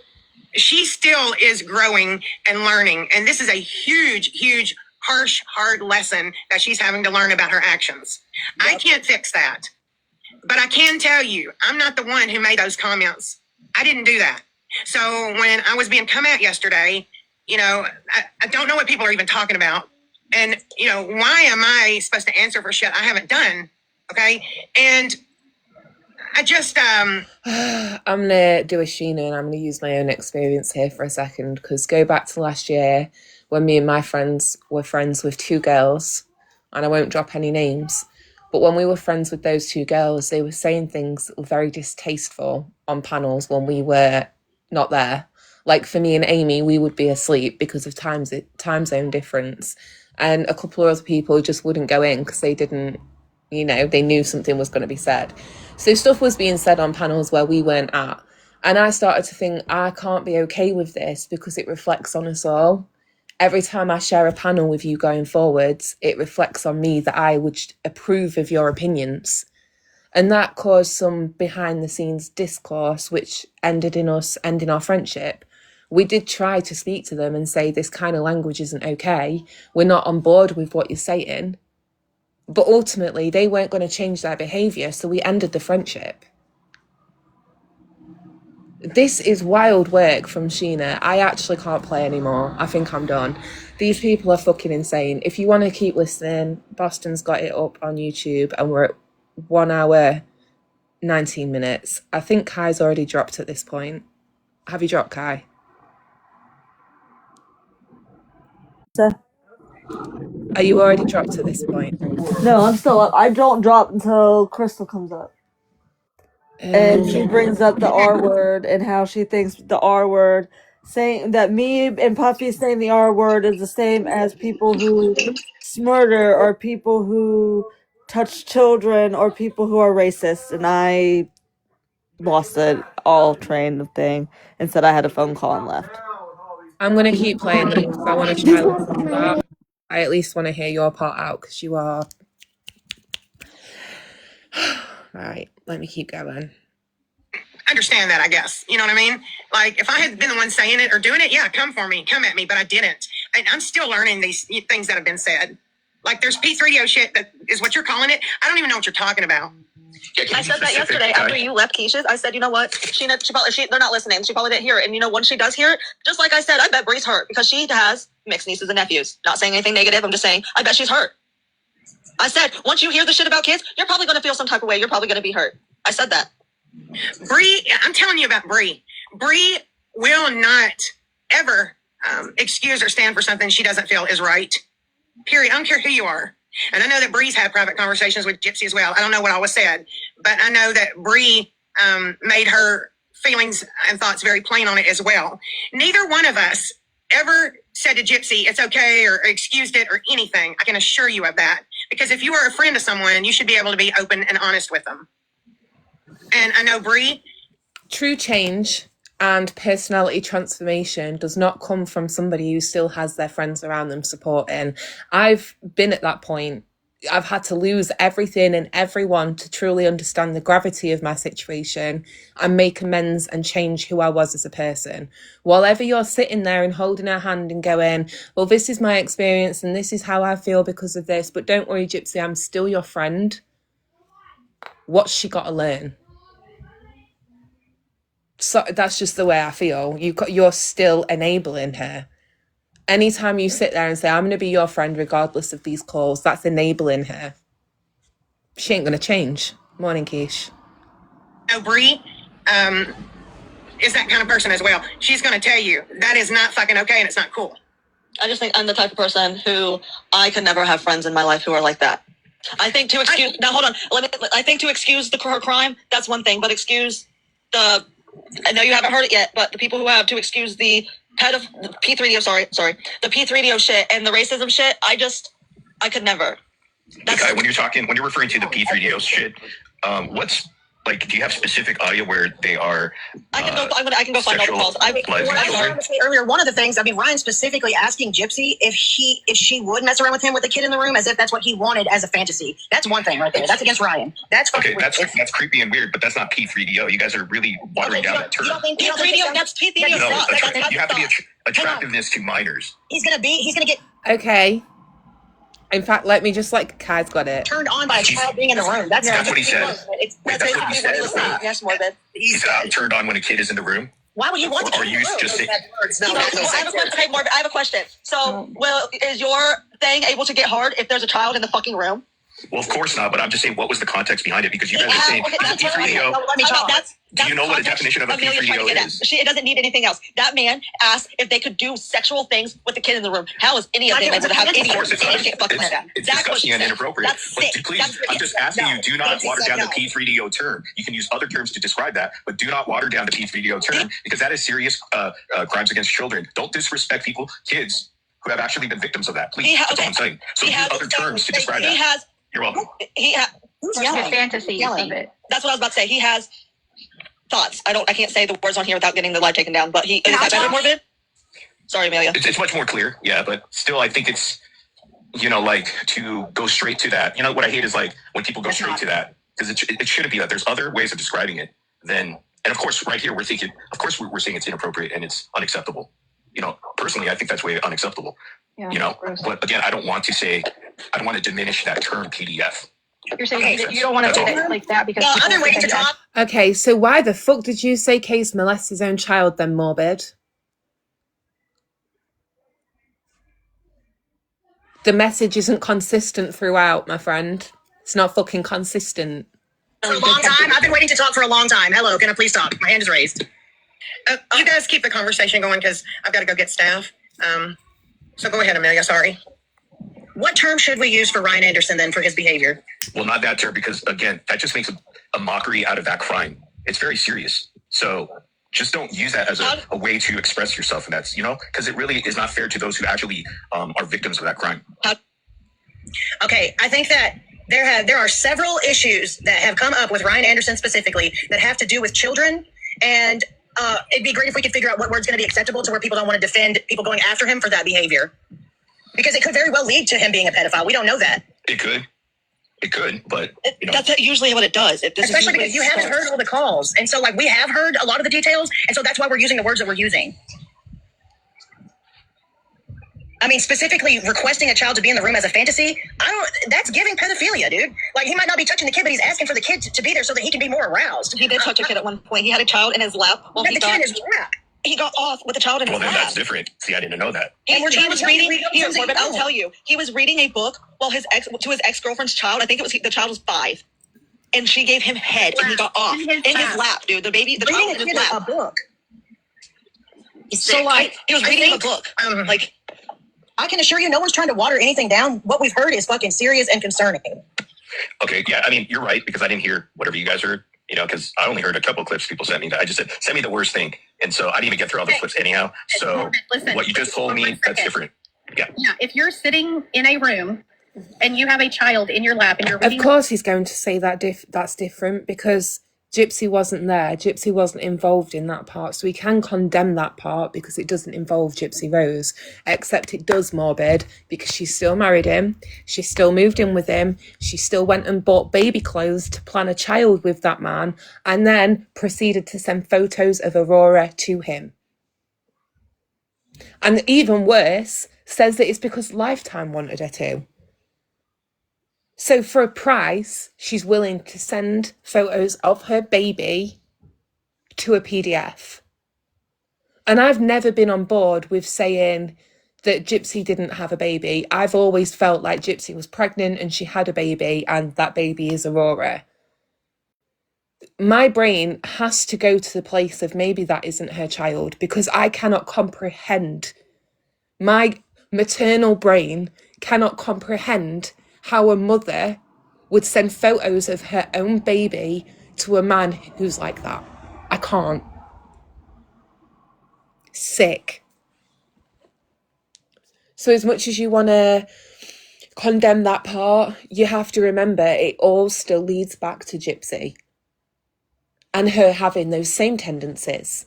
she still is growing and learning. And this is a huge, huge, harsh, hard lesson that she's having to learn about her actions. Yep. I can't fix that. But I can tell you, I'm not the one who made those comments. I didn't do that. So when I was being come at yesterday, you know, I don't know what people are even talking about. And, you know, why am I supposed to answer for shit I haven't done? Okay. And I just, I'm going to do a Sheena and I'm going to use my own experience here for a second, because go back to last year when me and my friends were friends with 2 girls, and I won't drop any names, but when we were friends with those 2 girls, they were saying things that were very distasteful on panels when we were not there. Like for me and Amy, we would be asleep because of time zone difference. And a couple of other people just wouldn't go in because they didn't, you know, they knew something was going to be said. So stuff was being said on panels where we weren't at. And I started to think, I can't be okay with this because it reflects on us all. Every time I share a panel with you going forwards, it reflects on me that I would approve of your opinions. And that caused some behind the scenes discourse, which ended in us ending our friendship. We did try to speak to them and say, this kind of language isn't okay. We're not on board with what you're saying. But ultimately, they weren't going to change their behaviour, so we ended the friendship. This is wild work from Sheena. I actually can't play anymore. I think I'm done. These people are fucking insane. If you want to keep listening, Boston's got it up on YouTube, and we're at 1 hour, 19 minutes. I think Kai's already dropped at this point. Have you dropped, Kai? Are you already dropped at this point? No, I'm still up. I don't drop until Crystal comes up. And she brings up the R word and how she thinks the R word, saying that me and Puffy saying the R word is the same as people who murder or people who touch children or people who are racist. And I lost it all train of thing and said I had a phone call and left. I'm going to keep playing them because I want to try and listen to that. I at least want to hear your part out because you are... Right, let me keep going. Understand that, I guess. You know what I mean? Like, if I had been the one saying it or doing it, yeah, come for me, come at me, but I didn't. And I'm still learning these things that have been said. Like, there's P3O shit that is what you're calling it. I don't even know what you're talking about. I said that yesterday after you left Keisha's. I said, you know what? They're not listening. She probably didn't hear it. And you know, when she does hear it, just like I said, I bet Bree's hurt because she has mixed nieces and nephews. Not saying anything negative. I'm just saying, I bet she's hurt. I said, once you hear the shit about kids, you're probably going to feel some type of way. You're probably going to be hurt. I said that. Bree, I'm telling you about Bree. Bree will not ever excuse or stand for something she doesn't feel is right. Period. I don't care who you are. And I know that Bree's had private conversations with Gypsy as well. I don't know what all was said, but I know that Bree made her feelings and thoughts very plain on it as well. Neither one of us ever said to Gypsy, it's okay, or excused it or anything. I can assure you of that. Because if you are a friend of someone, you should be able to be open and honest with them. And I know Bree. True change and personality transformation does not come from somebody who still has their friends around them supporting. I've been at that point. I've had to lose everything and everyone to truly understand the gravity of my situation and make amends and change who I was as a person. While ever you're sitting there and holding her hand and going, well, this is my experience and this is how I feel because of this, but don't worry, Gypsy, I'm still your friend. What's she got to learn? So that's just the way I feel. You're still enabling her. Anytime you sit there and say, I'm going to be your friend regardless of these calls, that's enabling her. She ain't going to change. Morning, Keish. No, Bree is that kind of person as well. She's going to tell you that is not fucking okay and it's not cool. I just think I'm the type of person who I could never have friends in my life who are like that. I think to excuse now, hold on. I think to excuse her crime, that's one thing, but excuse the. I know you haven't heard it yet, but the people who have to excuse the P3DO, sorry, the P3DO shit and the racism shit. I could never. Okay, when you're referring to the P3DO shit, what's like? Do you have specific audio where they are? I can go find all the calls. I wanted to say earlier, one of the things, I mean, Ryan specifically asking Gypsy if she would mess around with him with the kid in the room as if that's what he wanted as a fantasy. That's one thing right there. That's against Ryan. That's okay. That's creepy and weird, but that's not P3DO. You guys are really watering down that term. P3DO, that's P3DO. No, you have to be attractiveness to minors. He's gonna get Okay. In fact, let me just Kai's got it. turned on by a child being in the room. That's what he said. Wait, that's what he said. Yes, Morbid. He said, I'm turned on when a kid is in the room. Why would you want to? Or are you just saying? Okay, Morbid, I have a question. So, is your thing able to get hard if there's a child in the fucking room? Well, of course not, but I'm just saying, what was the context behind it? Because you guys are saying P3DO. Do you know what a definition of a P3DO is? It doesn't need anything else. That man asked if they could do sexual things with the kid in the room. How is any of them able to have any shit fucking like that? It's disgusting and inappropriate. But please, I'm just asking you, do not water down the P3DO term. You can use other terms to describe that, but do not water down the P3DO term because that is serious crimes against children. Don't disrespect people, kids who have actually been victims of that. Please, that's all I'm saying. So use other terms to describe that. You're welcome. Who's yelling? Fantasy of it. That's what I was about to say. He has thoughts. I can't say the words on here without getting the live taken down. But is that better, Morbid? Sorry, Amelia. It's much more clear, yeah. But still, I think it's to go straight to that. What I hate is when people go straight to that because it shouldn't be that. There's other ways of describing it than, and of course, right here we're thinking. Of course, we're saying it's inappropriate and it's unacceptable. Personally, I think that's way unacceptable. Yeah, but again, I don't want to diminish that term PDF. You're saying that you don't want to say it like that because other ways to talk. Okay, so why the fuck did you say Case molests his own child then, Morbid? The message isn't consistent throughout, my friend. It's not fucking consistent. For a long time. I've been waiting to talk for a long time. Hello, can I please talk? My hand is raised. You guys keep the conversation going because I've got to go get staff. So go ahead, Amelia. Sorry. What term should we use for Ryan Anderson then for his behavior? Well, not that term because again, that just makes a mockery out of that crime. It's very serious. So just don't use that as a way to express yourself. And that's, because it really is not fair to those who actually are victims of that crime. Okay, I think that there are several issues that have come up with Ryan Anderson specifically that have to do with children. And it'd be great if we could figure out what word's going to be acceptable to where people don't want to defend people going after him for that behavior. Because it could very well lead to him being a pedophile. We don't know that. It could, but that's usually what it does. Especially because you haven't heard all the calls. And so we have heard a lot of the details. And so that's why we're using the words that we're using. I mean, specifically requesting a child to be in the room as a fantasy. That's giving pedophilia, dude. He might not be touching the kid, but he's asking for the kid to be there so that he can be more aroused. He did touch a kid at one point. He had a child in his lap. He got off with a child in his lap. Well, then that's different. See, I didn't know that. He was reading. I'll tell you. He was reading a book while his ex-girlfriend's child. I think the child was 5, and she gave him head, and he got off in his lap, dude. The child in his lap. A book. So he was reading a book. I can assure you, no one's trying to water anything down. What we've heard is fucking serious and concerning. Okay, yeah, I mean, you're right because I didn't hear whatever you guys heard. Because I only heard a couple of clips people sent me that I just said, send me the worst thing. And so I didn't even get through all the clips anyhow. So what you just told me, that's different. Yeah. If you're sitting in a room and you have a child in your lap and you're reading. Of course he's going to say that that's different because Gypsy wasn't there. Gypsy wasn't involved in that part. So we can condemn that part because it doesn't involve Gypsy Rose, except it does morbid because she still married him. She still moved in with him. She still went and bought baby clothes to plan a child with that man and then proceeded to send photos of Aurora to him. And even worse, says that it's because Lifetime wanted her to. So for a price, she's willing to send photos of her baby to a PDF. And I've never been on board with saying that Gypsy didn't have a baby. I've always felt like Gypsy was pregnant and she had a baby, and that baby is Aurora. My brain has to go to the place of maybe that isn't her child, because I cannot comprehend, my maternal brain cannot comprehend how a mother would send photos of her own baby to a man who's like that. I can't. Sick. So as much as you want to condemn that part, you have to remember it all still leads back to Gypsy and her having those same tendencies.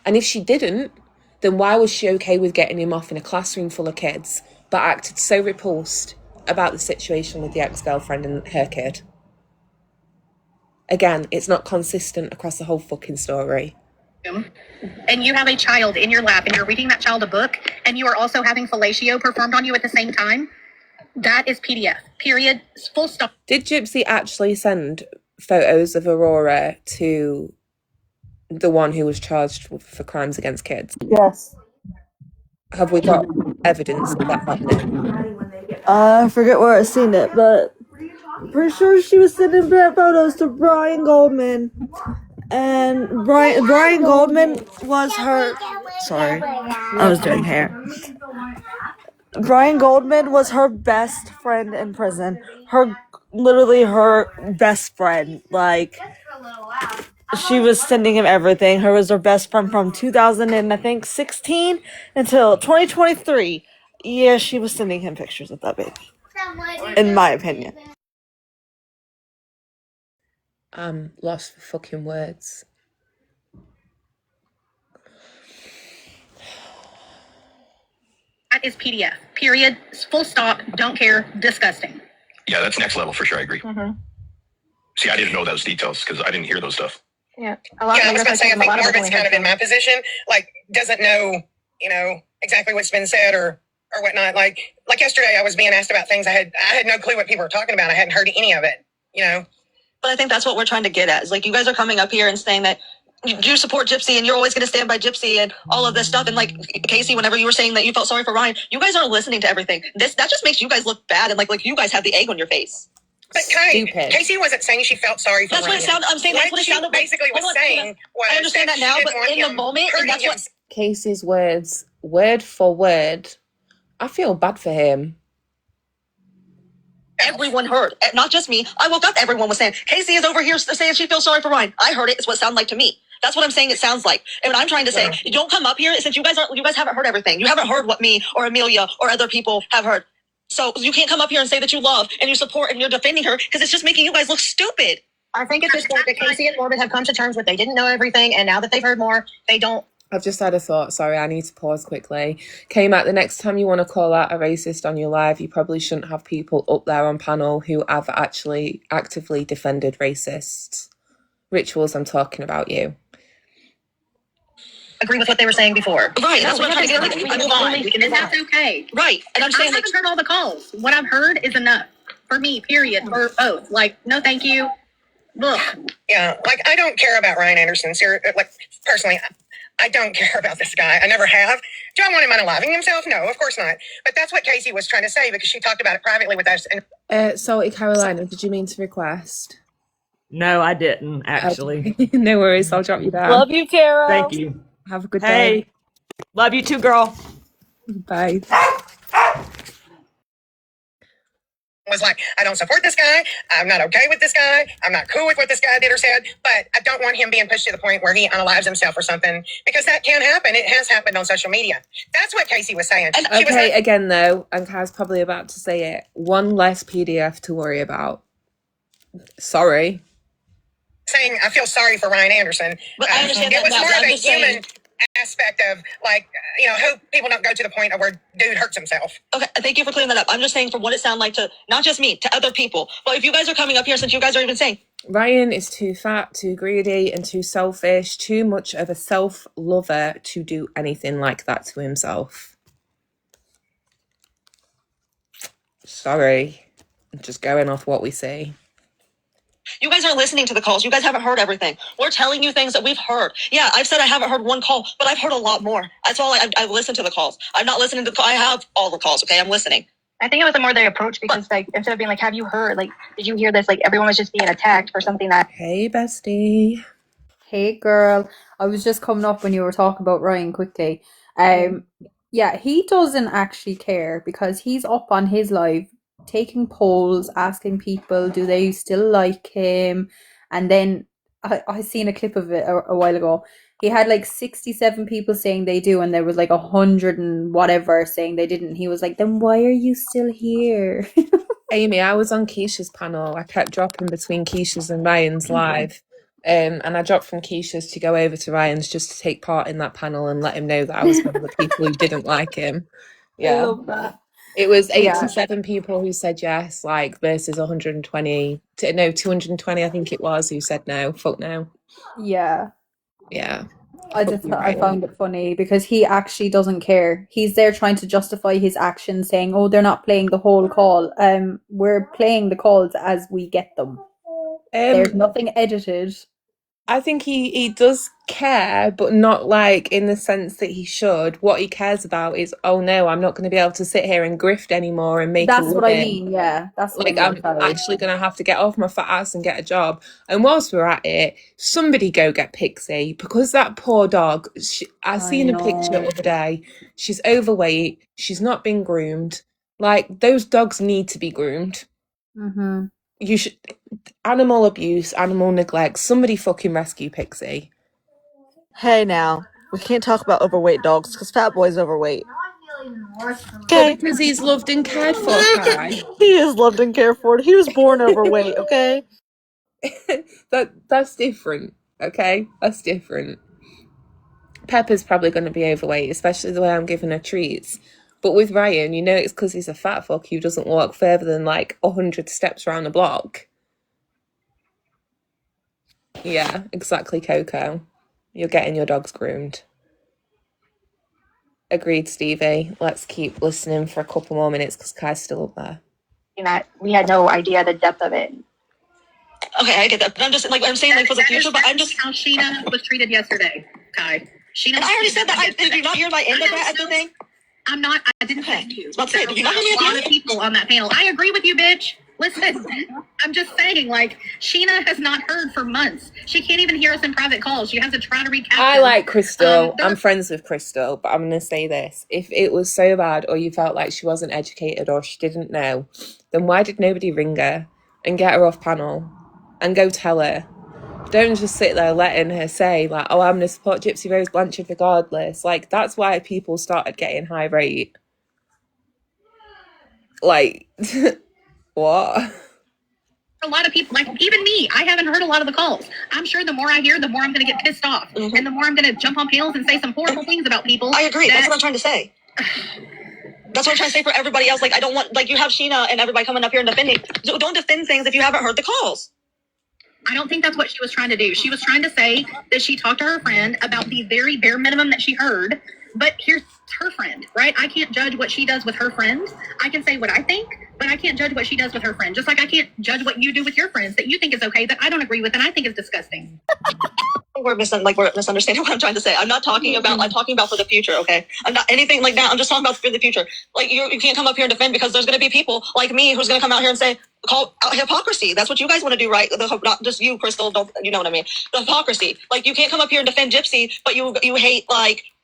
And if she didn't, then why was she okay with getting him off in a classroom full of kids, but acted so repulsed about the situation with the ex-girlfriend and her kid? Again, it's not consistent across the whole fucking story. And you have a child in your lap and you're reading that child a book and you are also having fellatio performed on you at the same time, that is PDF. Period. Full stop. Did Gypsy actually send photos of Aurora to the one who was charged for crimes against kids? Yes. Have we got evidence of that happening? I forget where I seen it, but I'm pretty sure she was sending photos to Brian Goldman. And Brian Goldman was her... Sorry, I was doing hair. Brian Goldman was her best friend in prison. Literally her best friend. Like, she was sending him everything. Her was her best friend from 2016 until 2023. Yeah, she was sending him pictures of that baby. In my opinion. I'm lost for fucking words. That is PDF. Period. Full stop. Don't care. Disgusting. Yeah, that's next level for sure. I agree. See, I didn't know those details because I didn't hear those stuff. Yeah, I was going to say, I think Margaret's kind of in my position, like, doesn't know, exactly what's been said or whatnot. Like yesterday, I was being asked about things I had no clue what people were talking about. I hadn't heard any of it, But I think that's what we're trying to get at. Is like, you guys are coming up here and saying that you support Gypsy and you're always going to stand by Gypsy and all of this stuff. And like, Casey, whenever you were saying that you felt sorry for Ryan, you guys aren't listening to everything. That just makes you guys look bad and like you guys have the egg on your face. But Casey wasn't saying she felt sorry for That's Ryan. what it sounded. I'm saying that's what it sounded like. Basically was saying was I understand that now, she but didn't in want the him moment, and that's hurting what. Casey's words, word for word, I feel bad for him. Everyone heard, not just me. I woke up, everyone was saying, Casey is over here saying she feels sorry for Ryan. I heard it. It's what it sounded like to me. That's what I'm saying it sounds like. And what I'm trying to say, don't come up here since you guys haven't heard everything. You haven't heard what me or Amelia or other people have heard. So you can't come up here and say that you love and you support and you're defending her because it's just making you guys look stupid. I think at this point that Casey and Morgan have come to terms with they didn't know everything, and now that they've heard more, they don't. I've just had a thought. Sorry, I need to pause quickly. K-Mac, the next time you want to call out a racist on your live, you probably shouldn't have people up there on panel who have actually actively defended racists. Rituals, I'm talking about you. Agree with what they were saying before. Right, that's what I'm trying to get. Like, I move on. And that's okay. Right, and I'm saying, I haven't heard all the calls. What I've heard is enough for me. Period. For both. Like, no, thank you. Look. Yeah, like, I don't care about Ryan Anderson. Like, personally, I don't care about this guy. I never have. Do I want him unaliving himself? No, of course not. But that's what Casey was trying to say because she talked about it privately with us. And Salty Carolina, did you mean to request? No, I didn't, actually. No worries, I'll drop you down. Love you, Carol. Thank you. Have a good Hey, day. love you too, girl. Bye. was like, I don't support this guy. I'm not okay with this guy. I'm not cool with what this guy did or said, but I don't want him being pushed to the point where he unalives himself or something, because that can happen. It has happened on social media. That's what Casey was saying. Okay, again though, and Kai's probably about to say it, one less PDF to worry about. Sorry. saying I feel sorry for Ryan Anderson. But I understand it that was now, more but of I'm a just saying- human aspect of like, hope people don't go to the point of where dude hurts himself. Okay, thank you for clearing that up. I'm just saying from what it sounded like to not just me, to other people. But if you guys are coming up here, since you guys are even saying, Ryan is too fat, too greedy, and too selfish, too much of a self-lover to do anything like that to himself. Sorry. I'm just going off what we see. you guys are listening to the calls. You guys haven't heard everything. We're telling you things that we've heard. Yeah, I've said I haven't heard one call, but I've heard a lot more. That's all I've listened to the calls. I'm not listening to the call. I have all the calls, okay? I'm listening. I think it was more their approach because, like, instead of being like, have you heard? Like, did you hear this? Like, everyone was just being attacked for something that. Hey, bestie. Hey girl, I was just coming up when you were talking about Ryan quickly. Yeah, he doesn't actually care because he's up on his live taking polls, asking people do they still like him, and then I seen a clip of it a while ago. He had like 67 people saying they do, and there was like 100 and whatever saying they didn't. He was like, then why are you still here? Amy, I was on Keisha's panel. I kept dropping between Keisha's and Ryan's live. And I dropped from Keisha's to go over to Ryan's just to take part in that panel and let him know that I was one of the people who didn't like him. I love that. It was Yeah. 87 people who said yes, like versus 120, 220 I think it was, who said no. Fuck no. Yeah. Yeah. I found it funny because he actually doesn't care. He's there trying to justify his actions, saying, "Oh, they're not playing the whole call. We're playing the calls as we get them. There's nothing edited." I think he does care, but not like in the sense that he should. What he cares about is, oh no, I'm not going to be able to sit here and grift anymore and make a That's what I living. mean. Yeah, that's what Like, I mean. I'm actually going to have to get off my fat ass and get a job. And whilst we're at it, somebody go get Pixie, because that poor dog, I seen a picture the other day. She's overweight. She's not been groomed. Like, those dogs need to be groomed. Mm-hmm. You should, animal abuse, animal neglect. Somebody fucking rescue Pixie. Hey now, we can't talk about overweight dogs because Fat Boy's overweight. Okay. Because he's loved and cared for, Kai. He is loved and cared for. He was born overweight, okay? That's different, okay? That's different. Pepper's probably going to be overweight, especially the way I'm giving her treats. But with Ryan, you know it's because he's a fat fuck who doesn't walk further than like 100 steps around the block. Yeah, exactly, Coco. You're getting your dogs groomed. Agreed, Stevie. Let's keep listening for a couple more minutes because Kai's still up there. That we had no idea the depth of it. Okay, I get that. But I'm just like, I'm saying like for the future, but I'm just how Sheena was treated yesterday, Kai. Sheena. And I already said that. Did you not hear my end of that at the thing? I'm not. I didn't thank you. Let's say, did you not hear me at A the lot end? of people on that panel. I agree with you, bitch. Listen, I'm just saying, like, Sheena has not heard for months. She can't even hear us in private calls. She has to try to recap. I like Crystal. I'm friends with Crystal, but I'm going to say this. If it was so bad or you felt like she wasn't educated or she didn't know, then why did nobody ring her and get her off panel and go tell her? Don't just sit there letting her say, like, oh, I'm going to support Gypsy Rose Blanchard regardless. Like, that's why people started getting high rate. Like, what? A lot of people, like even me, I haven't heard a lot of the calls. I'm sure the more I hear, the more I'm going to get pissed off. And the more I'm going to jump on panels and say some horrible things about people. I agree. That's what I'm trying to say. That's what I'm trying to say for everybody else. Like, I don't want, like, you have Sheena and everybody coming up here and defending. Don't defend things if you haven't heard the calls. I don't think that's what she was trying to do. She was trying to say that she talked to her friend about the very bare minimum that she heard. But here's her friend, right? I can't judge what she does with her friends. I can say what I think, but I can't judge what she does with her friend. Just like I can't judge what you do with your friends that you think is okay, that I don't agree with and I think is disgusting. We're misunderstanding what I'm trying to say. I'm talking about for the future, okay? I'm not anything like that. I'm just talking about for the future. Like, you can't come up here and defend because there's going to be people like me who's going to come out here and say, call out hypocrisy. That's what you guys want to do, right? Not just you, Crystal. Don't you know what I mean? The hypocrisy. Like, you can't come up here and defend Gypsy, but you hate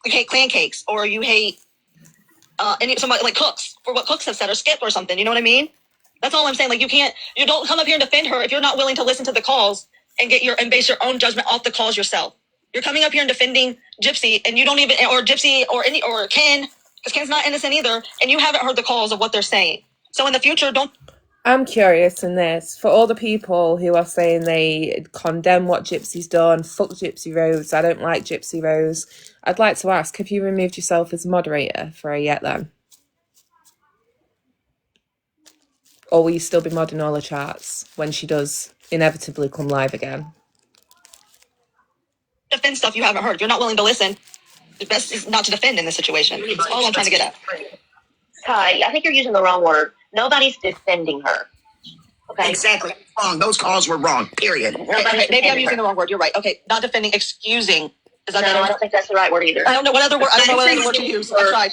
you hate clan cakes or you hate somebody like Cooks for what Cooks have said or Skip or something. You know what I mean? That's all I'm saying. Like, you don't come up here and defend her if you're not willing to listen to the calls and base your own judgment off the calls yourself. You're coming up here and defending Gypsy and you don't even, or Gypsy or Ken, because Ken's not innocent either, and you haven't heard the calls of what they're saying. So in the future, don't I'm curious in this, for all the people who are saying they condemn what Gypsy's done, fuck Gypsy Rose, I don't like Gypsy Rose, I'd like to ask, have you removed yourself as a moderator for her yet then? Or will you still be modding all the chats when she does inevitably come live again? Defend stuff you haven't heard. If you're not willing to listen, the best is not to defend in this situation. That's all I'm trying to get at. Kai, I think you're using the wrong word. Nobody's defending her. Okay. Exactly. Wrong. Those calls were wrong. Period. Maybe I'm using the wrong word. You're right. Okay, not defending, excusing. Is that No, I don't think that's the right word either. I don't know what other word. I don't know what other word to use. I tried.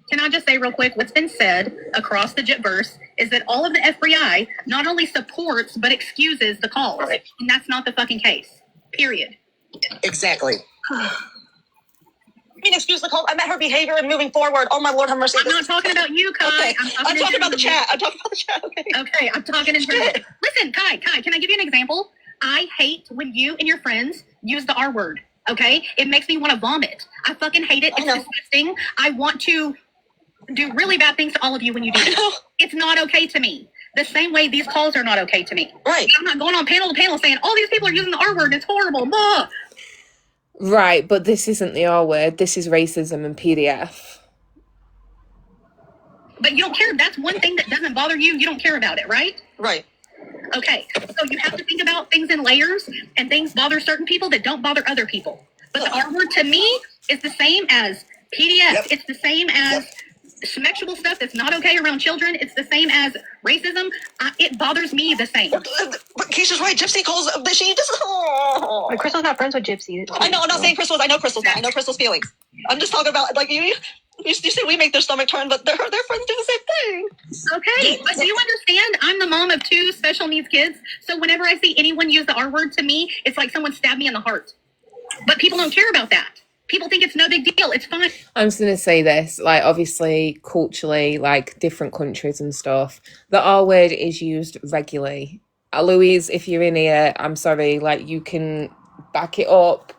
Can I just say real quick, what's been said across the Gypverse is that all of the FBI not only supports, but excuses the calls. Right. And that's not the fucking case. Period. Exactly. I mean, excuse the call. I met her behavior and moving forward. Oh my Lord, have mercy. I'm not talking about you, Kai. Okay. I'm talking about the chat. Okay. Okay, I'm talking in general. Listen, Kai, can I give you an example? I hate when you and your friends use the R word. Okay? It makes me want to vomit. I fucking hate it. It's disgusting. I want to do really bad things to all of you when you do it. It's not okay to me. The same way these calls are not okay to me. Right. I'm not going on panel to panel saying, all these people are using the R word. It's horrible. Blah. Right, but this isn't the R word. This is racism and PDF. But you don't care. That's one thing that doesn't bother you. You don't care about it, right? Right. Okay. So you have to think about things in layers, and things bother certain people that don't bother other people. But the R word to me is the same as PDF. Yep. It's the same as sexual stuff that's not okay around children. It's the same as racism. It bothers me the same. But Keisha's right. Gypsy calls. She just. Oh. But Crystal's not friends with Gypsy. I know. I'm not saying Crystal's. I know Crystal's not. I know Crystal's feelings. I'm just talking about like you say we make their stomach turn, but their friends do the same thing. Okay, but do you understand? I'm the mom of 2 special needs kids, so whenever I see anyone use the R word to me, it's like someone stabbed me in the heart. But people don't care about that. People think it's no big deal. It's fine. I'm just going to say this, like, obviously, culturally, like, different countries and stuff, the R word is used regularly. Louise, if you're in here, I'm sorry, like, you can back it up.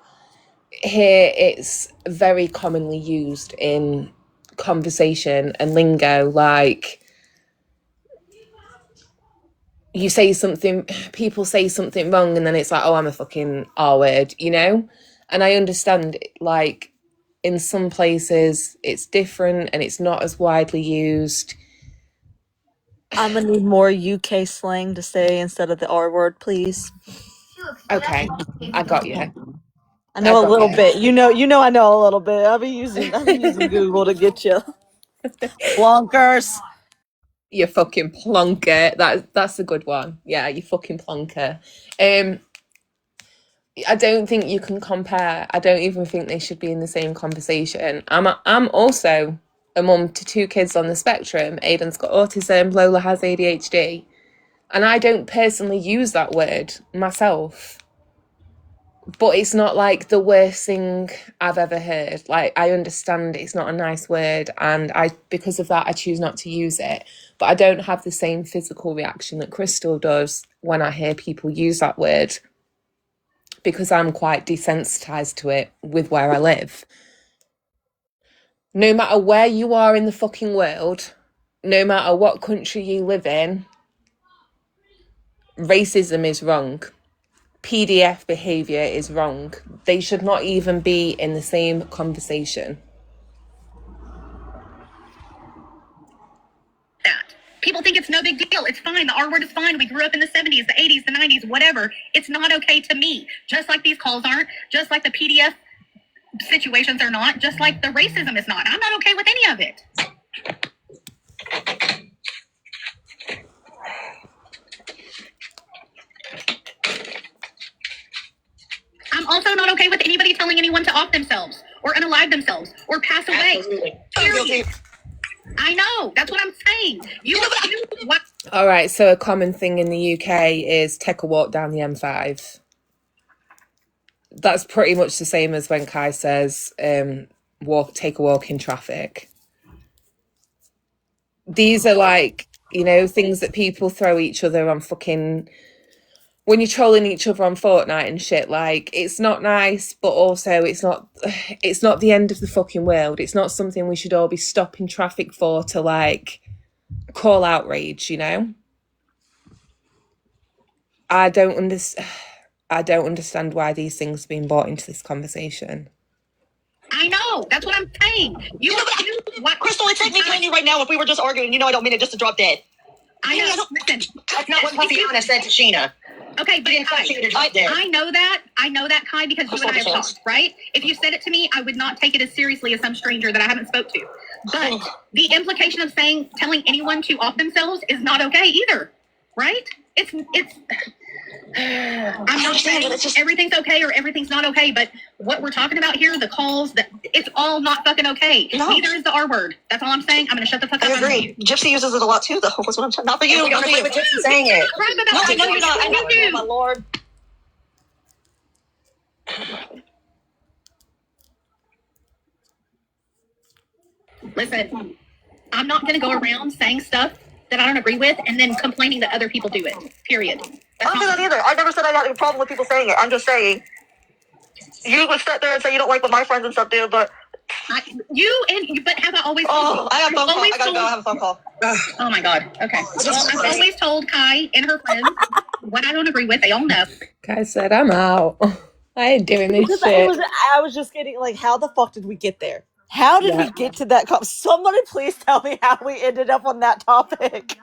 Here, it's very commonly used in conversation and lingo, like, you say something, people say something wrong, and then it's like, oh, I'm a fucking R word, you know? And I understand, like, in some places it's different and it's not as widely used. I'm gonna need more UK slang to say instead of the R word, please. Okay, I got you. I know a little bit. You know I know a little bit. I've been using Google to get you. Plonkers. You fucking plonker. That's a good one. Yeah, you fucking plonker. I don't think you can compare. I don't even think they should be in the same conversation. I'm also a mum to 2 kids on the spectrum. Aiden's got autism, Lola has ADHD. And I don't personally use that word myself. But it's not like the worst thing I've ever heard. Like, I understand it's not a nice word, and because of that I choose not to use it. But I don't have the same physical reaction that Crystal does when I hear people use that word, because I'm quite desensitized to it with where I live. No matter where you are in the fucking world, no matter what country you live in, racism is wrong. PDF behaviour is wrong. They should not even be in the same conversation. People think it's no big deal. It's fine. The R word is fine. We grew up in the 70s, the 80s, the 90s, whatever. It's not okay to me. Just like these calls aren't. Just like the PDF situations are not. Just like the racism is not. I'm not okay with any of it. I'm also not okay with anybody telling anyone to off themselves or unalive themselves or pass away. Period. I know. That's what I'm saying. What? All right, so a common thing in the UK is take a walk down the M5. That's pretty much the same as when Kai says take a walk in traffic. These are like, things that people throw each other on fucking... When you're trolling each other on Fortnite and shit, like, it's not nice, but also it's not the end of the fucking world. It's not something we should all be stopping traffic for to, like, call outrage, I don't understand why these things are being brought into this conversation. I know. That's what I'm saying. Crystal, it's like me telling you right now if we were just arguing, I don't mean it just to drop dead. I know. Listen, that's not what Tatiana said to Sheena. Okay, but I know that, Kai, because you and I have talked, right? If you said it to me, I would not take it as seriously as some stranger that I haven't spoke to. But the implication of telling anyone to off themselves is not okay either, right? I'm not saying everything's okay or everything's not okay, but what we're talking about here, the calls, it's all not fucking okay. No. Neither is the R word. That's all I'm saying. I'm going to shut the fuck up. I agree. Gypsy uses it a lot too, though. That's what I'm saying. Not for you. Not for you. Gypsy saying it. No, I know you're not. I know, my lord. Listen, I'm not going to go around saying stuff that I don't agree with and then complaining that other people do it. Period. I don't do that either. I never said I had a problem with people saying it. I'm just saying, you would sit there and say you don't like what my friends and stuff do, but but have I always told I have a phone call. I gotta go. I have a phone call. Oh my God. Okay. Well, I've always told Kai and her friends what I don't agree with. They all know. Kai said, I'm out. I ain't doing this Because shit. I was just getting like, how the fuck did we get there? How did we get to that? Somebody please tell me how we ended up on that topic.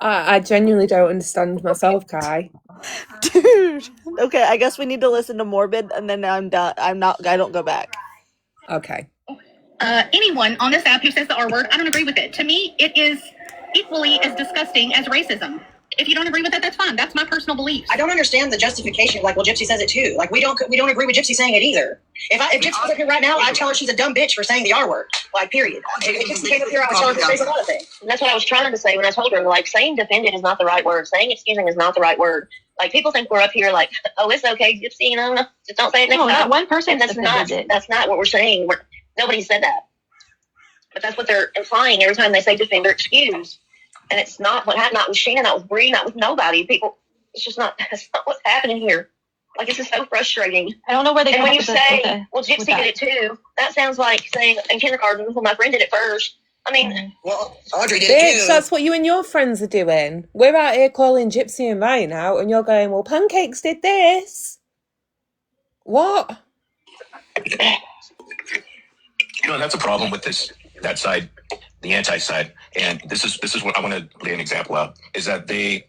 I genuinely don't understand myself, Kai. Dude. Okay, I guess we need to listen to Morbid, and then I'm done. I don't go back. Okay. Anyone on this app who says the R word, I don't agree with it. To me, it is equally as disgusting as racism. If you don't agree with it, that's fine. That's my personal belief. I don't understand the justification. Like, well, Gypsy says it too. Like, we don't agree with Gypsy saying it either. If Gypsy was up here right now, I'd tell her she's a dumb bitch for saying the R word. Like, period. If Gypsy came up here, I would tell her to say a lot of things. And that's what I was trying to say when I told her, like, saying defended is not the right word. Saying excusing is not the right word. Like, people think we're up here like, oh, it's okay, Gypsy, just don't say it next time. Not one person. That's not what we're saying. Nobody said that. But that's what they're implying every time they say defend or excuse. And it's not what happened, not with Sheena, not with Bree, not with nobody. People, that's not what's happening here. Like, it's just so frustrating. I don't know where they And come when you up say, well, Gypsy did it too, that sounds like saying in kindergarten, well, my friend did it first. I mean, well, Audrey did Bitch, it too. that's what you and your friends are doing. We're out here calling Gypsy and Ryan out, and you're going, well, Pancakes did this. What? That's a problem with that side, the anti-side. And this is what I want to lay an example out, is that they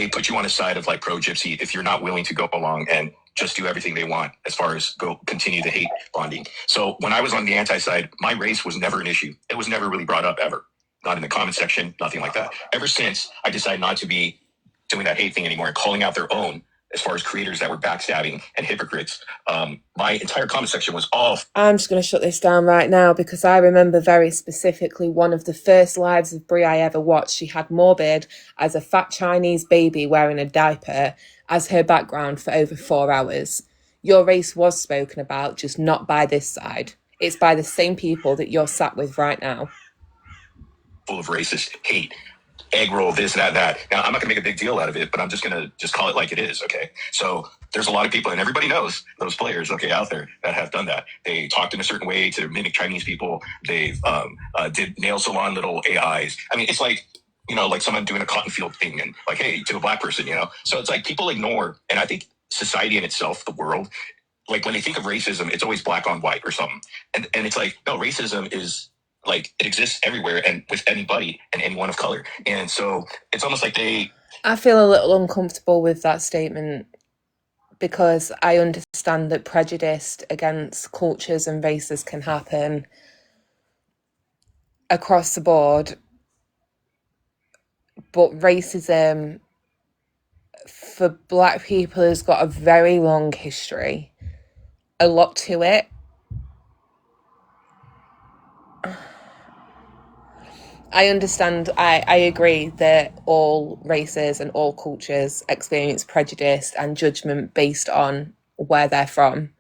put you on a side of like pro-Gypsy if you're not willing to go along and just do everything they want as far as continue the hate bonding. So when I was on the anti-side, my race was never an issue. It was never really brought up ever. Not in the comment section, nothing like that. Ever since I decided not to be doing that hate thing anymore and calling out their own as far as creators that were backstabbing and hypocrites, my entire comment section was all... I'm just going to shut this down right now because I remember very specifically one of the first lives of Brie I ever watched. She had Morbid as a fat Chinese baby wearing a diaper as her background for over 4 hours. Your race was spoken about, just not by this side. It's by the same people that you're sat with right now. Full of racist hate. Egg roll, this, that. Now, I'm not going to make a big deal out of it, but I'm just going to just call it like it is, okay? So there's a lot of people, and everybody knows those players, okay, out there that have done that. They talked in a certain way to mimic Chinese people. They've did nail salon little AIs. I mean, it's like, like someone doing a cotton field thing and like, hey, to a black person, So it's like people ignore, and I think society in itself, the world, like when they think of racism, it's always black on white or something. And it's like, no, racism is... like, it exists everywhere and with anybody and anyone of color. And so it's almost like I feel a little uncomfortable with that statement because I understand that prejudice against cultures and races can happen across the board. But racism for black people has got a very long history, a lot to it. I understand, I agree that all races and all cultures experience prejudice and judgment based on where they're from.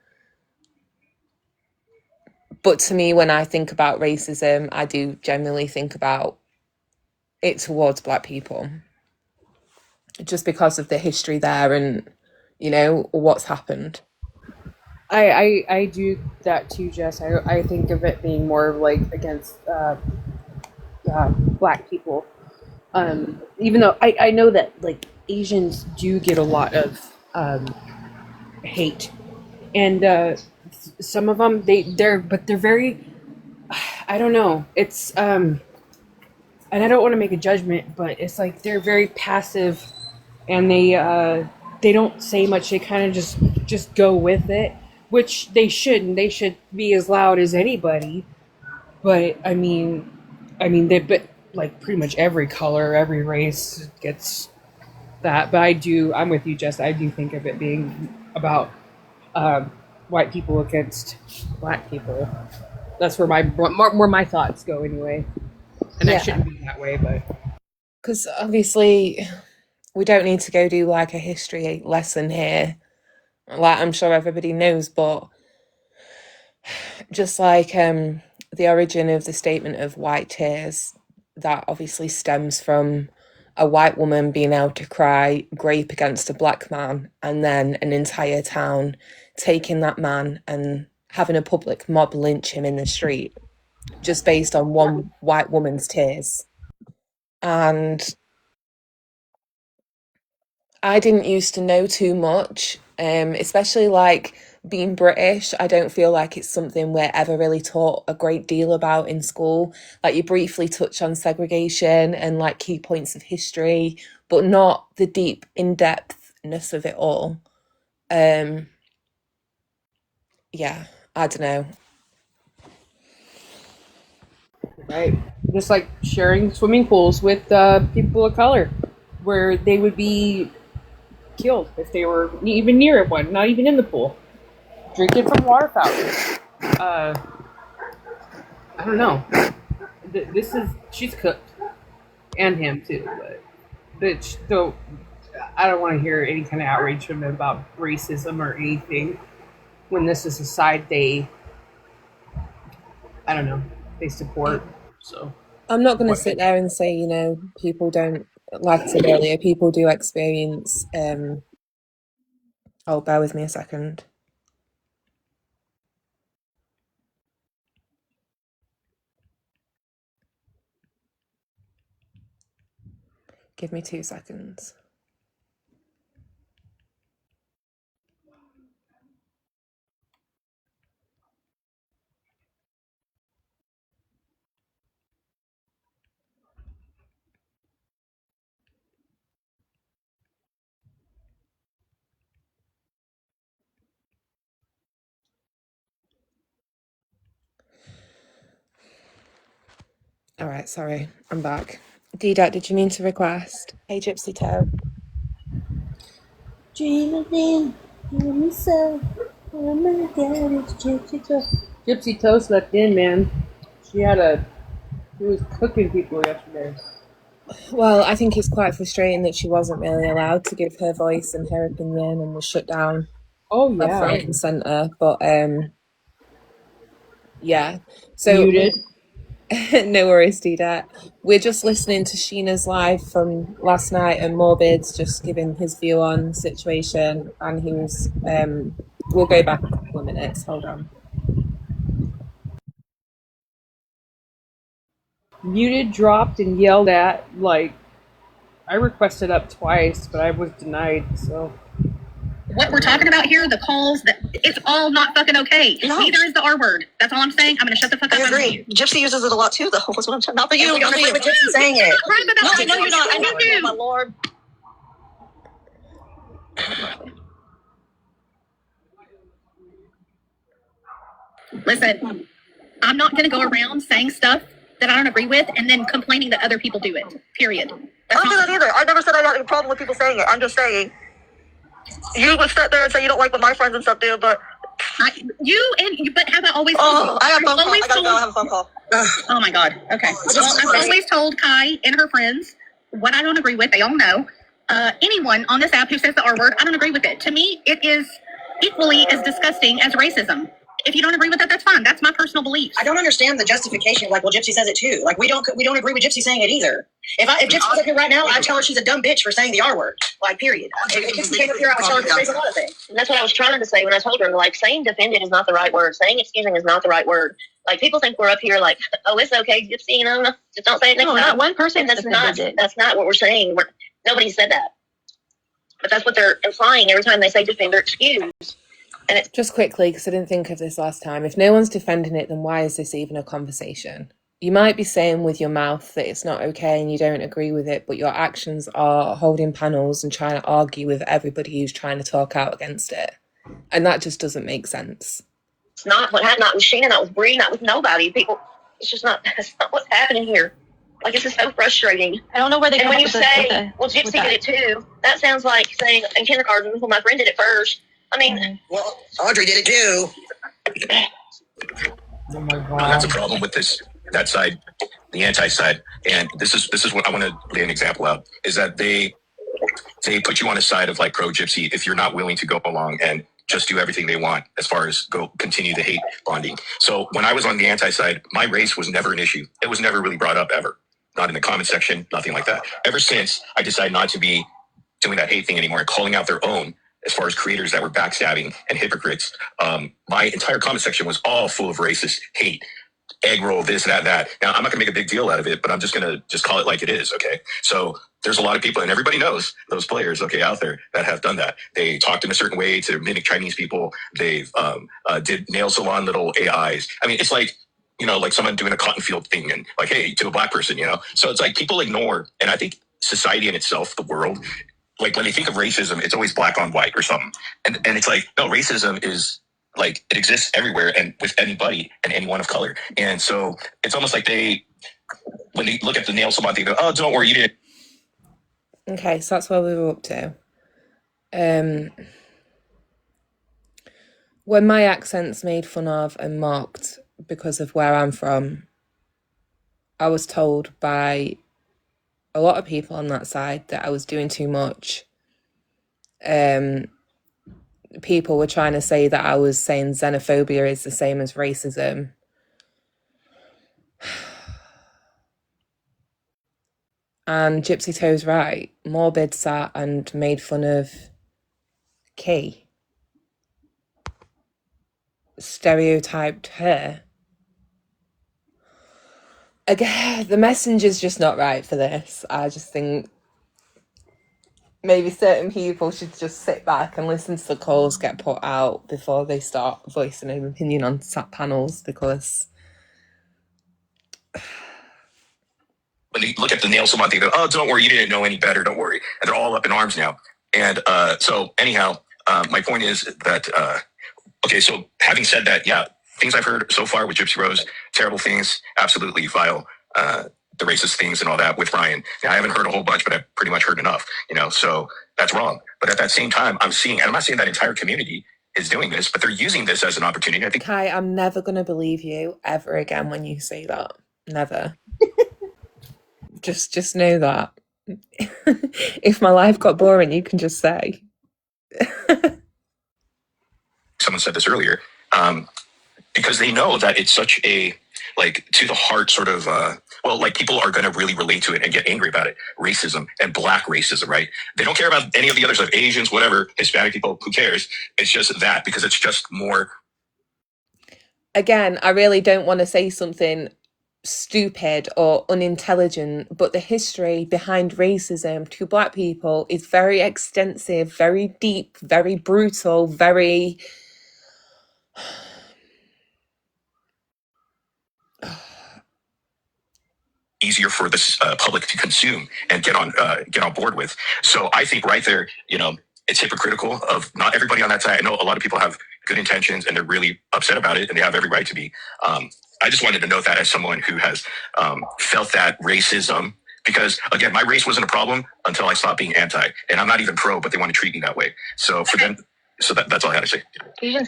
But to me, when I think about racism, I do generally think about it towards black people. Just because of the history there and, what's happened. I do that too, Jess. I think of it being more like against... black people, Even though I know that like Asians do get a lot of hate, and some of them they're very, I don't know, it's and I don't want to make a judgment, but it's like they're very passive, and they don't say much. They kind of just go with it, which they shouldn't. They should be as loud as anybody. But I mean, but like pretty much every color, every race gets that. But I'm with you, Jess. I do think of it being about white people against black people. That's where my thoughts go anyway. And Yeah. I shouldn't be that way, but Because obviously, we don't need to go do like a history lesson here. Like, I'm sure everybody knows, but just like the origin of the statement of white tears, that obviously stems from a white woman being able to cry grape against a black man, and then an entire town taking that man and having a public mob lynch him in the street just based on one white woman's tears. And I didn't used to know too much, especially like being British. I don't feel like it's something we're ever really taught a great deal about in school. Like, you briefly touch on segregation and like key points of history, but not the deep in-depthness of it all. Yeah, I don't know. right, just like sharing swimming pools with people of color, where they would be killed if they were even near one, not even in the pool, drinking from water fountains. I don't know. She's cooked, and him too, but still, I don't want to hear any kind of outrage from them about racism or anything when this is a side they, I don't know, they support. So I'm not going to sit there and say, people don't, like I said earlier, people do experience, oh, bear with me a second. Give me 2 seconds. All right, sorry, I'm back. DDAT, did you mean to request? Hey, Gypsy Toe. Gypsy Toe slept in, man. She was cooking people yesterday. Well, I think it's quite frustrating that she wasn't really allowed to give her voice and her opinion and was shut down. Oh, left, yeah. right, and centre. But yeah. So Muted. no worries, DDAT. We're just listening to Sheena's live from last night, and Morbid's just giving his view on the situation, and he was we'll go back a couple of minutes. Hold on. Muted, dropped, and yelled at. Like, I requested up twice, but I was denied, so. What we're talking about here, the calls, it's all not fucking okay. No. Neither is the R word. That's all I'm saying. I'm going to shut the fuck up. I agree. Gypsy uses it a lot too, though. That's what I'm talking about. Not for you. And we Not for don't you. agree But Gypsy saying it. Right about No, that. I know you're not. I know You you, do. my lord. Listen, I'm not going to go around saying stuff that I don't agree with and then complaining that other people do it. Period. I don't do that either. I never said I had a problem with people saying it. I'm just saying. You would sit there and say you don't like what my friends and stuff do, but but have I always told oh, I have a phone call. I gotta go. I have a phone call. Oh my God. Okay. Well, I've always told Kai and her friends what I don't agree with. They all know. Anyone on this app who says the R word, I don't agree with it. To me, it is equally as disgusting as racism. If you don't agree with that, that's fine. That's my personal belief. I don't understand the justification. Like, well, Gypsy says it too. Like, we don't agree with Gypsy saying it either. If Gypsy was up here right now, I'd tell her she's a dumb bitch for saying the R word. Like, period. If Gypsy came up here, I would tell her to say a lot of things. And that's what I was trying to say when I told her, like, saying defended is not the right word. Saying excusing is not the right word. Like, people think we're up here like, oh, it's okay, Gypsy, you know, just don't say it next time. Not one person. That's not what we're saying. Nobody said that. But that's what they're implying every time they say defend or excuse. And it's Just quickly, because I didn't think of this last time. If no one's defending it, then why is this even a conversation? You might be saying with your mouth that it's not okay and you don't agree with it, but your actions are holding panels and trying to argue with everybody who's trying to talk out against it. And that just doesn't make sense. not what happened, not with Sheena, not with Bree, not with nobody. People, that's not what's happening here. Like, this is so frustrating. I don't know where they And come when you up with say, well, Gypsy did it too, that sounds like saying in kindergarten, well, my friend did it first. I mean, well, Audrey did it too. Oh my God. That's a problem with that side, the anti-side, and this is what I want to lay an example out, is that they put you on a side of like pro-Gypsy if you're not willing to go along and just do everything they want as far as continue the hate bonding. So when I was on the anti-side, my race was never an issue. It was never really brought up ever. Not in the comment section, nothing like that. Ever since I decided not to be doing that hate thing anymore and calling out their own, as far as creators that were backstabbing and hypocrites, my entire comment section was all full of racist hate, egg roll, this, that. Now, I'm not gonna make a big deal out of it, but I'm just gonna call it like it is, okay? So there's a lot of people, and everybody knows those players, okay, out there that have done that. They talked in a certain way to mimic Chinese people. They've did nail salon little AIs. I mean, it's like, you know, like someone doing a cotton field thing and like, hey, to a black person, you know? So it's like people ignore, and I think society in itself, the world, like when they think of racism, it's always black on white or something. And it's like, no, racism is like, it exists everywhere and with anybody and anyone of color. And so it's almost like when they look at the nail salon thing, they go, oh, don't worry, you didn't. Okay, so that's where we were up to. When my accent's made fun of and mocked because of where I'm from, I was told by a lot of people on that side that I was doing too much. People were trying to say that I was saying xenophobia is the same as racism. And Gypsy Toe's right. Morbid sat and made fun of Kay. Stereotyped her. Again, the messenger's just not right for this. I just think maybe certain people should just sit back and listen to the calls get put out before they start voicing an opinion on sat panels, because when they look at the nail salon thing, they go, oh, don't worry, you didn't know any better, don't worry. And they're all up in arms now. And so anyhow, my point is that, okay, so having said that, yeah, things I've heard so far with Gypsy Rose, terrible things, absolutely vile, the racist things and all that with Ryan. Now, I haven't heard a whole bunch, but I've pretty much heard enough, you know, so that's wrong. But at that same time, I'm seeing, and I'm not saying that entire community is doing this, but they're using this as an opportunity. I think, Kai, I'm never going to believe you ever again when you say that. Never. Just know that. If my life got boring, you can just say. someone said this earlier, because they know that it's such a, like, to the heart sort of, well, like, people are going to really relate to it and get angry about it. Racism and black racism, right? They don't care about any of the others, like Asians, whatever, Hispanic people, who cares? It's just that, because it's just more. Again, I really don't want to say something stupid or unintelligent, but the history behind racism to black people is very extensive, very deep, very brutal, very easier for this public to consume and get on board with. So I think right there, you know, it's hypocritical of not everybody on that side. I know a lot of people have good intentions and they're really upset about it, and they have every right to be. I just wanted to note that as someone who has felt that racism, because again, my race wasn't a problem until I stopped being anti, and I'm not even pro, but they want to treat me that way. So for them, so that's all I had to say.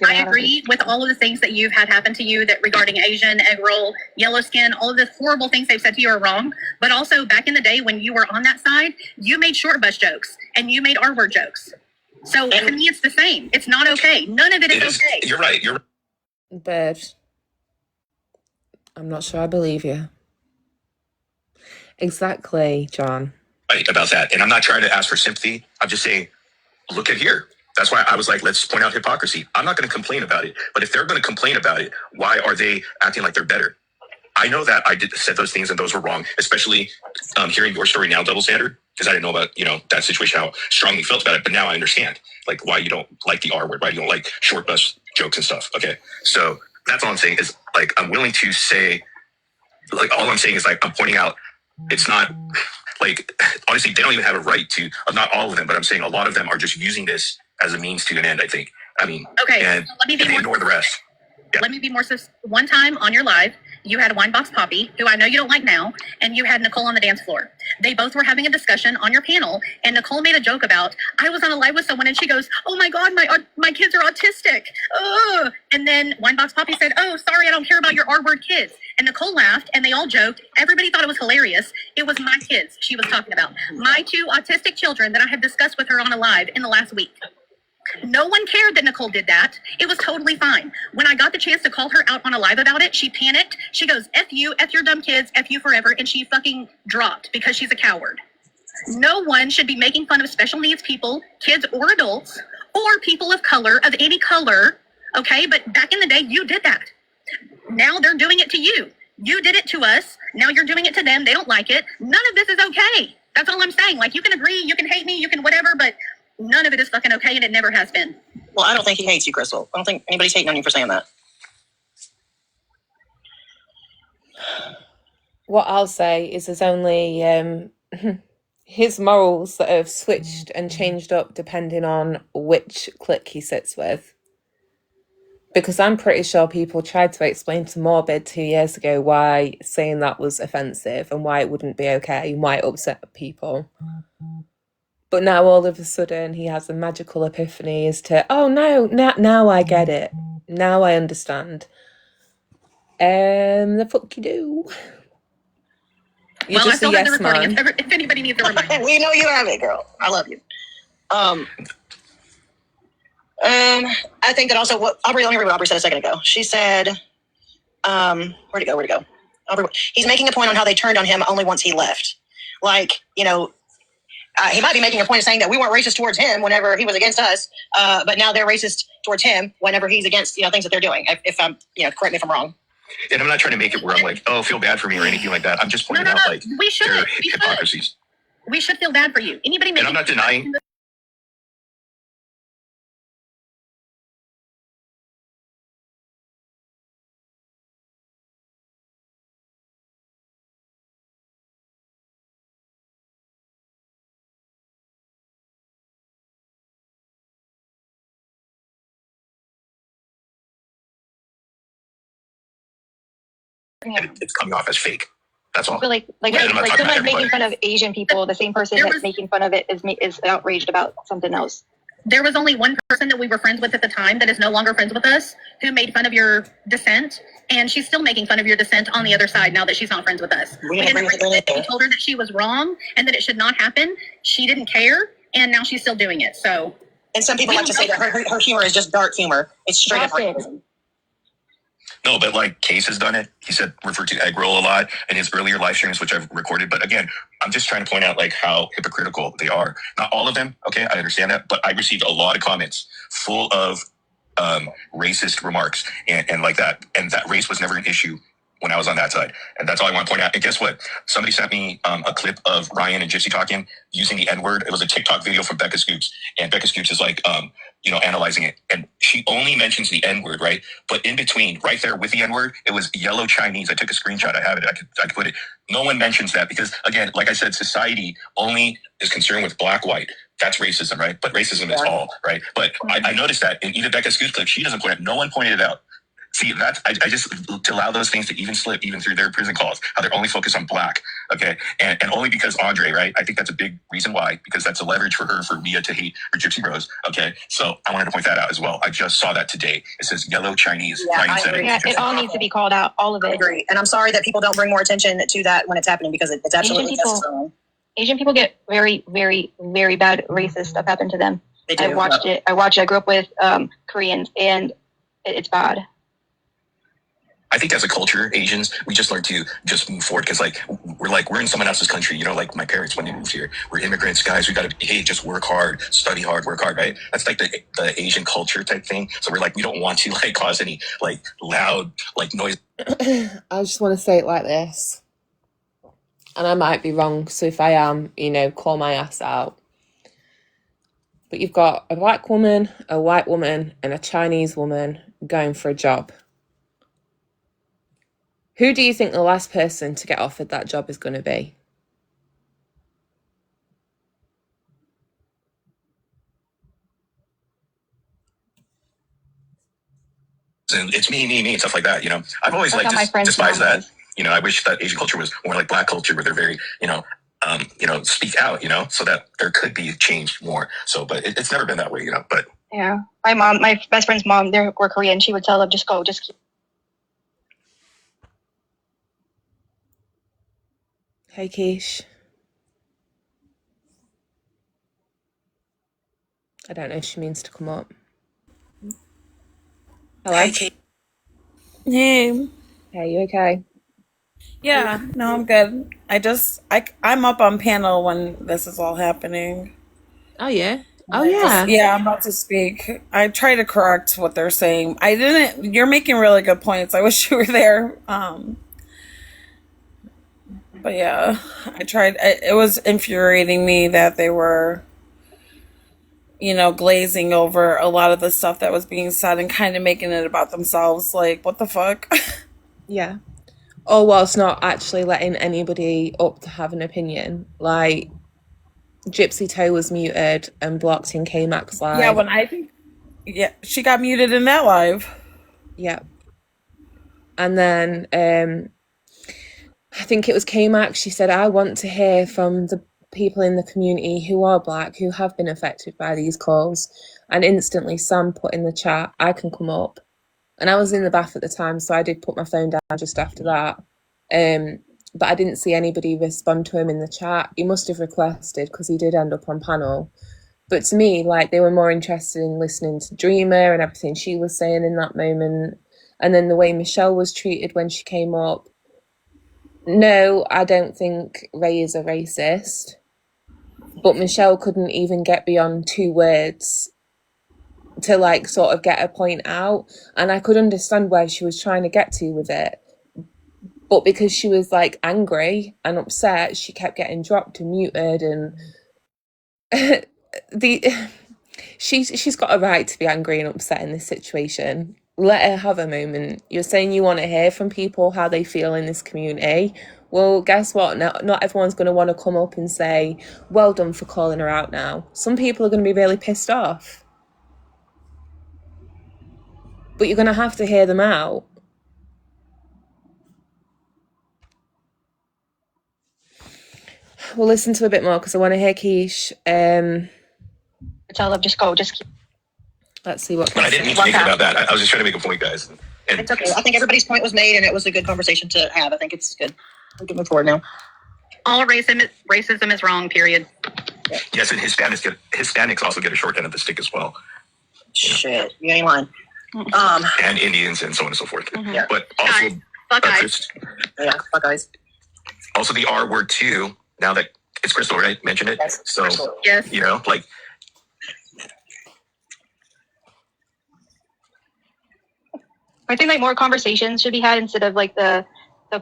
I agree with all of the things that you've had happen to you that regarding Asian, egg roll, yellow skin, all of the horrible things they've said to you are wrong. But also back in the day when you were on that side, you made short bus jokes and you made R-word jokes. So to me, it's the same. It's not okay. None of it is okay. You're right. Bird, I'm not sure I believe you. Exactly, John. Right, about that. And I'm not trying to ask for sympathy. I'm just saying, look at here. That's why I was like, let's point out hypocrisy. I'm not going to complain about it. But if they're going to complain about it, why are they acting like they're better? I know that I said those things and those were wrong, especially hearing your story now, double standard, because I didn't know about, that situation, how strongly you felt about it. But now I understand, like, why you don't like the R word, why you don't like short bus jokes and stuff. Okay. So that's all I'm saying is, like, I'm willing to say, like, all I'm saying is, like, I'm pointing out it's not, like, honestly, they don't even have a right to, not all of them, but I'm saying a lot of them are just using this as a means to an end, I think. I mean, Okay, and, so let me be and they ignore the rest. Yeah. Let me be more specific. One time on your live, you had Winebox Poppy, who I know you don't like now, and you had Nicole on the dance floor. They both were having a discussion on your panel, and Nicole made a joke about, I was on a live with someone, and she goes, oh my God, my kids are autistic. Ugh. And then Winebox Poppy said, oh, sorry, I don't care about your R-word kids. And Nicole laughed, and they all joked. Everybody thought it was hilarious. It was my kids she was talking about. My 2 autistic children that I had discussed with her on a live in the last week. No one cared that Nicole did that. It was totally fine. When I got the chance to call her out on a live about it, she panicked. She goes, F you, F your dumb kids, F you forever. And she fucking dropped because she's a coward. No one should be making fun of special needs people, kids or adults, or people of color, of any color. Okay, but back in the day, you did that. Now they're doing it to you. You did it to us. Now you're doing it to them. They don't like it. None of this is okay. That's all I'm saying. Like, you can agree, you can hate me, you can whatever, but none of it is fucking okay, and it never has been. Well, I don't think he hates you, Crystal. I don't think anybody's hating on you for saying that. What I'll say is there's only his morals that have switched and changed up depending on which clique he sits with. Because I'm pretty sure people tried to explain to Morbid 2 years ago why saying that was offensive and why it wouldn't be okay and why it upset people. But now all of a sudden he has a magical epiphany as to, oh no, now I get it. Now I understand. The fuck you do? You're Well, I just still a have the yes recording man. if anybody needs a reminder. We know you have it, girl. I love you. I think that also what Aubrey, let me read what Aubrey said a second ago. She said, where'd it go? Aubrey, he's making a point on how they turned on him only once he left. Like, he might be making a point of saying that we weren't racist towards him whenever he was against us, but now they're racist towards him whenever he's against, things that they're doing. If I'm, correct me if I'm wrong. And I'm not trying to make it where I'm like, oh, feel bad for me or anything like that. I'm just pointing out, like, We should. their We should. hypocrisies. We should feel bad for you. Anybody And making I'm not denying. And it's coming off as fake. That's all. But like And I'm not talking about someone everybody. making fun of Asian people, the same person that's making fun of it is outraged about something else. There was only one person that we were friends with at the time that is no longer friends with us who made fun of your dissent, and she's still making fun of your dissent on the other side now that she's not friends with us. We told her that she was wrong and that it should not happen. She didn't care, and now she's still doing it. So, and some people like to say that her humor is just dark humor. It's straight up racism. No, but like Case has done it. He referred to egg roll a lot in his earlier live streams, which I've recorded. But again, I'm just trying to point out like how hypocritical they are. Not all of them. Okay, I understand that. But I received a lot of comments full of racist remarks and like that. And that race was never an issue when I was on that side. And that's all I want to point out. And guess what? Somebody sent me a clip of Ryan and Gypsy talking using the N-word. It was a TikTok video from Becca Scoops. And Becca Scoops is like, analyzing it. And she only mentions the N-word, right? But in between, right there with the N-word, it was yellow Chinese. I took a screenshot. I have it. I could put it. No one mentions that because, again, like I said, society only is concerned with black, white. That's racism, right? But racism is all, right? But I noticed that in either Becca Scoops clip, she doesn't point it. No one pointed it out. See, that's I just to allow those things to even slip, even through their prison calls, how they're only focused on black, okay, and only because Andre, right? I think that's a big reason why, because that's a leverage for her, for Mia to hate her Gypsy Rose, okay. So I wanted to point that out as well. I just saw that today. It says yellow Chinese. Yeah, it all needs to be called out, all of it. I agree, and I'm sorry that people don't bring more attention to that when it's happening because it's absolutely necessary. Asian people get very, very, very bad racist stuff happen to them. They do. I watched it. I grew up with Koreans, and it's bad. I think as a culture, Asians, we just learn to just move forward because we're in someone else's country. You know, like my parents when they moved here, we're immigrants, guys. We got to behave, just work hard, study hard, work hard, right? That's like the Asian culture type thing. So we're like, we don't want to like cause any like loud like noise. I just want to say it like this, and I might be wrong. So if I am, call my ass out. But you've got a black woman, a white woman, and a Chinese woman going for a job. Who do you think the last person to get offered that job is going to be? And it's me, and stuff like that. I've always That's like how my just friend's despised mom that. I wish that Asian culture was more like black culture, where they're very, speak out, so that there could be change more. So, but it's never been that way, but. Yeah. My best friend's mom, they were Korean. She would tell them, just go, just keep. Hey, Keish. I don't know if she means to come up. Hello? Hey. Hey, you okay? Yeah, no, I'm good. I'm up on panel when this is all happening. Oh, yeah? Oh, yeah. Yeah, I'm about to speak. I try to correct what they're saying. You're making really good points. I wish you were there. But yeah, I tried. It was infuriating me that they were, glazing over a lot of the stuff that was being said and kind of making it about themselves. Like, what the fuck? Yeah. Or whilst not actually letting anybody up to have an opinion. Like, Gypsy Toe was muted and blocked in K-Max live. Yeah, she got muted in that live. Yeah. And then I think it was K-Max, she said, I want to hear from the people in the community who are black, who have been affected by these calls. And instantly Sam put in the chat, I can come up. And I was in the bath at the time, so I did put my phone down just after that. But I didn't see anybody respond to him in the chat. He must have requested because he did end up on panel. But to me, like, they were more interested in listening to Dreamer and everything she was saying in that moment. And then the way Michelle was treated when she came up. No, I don't think Ray is a racist. But Michelle couldn't even get beyond 2 words to like sort of get a point out. And I could understand where she was trying to get to with it. But because she was like angry and upset, she kept getting dropped and muted, and she's got a right to be angry and upset in this situation. Let her have a moment. You're saying you want to hear from people how they feel in this community. Well, guess what? Not everyone's going to want to come up and say, well done for calling her out now. Some people are going to be really pissed off. But you're going to have to hear them out. We'll listen to a bit more because I want to hear Keish. Tell them, just go, just keep. Let's see what. But I didn't mean to make it about that. I was just trying to make a point, guys. And It's okay. I think everybody's point was made, and it was a good conversation to have. I think it's good. We can move forward now. All racism is wrong, period. yes, and Hispanics also get a short end of the stick as well. Shit, you ain't lying. And Indians and so on and so forth. Yeah. But also, Buckeyes. Yeah, Buckeyes. also the R word too. Now that it's Crystal, right? Mentioned it. Yes, So Crystal. Yes. like I think like more conversations should be had instead of like the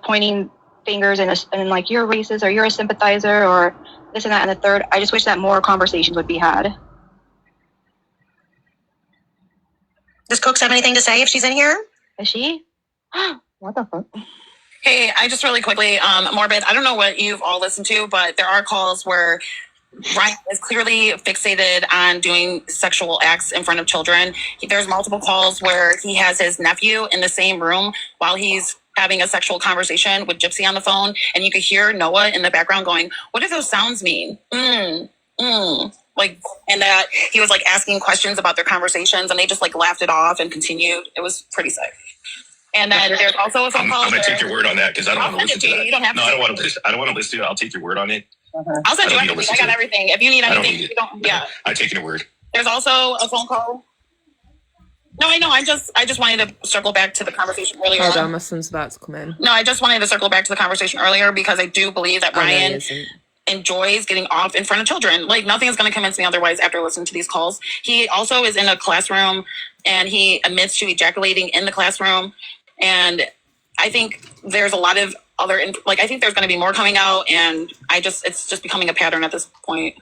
pointing fingers and like you're a racist or you're a sympathizer or this and that and the third. I just wish that more conversations would be had. Does Cooks have anything to say if she's in here? Is she? What the fuck? Hey, I just really quickly, Morbid, I don't know what you've all listened to, but there are calls where Ryan is clearly fixated on doing sexual acts in front of children. There's multiple calls where he has his nephew in the same room while he's having a sexual conversation with Gypsy on the phone, and you could hear Noah in the background going, what do those sounds mean? Like, and that he was like asking questions about their conversations, and they just like laughed it off and continued. It was pretty sick. And then there's also a phone call. I'm gonna take your word on that because I don't want to listen to that. You don't have no, to. I don't want to listen. I don't want to listen to it. I'll take your word on it. I'll send you I don't need to everything. listen I got to it. everything. If you need I don't anything, need it. you don't. Yeah. I take your word. There's also a phone call. No, I know. I just wanted to circle back to the conversation earlier. Hold on, my son's about to come in. No, I just wanted to circle back to the conversation earlier because I do believe that Oh, no, he Ryan isn't. enjoys getting off in front of children. Like, nothing is going to convince me otherwise after listening to these calls. He also is in a classroom and he admits to ejaculating in the classroom. And I think there's a lot of other, like, I think there's going to be more coming out, and it's just becoming a pattern at this point.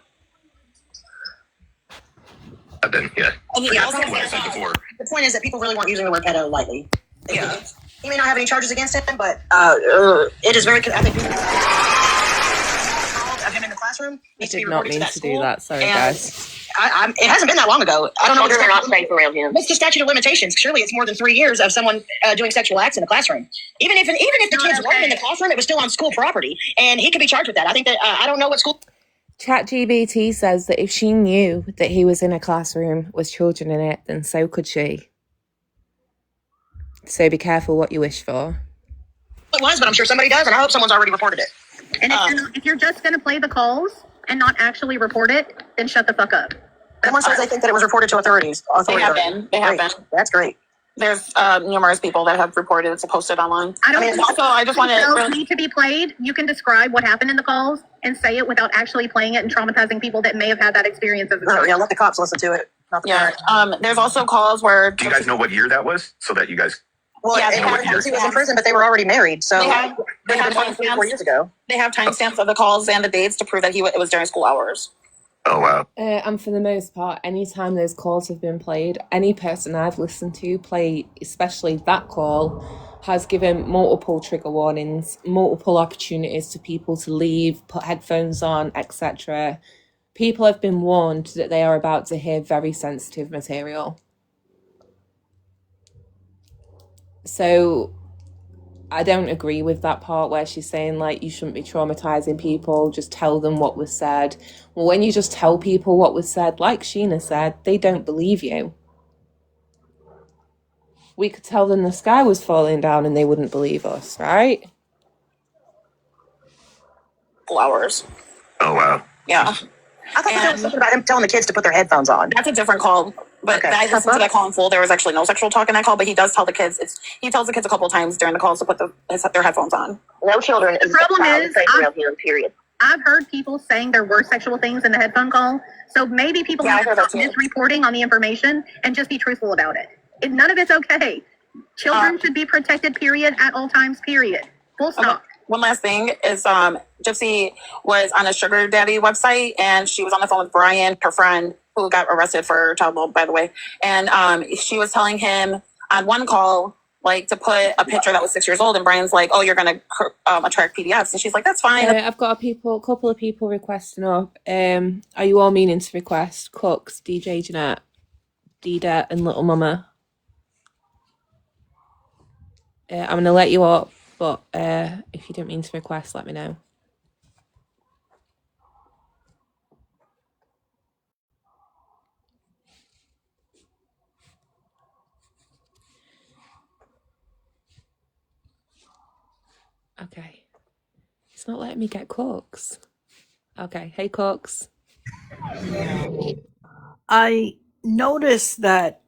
Yeah. And he also the point is that people really weren't using the word pedo lightly. Yeah. He may not have any charges against him, but it is very. I think of him in the classroom I needs to be did not reported to mean that to school. do that. Sorry, And guys. it hasn't been that long ago. I don't know. Children are not safe around him. What's the statute of limitations? Surely it's more than 3 years of someone doing sexual acts in the classroom. Even if the kids weren't in the classroom, it was still on school property, and he could be charged with that. I think that I don't know what school. ChatGPT says that if she knew that he was in a classroom with children in it, then so could she. So be careful what you wish for. It was, but I'm sure somebody does, and I hope someone's already reported it. And if you're just going to play the calls and not actually report it, then shut the fuck up. Someone says they think that it was reported to authorities. They have been. They have been. That's great. There's numerous people that have reported it's posted online. I don't think also, I just want calls need to be played. You can describe what happened in the calls and say it without actually playing it and traumatizing people that may have had that experience as a child. Yeah, let the cops listen to it. Yeah. There's also calls where. Do you guys know what year that was? So that you guys. Well, Yeah, he was in prison, but they were already married, so They have timestamps 4 years ago. They have timestamps of the calls and the dates to prove that it was during school hours. Oh, wow. And for the most part, anytime those calls have been played, any person I've listened to play, especially that call, has given multiple trigger warnings, multiple opportunities to people to leave, put headphones on, etc. People have been warned that they are about to hear very sensitive material. So I don't agree with that part where she's saying, like, you shouldn't be traumatizing people, just tell them what was said. Well, when you just tell people what was said, like Sheena said, they don't believe you. We could tell them the sky was falling down and they wouldn't believe us, right? School hours. Oh, wow. Yeah. I thought there was something about him telling the kids to put their headphones on. That's a different call. But I listened to that call in full. There was actually no sexual talk in that call, but he does tell the kids. He tells the kids a couple of times during the calls to put their headphones on. No children The problem is, safe around him, period. I've heard people saying there were sexual things in the headphone call. So maybe people Yeah, I need to heard that stop too. misreporting on the information and just be truthful about it. None of it's okay. Children should be protected, period, at all times, period. Full stop. One last thing is Gypsy was on a sugar daddy website, and she was on the phone with Brian, her friend, who got arrested for child molest, by the way. And she was telling him on one call, like, to put a picture that was 6 years old, and Brian's like, oh, you're going to attract PDFs. And she's like, that's fine. I've got a couple of people requesting up. Are you all meaning to request? Cooks, DJ Jeanette, Dida, and Little Mama. I'm going to let you up, but if you don't mean to request, let me know. Okay. It's not letting me get Cooks. Okay. Hey, Cooks. I noticed that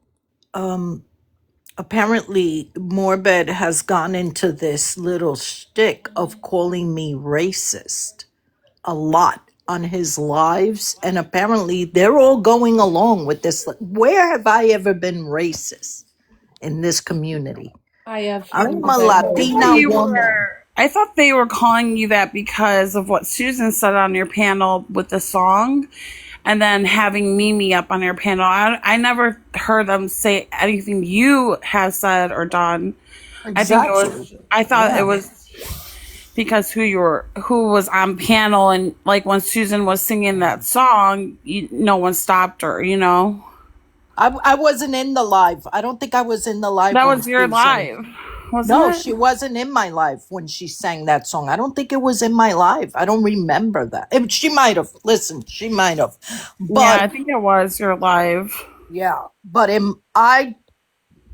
apparently Morbid has gone into this little shtick of calling me racist a lot on his lives, and apparently they're all going along with this. Where have I ever been racist in this community? I have. I'm a Latina woman. I thought they were calling you that because of what Susan said on your panel with the song, and then having Mimi up on your panel. I never heard them say anything you have said or done. Exactly. I thought Yeah. it was because who was on panel, and like when Susan was singing that song, no one stopped her. I wasn't in the live. I don't think I was in the live. That when was your Susan- live. No, Wasn't it? she wasn't in my live when she sang that song. I don't think it was in my live. I don't remember that. She might have. Listen, she might have. But Yeah, I think it was your live. yeah, but I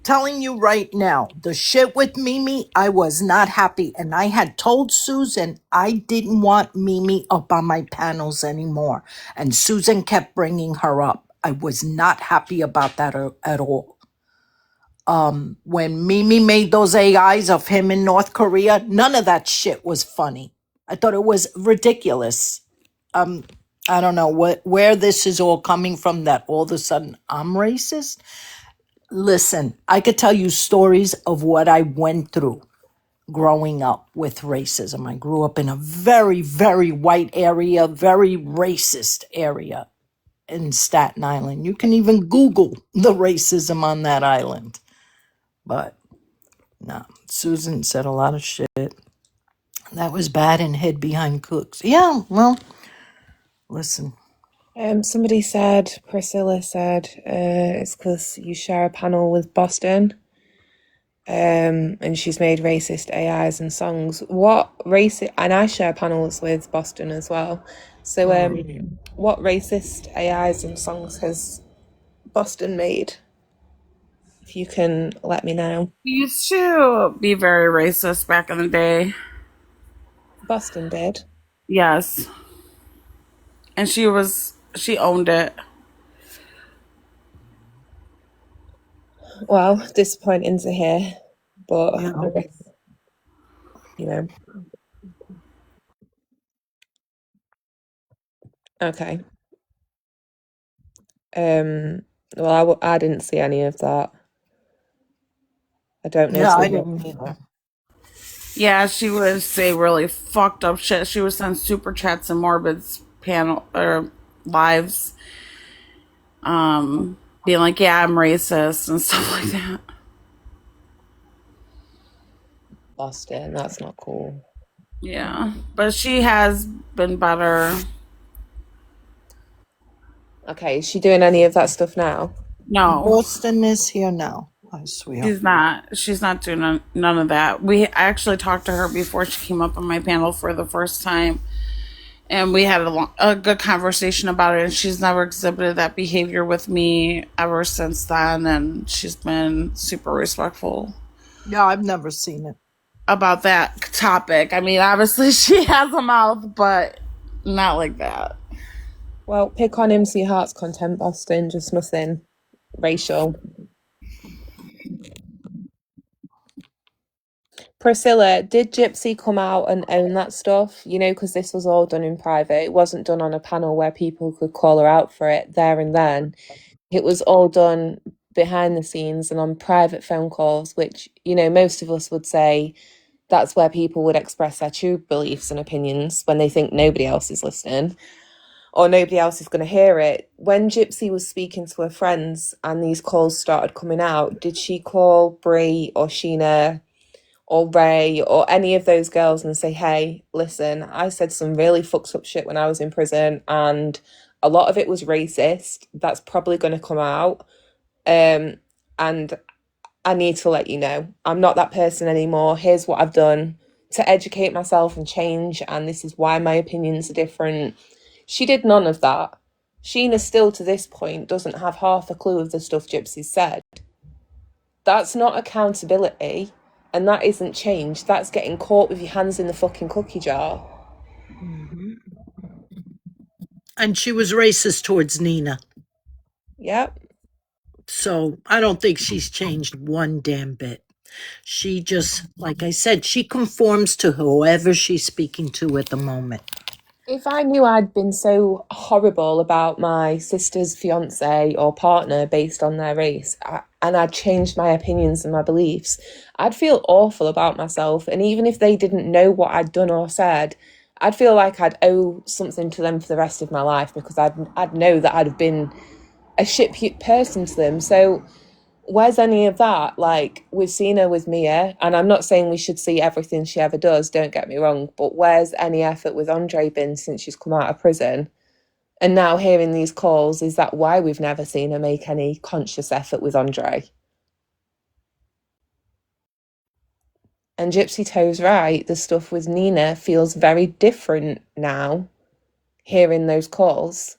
telling you right now, the shit with Mimi, I was not happy. And I had told Susan I didn't want Mimi up on my panels anymore. And Susan kept bringing her up. I was not happy about that at all. When Mimi made those AIs of him in North Korea, none of that shit was funny. I thought it was ridiculous. I don't know where this is all coming from, that all of a sudden I'm racist. Listen, I could tell you stories of what I went through growing up with racism. I grew up in a very, very white area, very racist area in Staten Island. You can even Google the racism on that island. But no, Susan said a lot of shit that was bad and hid behind cooks. Yeah, well, listen. Somebody said, Priscilla said, it's because you share a panel with Boston, and she's made racist AIs and songs. And I share panels with Boston as well. So, what racist AIs and songs has Boston made? If you can let me know. He used to be very racist back in the day. Boston did. Yes. And she owned it. Well, disappointing to hear, but I guess, Okay. Well, I didn't see any of that. I don't know. Yeah, I didn't either. Yeah, she would say really fucked up shit. She would send super chats in Morbid's panel or lives, being like, "Yeah, I'm racist" and stuff like that. Boston, that's not cool. Yeah, but she has been better. Okay, is she doing any of that stuff now? No, Boston is here now. I swear. She's not doing none of that. I actually talked to her before she came up on my panel for the first time, and we had a good conversation about it. And she's never exhibited that behavior with me ever since then. And she's been super respectful. Yeah, I've never seen it. About that topic. I mean, obviously she has a mouth, but not like that. Well, pick on MC Hart's content, Boston. Just nothing racial. Priscilla, did Gypsy come out and own that stuff? Because this was all done in private. It wasn't done on a panel where people could call her out for it there and then. It was all done behind the scenes and on private phone calls, which, most of us would say that's where people would express their true beliefs and opinions when they think nobody else is listening or nobody else is going to hear it. When Gypsy was speaking to her friends and these calls started coming out, did she call Brie or Sheena or Ray or any of those girls and say, hey, listen, I said some really fucked up shit when I was in prison and a lot of it was racist. That's probably going to come out. And I need to let you know, I'm not that person anymore. Here's what I've done to educate myself and change. And this is why my opinions are different. She did none of that. Sheena still to this point doesn't have half a clue of the stuff Gypsy said. That's not accountability. And that isn't change. That's getting caught with your hands in the fucking cookie jar. Mm-hmm. And she was racist towards Nina. Yep. So I don't think she's changed one damn bit. She just, like I said, she conforms to whoever she's speaking to at the moment. If I knew I'd been so horrible about my sister's fiance or partner based on their race, and I'd changed my opinions and my beliefs, I'd feel awful about myself. And even if they didn't know what I'd done or said, I'd feel like I'd owe something to them for the rest of my life because I'd know that I'd have been a shit person to them. So where's any of that? Like, we've seen her with Mia, and I'm not saying we should see everything she ever does, don't get me wrong, but where's any effort with Andre been since she's come out of prison? And now hearing these calls, is that why we've never seen her make any conscious effort with Andre? And Gypsy Toe's right, the stuff with Nina feels very different now, hearing those calls.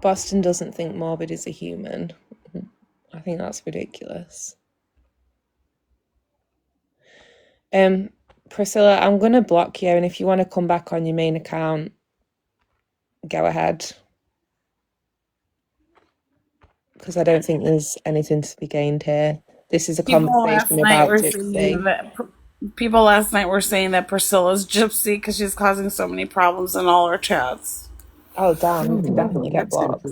Boston doesn't think Morbid is a human. I think that's ridiculous. Priscilla, I'm going to block you, and if you want to come back on your main account, go ahead. Because I don't think there's anything to be gained here. This is a conversation about Gypsy. People last night were saying that Priscilla's Gypsy because she's causing so many problems in all her chats. Oh, damn. You can definitely get blocked.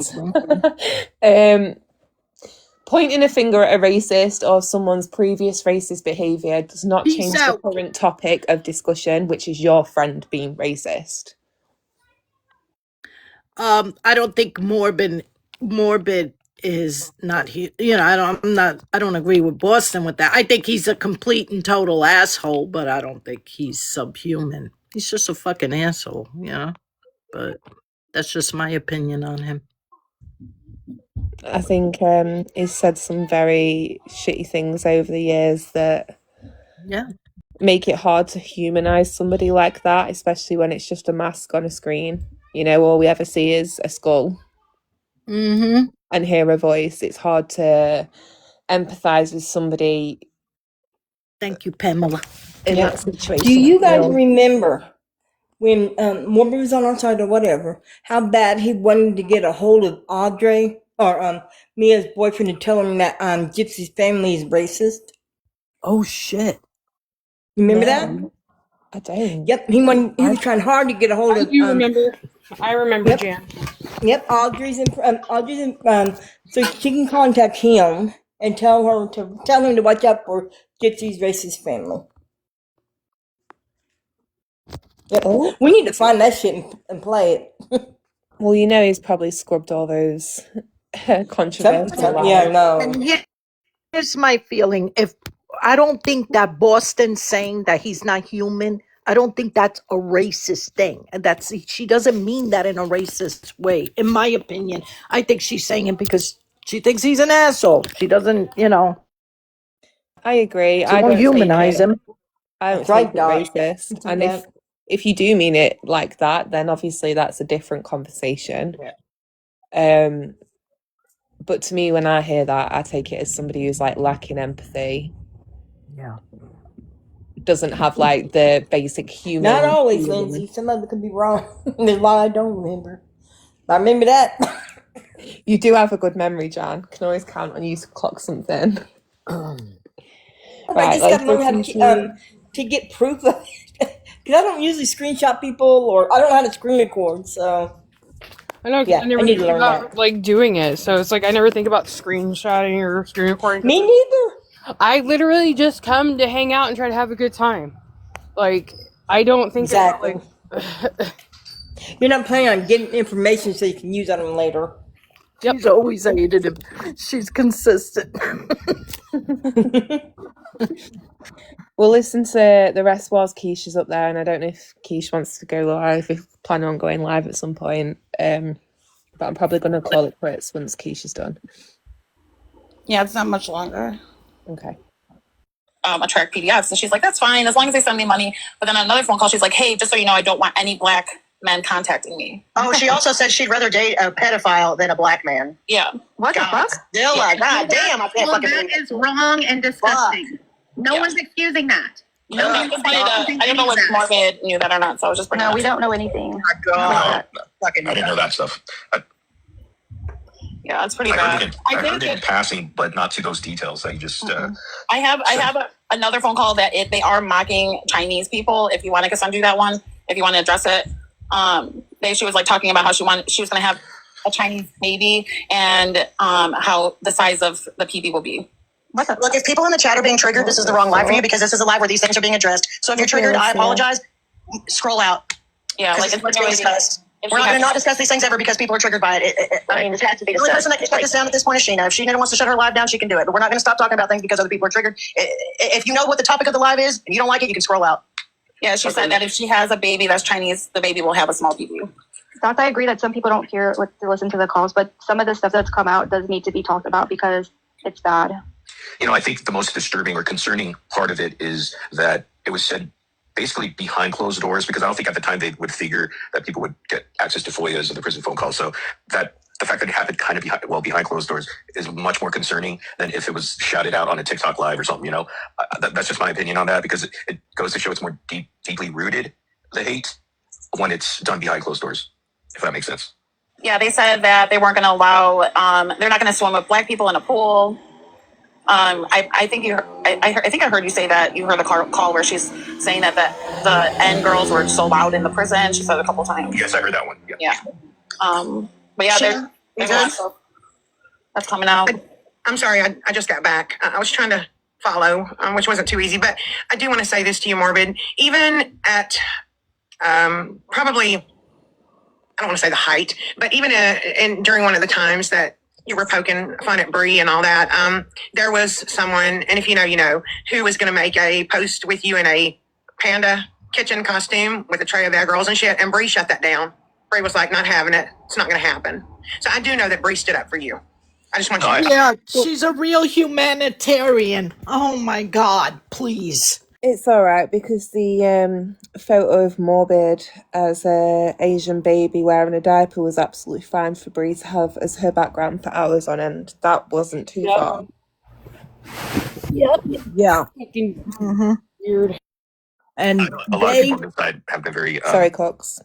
Pointing a finger at a racist or someone's previous racist behaviour does not change the current topic of discussion, which is your friend being racist. I don't think Morbid is not, I don't agree with Boston with that. I think he's a complete and total asshole, but I don't think he's subhuman. He's just a fucking asshole, but that's just my opinion on him. I think he's said some very shitty things over the years that make it hard to humanize somebody like that, especially when it's just a mask on a screen. All we ever see is a skull and hear a voice. It's hard to empathize with somebody. Thank you, Pamela. In that situation. Do you guys remember when Morbid was on our side or whatever, how bad he wanted to get a hold of Audrey or Mia's boyfriend to tell him that Gypsy's family is racist? Oh, shit. You remember that? I don't. Yep, he was trying hard to get a hold of. I remember, Jan. Yep, Audrey's so she can contact him and tell him to watch out for Gypsy's racist family. Yep. Oh. We need to find that shit and play it. Well, he's probably scrubbed all those controversies. Yeah, no. And here's my feeling. I don't think that Boston saying that he's not human, I don't think that's a racist thing. And she doesn't mean that in a racist way, in my opinion. I think she's saying it because she thinks he's an asshole. She doesn't, I agree. I don't humanize him. I don't think it's racist. And if you do mean it like that, then obviously that's a different conversation. Yeah. But to me, when I hear that, I take it as somebody who's lacking empathy. Yeah. Doesn't have the basic human. Not always, Lindsay. Some of it could be wrong. There's a lot I don't remember. I remember that. You do have a good memory, Jan. Can always count on you to clock something. I just got to learn how to get proof of it. Because I don't usually screenshot people or I don't know how to screen record, so. I know, I never think about doing it, so it's I never think about screenshotting or screen recording. Me neither. I literally just come to hang out and try to have a good time. I don't think exactly. You're not planning on getting information so you can use on them later. Yep. She's always hated him. She's consistent. We'll listen to the rest whilst Keisha's up there, and I don't know if Keisha wants to go live, if planning on going live at some point. But I'm probably going to call it quits once Keisha's done. Yeah, it's not much longer. Okay. Attract PDFs, and she's like, that's fine as long as they send me money. But then another phone call, she's like, hey, just so you know, I don't want any black men contacting me. Oh, she also said she'd rather date a pedophile than a black man. Yeah. What the fuck? Dilla, God damn, I can't fucking believe that is wrong and disgusting. No one's excusing that. I don't know if Morbid knew that or not, so I was just we don't know anything. Oh my God. I didn't know that stuff. Yeah, it's pretty bad. I heard it in passing, but not to those details that you just. I have another phone call that they are mocking Chinese people. If you want, I can send you that one. If you want to address it, she was talking about how she was going to have a Chinese baby and how the size of the PB will be. Look, if people in the chat are being triggered, this is the wrong live for you because this is a live where these things are being addressed. So if you're triggered, I apologize. Scroll out. Yeah, it's being discussed. We're not going to not discuss these things ever because people are triggered by it. This has to be the only person that can shut this down at this point is Sheena. If Sheena wants to shut her live down, she can do it. But we're not going to stop talking about things because other people are triggered. If you know what the topic of the live is and you don't like it, you can scroll out. Yeah, she said that if she has a baby that's Chinese, the baby will have a small PB. Not that I agree that some people don't hear to listen to the calls, but some of the stuff that's come out does need to be talked about because it's bad. I think the most disturbing or concerning part of it is that it was said basically behind closed doors, because I don't think at the time they would figure that people would get access to FOIAs and the prison phone calls. So that the fact that it happened kind of behind closed doors is much more concerning than if it was shouted out on a TikTok live or something. That's just my opinion on that, because it goes to show it's more deeply rooted, the hate, when it's done behind closed doors, if that makes sense. Yeah, they said that they weren't going to allow, they're not going to swim with black people in a pool. I think I heard you say that you heard the call where she's saying that the N girls were so loud in the prison. She said it a couple times. Yes, I heard that one. Yeah. But yeah, there's a lot of stuff that's coming out. I'm sorry, I just got back. I was trying to follow, which wasn't too easy, but I do want to say this to you, Morbid. Even at probably, I don't want to say the height, but even during one of the times that you were poking fun at Bree and all that, there was someone, and if you know, you know, who was going to make a post with you in a panda kitchen costume with a tray of their girls and shit, and Bree shut that down. Bree was like, not having it. It's not going to happen. So I do know that Bree stood up for you. I just want you to Yeah, she's a real humanitarian. Oh my God, please. It's all right because the photo of Morbid as a Asian baby wearing a diaper was absolutely fine for Bree to have as her background for hours on end. That wasn't too far. Yep. Yeah. Weird. And a lot of people on this side have been very. Sorry, Cox.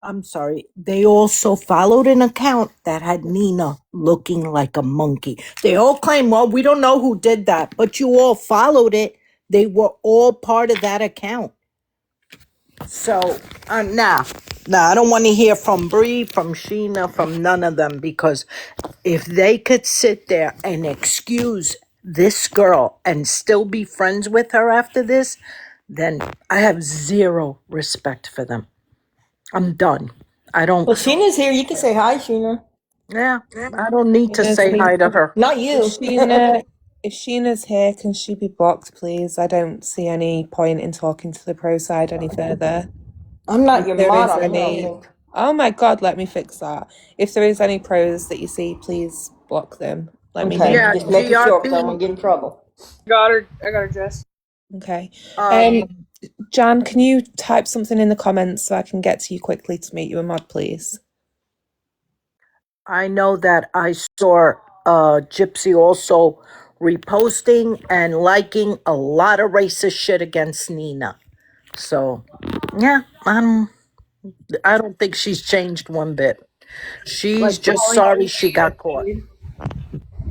I'm sorry. They also followed an account that had Nina looking like a monkey. They all claim, well, we don't know who did that, but you all followed it. They were all part of that account. So, nah, I don't want to hear from Bree, from Sheena, from none of them, because if they could sit there and excuse this girl and still be friends with her after this, then I have zero respect for them. I'm done. I don't. Well, Sheena's here. You can say hi, Sheena. Yeah, I don't need to say hi to her. Not you. If Sheena's here, can she be blocked, please? I don't see any point in talking to the pro side any further. I'm not If your there mod. is I any- think. Oh my God, let me fix that. If there is any pros that you see, please block them. Let me Okay, know. Yeah, just make it short, because I GRP. won't get in trouble. I got her, Jess. Okay. Jan, can you type something in the comments so I can get to you quickly to make you a mod, please? I know that I saw Gypsy also reposting and liking a lot of racist shit against Nina. So, yeah, I don't think she's changed one bit. She's Like just calling sorry a she spade got a caught. spade.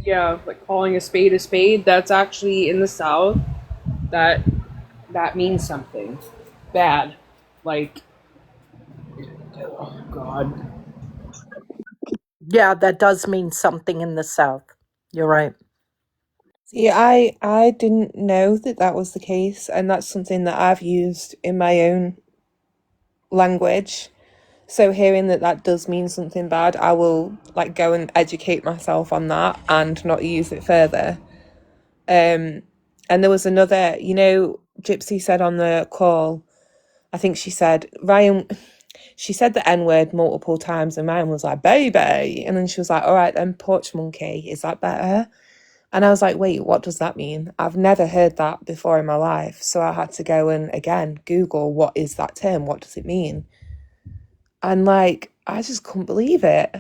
Yeah, like calling a spade, that's actually in the South. That means something bad. Like, oh God. Yeah, that does mean something in the South. You're right. See, I didn't know that that was the case, and that's something that I've used in my own language. So hearing that that does mean something bad, I will like go and educate myself on that and not use it further. And there was another, you know, Gypsy said on the call, I think she said, Ryan, she said the N-word multiple times and Ryan was like, baby. And then she was like, all right then, porch monkey, is that better? And I was like, wait, what does that mean? I've never heard that before in my life. So I had to go and, again, Google, what is that term? What does it mean? And, like, I just couldn't believe it.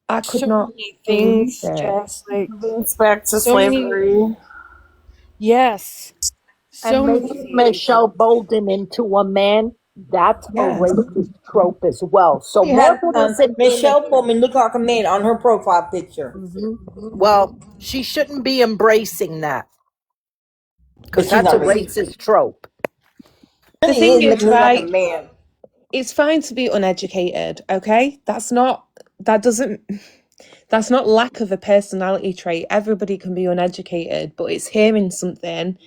I could So not many believe things, it. Jess, like Links back to so many. slavery. Yes. So And many making things. Michelle Bolden into a man, that's a Yes. racist trope as well. So She had Margaret isn't Michelle Bowman look like a man on her profile picture. well, she shouldn't be embracing that But because she's that's a not racist. racist trope. The She thing is is, looking like right, a man. it's fine to be uneducated, okay? That's not lack of a personality trait. Everybody can be uneducated, but it's hearing something,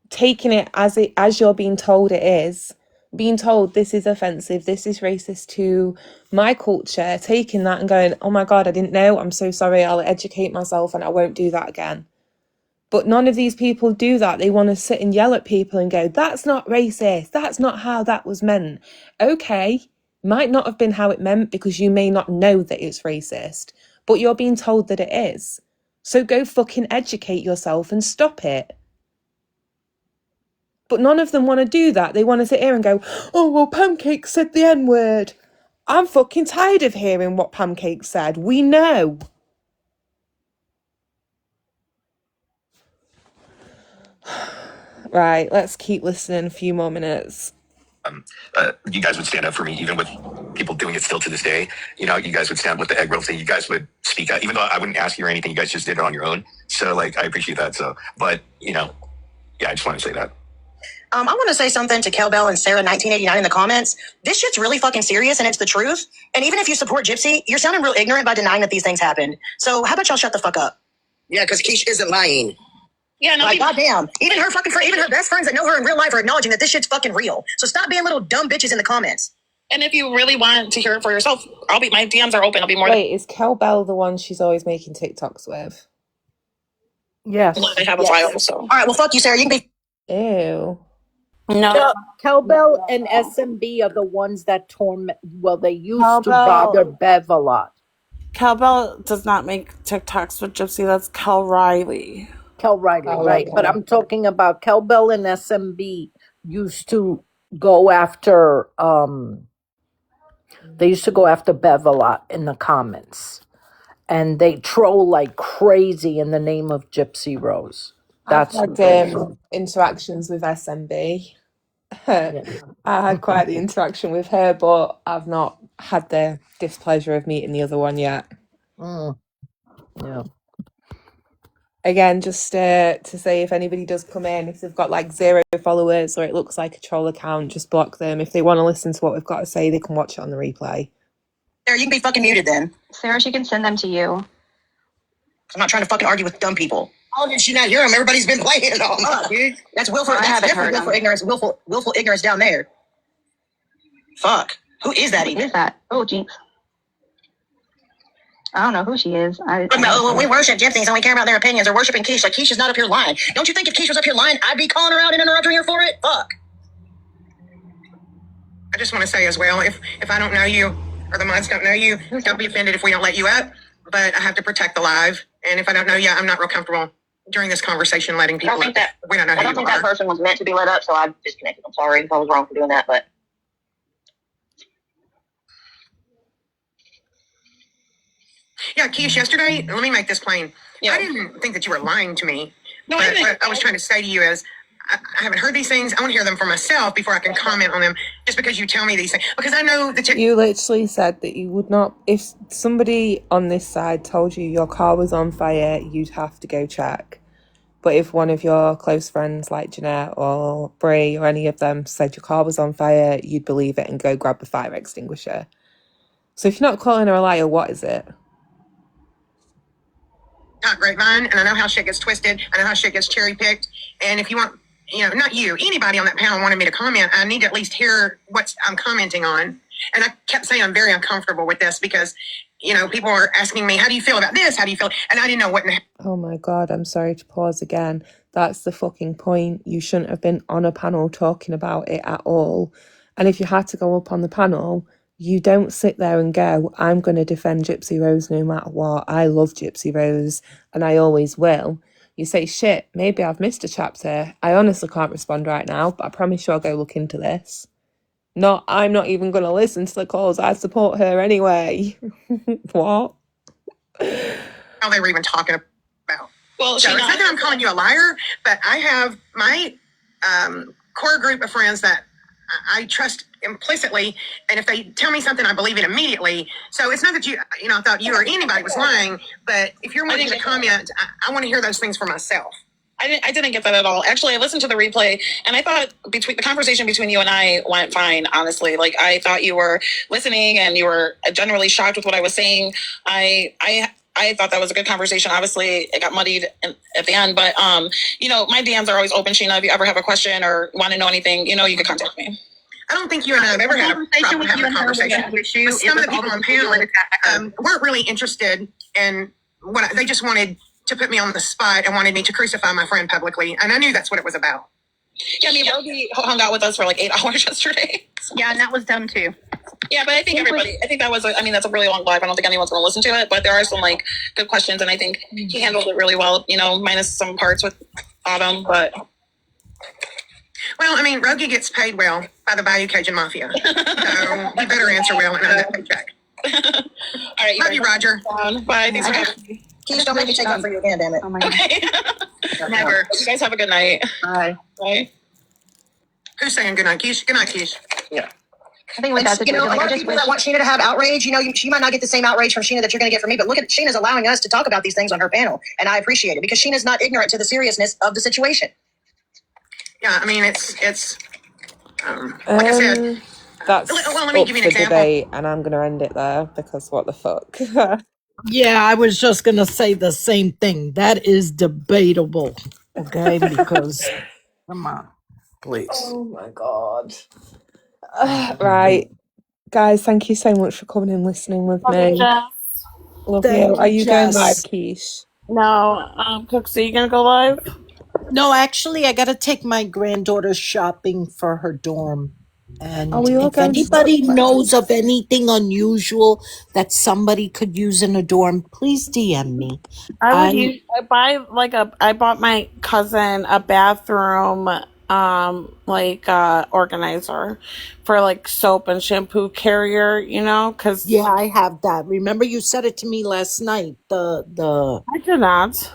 taking it as you're being told it is, being told this is offensive, this is racist to my culture, taking that and going, oh my God, I didn't know, I'm so sorry, I'll educate myself and I won't do that again. But none of these people do that. They want to sit and yell at people and go, that's not racist, that's not how that was meant. Okay, might not have been how it meant because you may not know that it's racist, but you're being told that it is. So go fucking educate yourself and stop it. But none of them want to do that. They want to sit here and go, oh, well, Pancake said the N-word. I'm fucking tired of hearing what Pancake said. We know. Right, let's keep listening a few more minutes. You guys would stand up for me, even with people doing it still to this day. You know, you guys would stand with the egg roll thing. You guys would speak out, even though I wouldn't ask you or anything. You guys just did it on your own. So, like, I appreciate that. So, but, you know, yeah, I just want to say that. I want to say something to Kel Bell and Sarah 1989 in the comments. This shit's really fucking serious and it's the truth. And even if you support Gypsy, you're sounding real ignorant by denying that these things happened. So how about y'all shut the fuck up? Yeah, because Keish isn't lying. Yeah, no, like, goddamn. Even her fucking even her best friends that know her in real life are acknowledging that this shit's fucking real. So stop being little dumb bitches in the comments. And if you really want to hear it for yourself, my DMs are open. I'll be more Wait, is Kel Bell the one she's always making TikToks with? Yes. I have a file, so. All right, well, fuck you, Sarah. You can be. Ew. No. Cowbell and SMB are the ones that torment. Well, they used to bother Bev a lot. Cowbell does not make TikToks with Gypsy. That's Kel Riley. Kel Riley, right? But I'm talking about Cowbell and SMB used to go after. They used to go after Bev a lot in the comments, and they troll like crazy in the name of Gypsy Rose. That's I've had interactions with SMB. I had quite the interaction with her, but I've not had the displeasure of meeting the other one yet. Yeah. Again, just to say, if anybody does come in, if they've got like 0 followers or it looks like a troll account, just block them. If they want to listen to what we've got to say, they can watch it on the replay. Sarah, you can be fucking muted then. Sarah, she can send them to you. I'm not trying to fucking argue with dumb people. How did she not hear him? Everybody's been playing it all month, dude. That's willful. I That's haven't definitely heard willful ignorance. Willful ignorance down there. Fuck. Who is that Who even? is that? Oh, Jinx. I don't know who she is. We worship gypsies and we care about their opinions. Or worshiping Keish. Like, Keish is not up here lying. Don't you think if Keish was up here lying, I'd be calling her out and interrupting her for it? Fuck. I just want to say as well, if I don't know you or the mods don't know you, don't be offended if we don't let you up. But I have to protect the live. And if I don't know you, I'm not real comfortable during this conversation letting people I don't think that we don't know who I don't you think are. that person was meant to be let up, so I disconnected. I'm sorry if I was wrong for doing that, but Yeah, Keish, yesterday, let me make this plain. Yeah. I didn't think that you were lying to me. No, But I didn't. what I was trying to say to you is, I haven't heard these things. I want to hear them for myself before I can comment on them. Just because you tell me these things, because I know that You literally said that you would not, if somebody on this side told you your car was on fire, you'd have to go check. But if one of your close friends like Jeanette or Brie or any of them said your car was on fire, you'd believe it and go grab a fire extinguisher. So if you're not calling her a liar, what is it? hot grapevine, and I know how shit gets twisted. I know how shit gets cherry picked. And if you want, not you, anybody on that panel wanted me to comment, I need to at least hear what I'm commenting on. And I kept saying I'm very uncomfortable with this because, people are asking me, how do you feel about this? How do you feel? And I didn't know what. Oh my God, I'm sorry to pause again. That's the fucking point. You shouldn't have been on a panel talking about it at all. And if you had to go up on the panel, you don't sit there and go, I'm going to defend Gypsy Rose no matter what. I love Gypsy Rose and I always will. You say, shit, maybe I've missed a chapter. I honestly can't respond right now, but I promise you I'll go look into this. I'm not even going to listen to the calls. I support her anyway. What? How they were even talking about. Well, So it's not that I'm calling you a liar, but I have my core group of friends that I trust implicitly, and if they tell me something, I believe it immediately. So it's not that I thought you or anybody was lying, but if you're wanting to comment, I want to hear those things for myself. I didn't get that at all. Actually, I listened to the replay and I thought the conversation between you and I went fine, honestly. Like, I thought you were listening and you were generally shocked with what I was saying. I thought that was a good conversation. Obviously, it got muddied at the end, but my DMs are always open, Sheena. If you ever have a question or want to know anything, you can contact me. I don't think you and I have ever had a problem having a conversation. But some of the people on panel weren't really interested in what they just wanted to put me on the spot and wanted me to crucify my friend publicly, and I knew that's what it was about. Yeah, I mean, Rogie hung out with us for like 8 hours yesterday. Yeah, and that was dumb too. Yeah, but I think that was, that's a really long live. I don't think anyone's going to listen to it, but there are some good questions, and I think he handled it really well, minus some parts with Autumn, but. Well, Well, I mean, Rogie gets paid well by the Bayou Cajun Mafia. So he better answer well and earn that paycheck. All right, Love you, Roger. Bye. Thanks for having me. Keith, don't make me take up for you again, damn it. Oh my god. Okay. Never. You guys have a good night. Bye. Bye. Who's saying good night, Keish? Good night, Keish. I think with that You know, situation, a like, lot I of just people wish that want Sheena to have outrage, you know, she might not get the same outrage from Sheena that you're going to get from me, but look at Sheena's allowing us to talk about these things on her panel, and I appreciate it because Sheena's not ignorant to the seriousness of the situation. Yeah, I mean, it's like I said. That's Well, let me up give you for an example. debate, and I'm going to end it there because what the fuck. Yeah, I was just gonna say the same thing. That is debatable. Okay, because come on, please. Oh my god. Right, guys, thank you so much for coming and listening with me. Love Thank you. Are you, you going live, Jess. Keish? No, Cooks, are you gonna go live? No, actually, I gotta take my granddaughter shopping for her dorm. And Are we all if going to anybody Scotland? knows of anything unusual that somebody could use in a dorm, please DM me. I bought my cousin a bathroom organizer for like soap and shampoo carrier, because Yeah, I have that. Remember you said it to me last night. The I did not.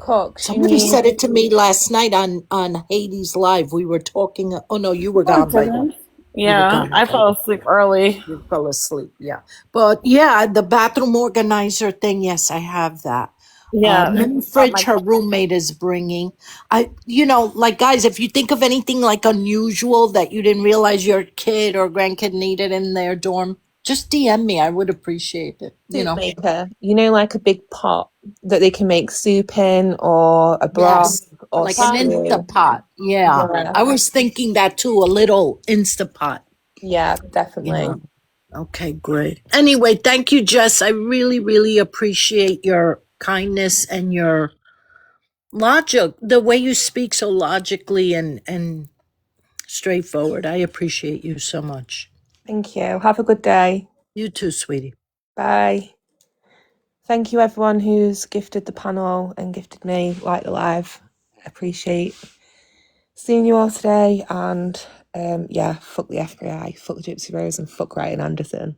Cox, somebody said it to me last night on Hades Live. We were talking. Oh no, you were gone by then. Yeah, I fell asleep early. You fell asleep, yeah. But yeah, the bathroom organizer thing, yes, I have that. Yeah. Mini fridge her roommate is bringing. Like guys, if you think of anything like unusual that you didn't realize your kid or grandkid needed in their dorm, just DM me. I would appreciate it. Soup maker, like a big pot that they can make soup in, or a broth, Yes, or like an stew. Instapot. Yeah. Yeah. I was thinking that too, a little Instapot. Yeah, definitely. Okay, great. Anyway, thank you, Jess. I really, really appreciate your kindness and your logic, the way you speak so logically and straightforward. I appreciate you so much. Thank you. Have a good day. You too, sweetie. Bye. Thank you, everyone who's gifted the panel and gifted me like the live. Appreciate seeing you all today. And fuck the FBI, fuck Gypsy Rose, and fuck Ryan Anderson.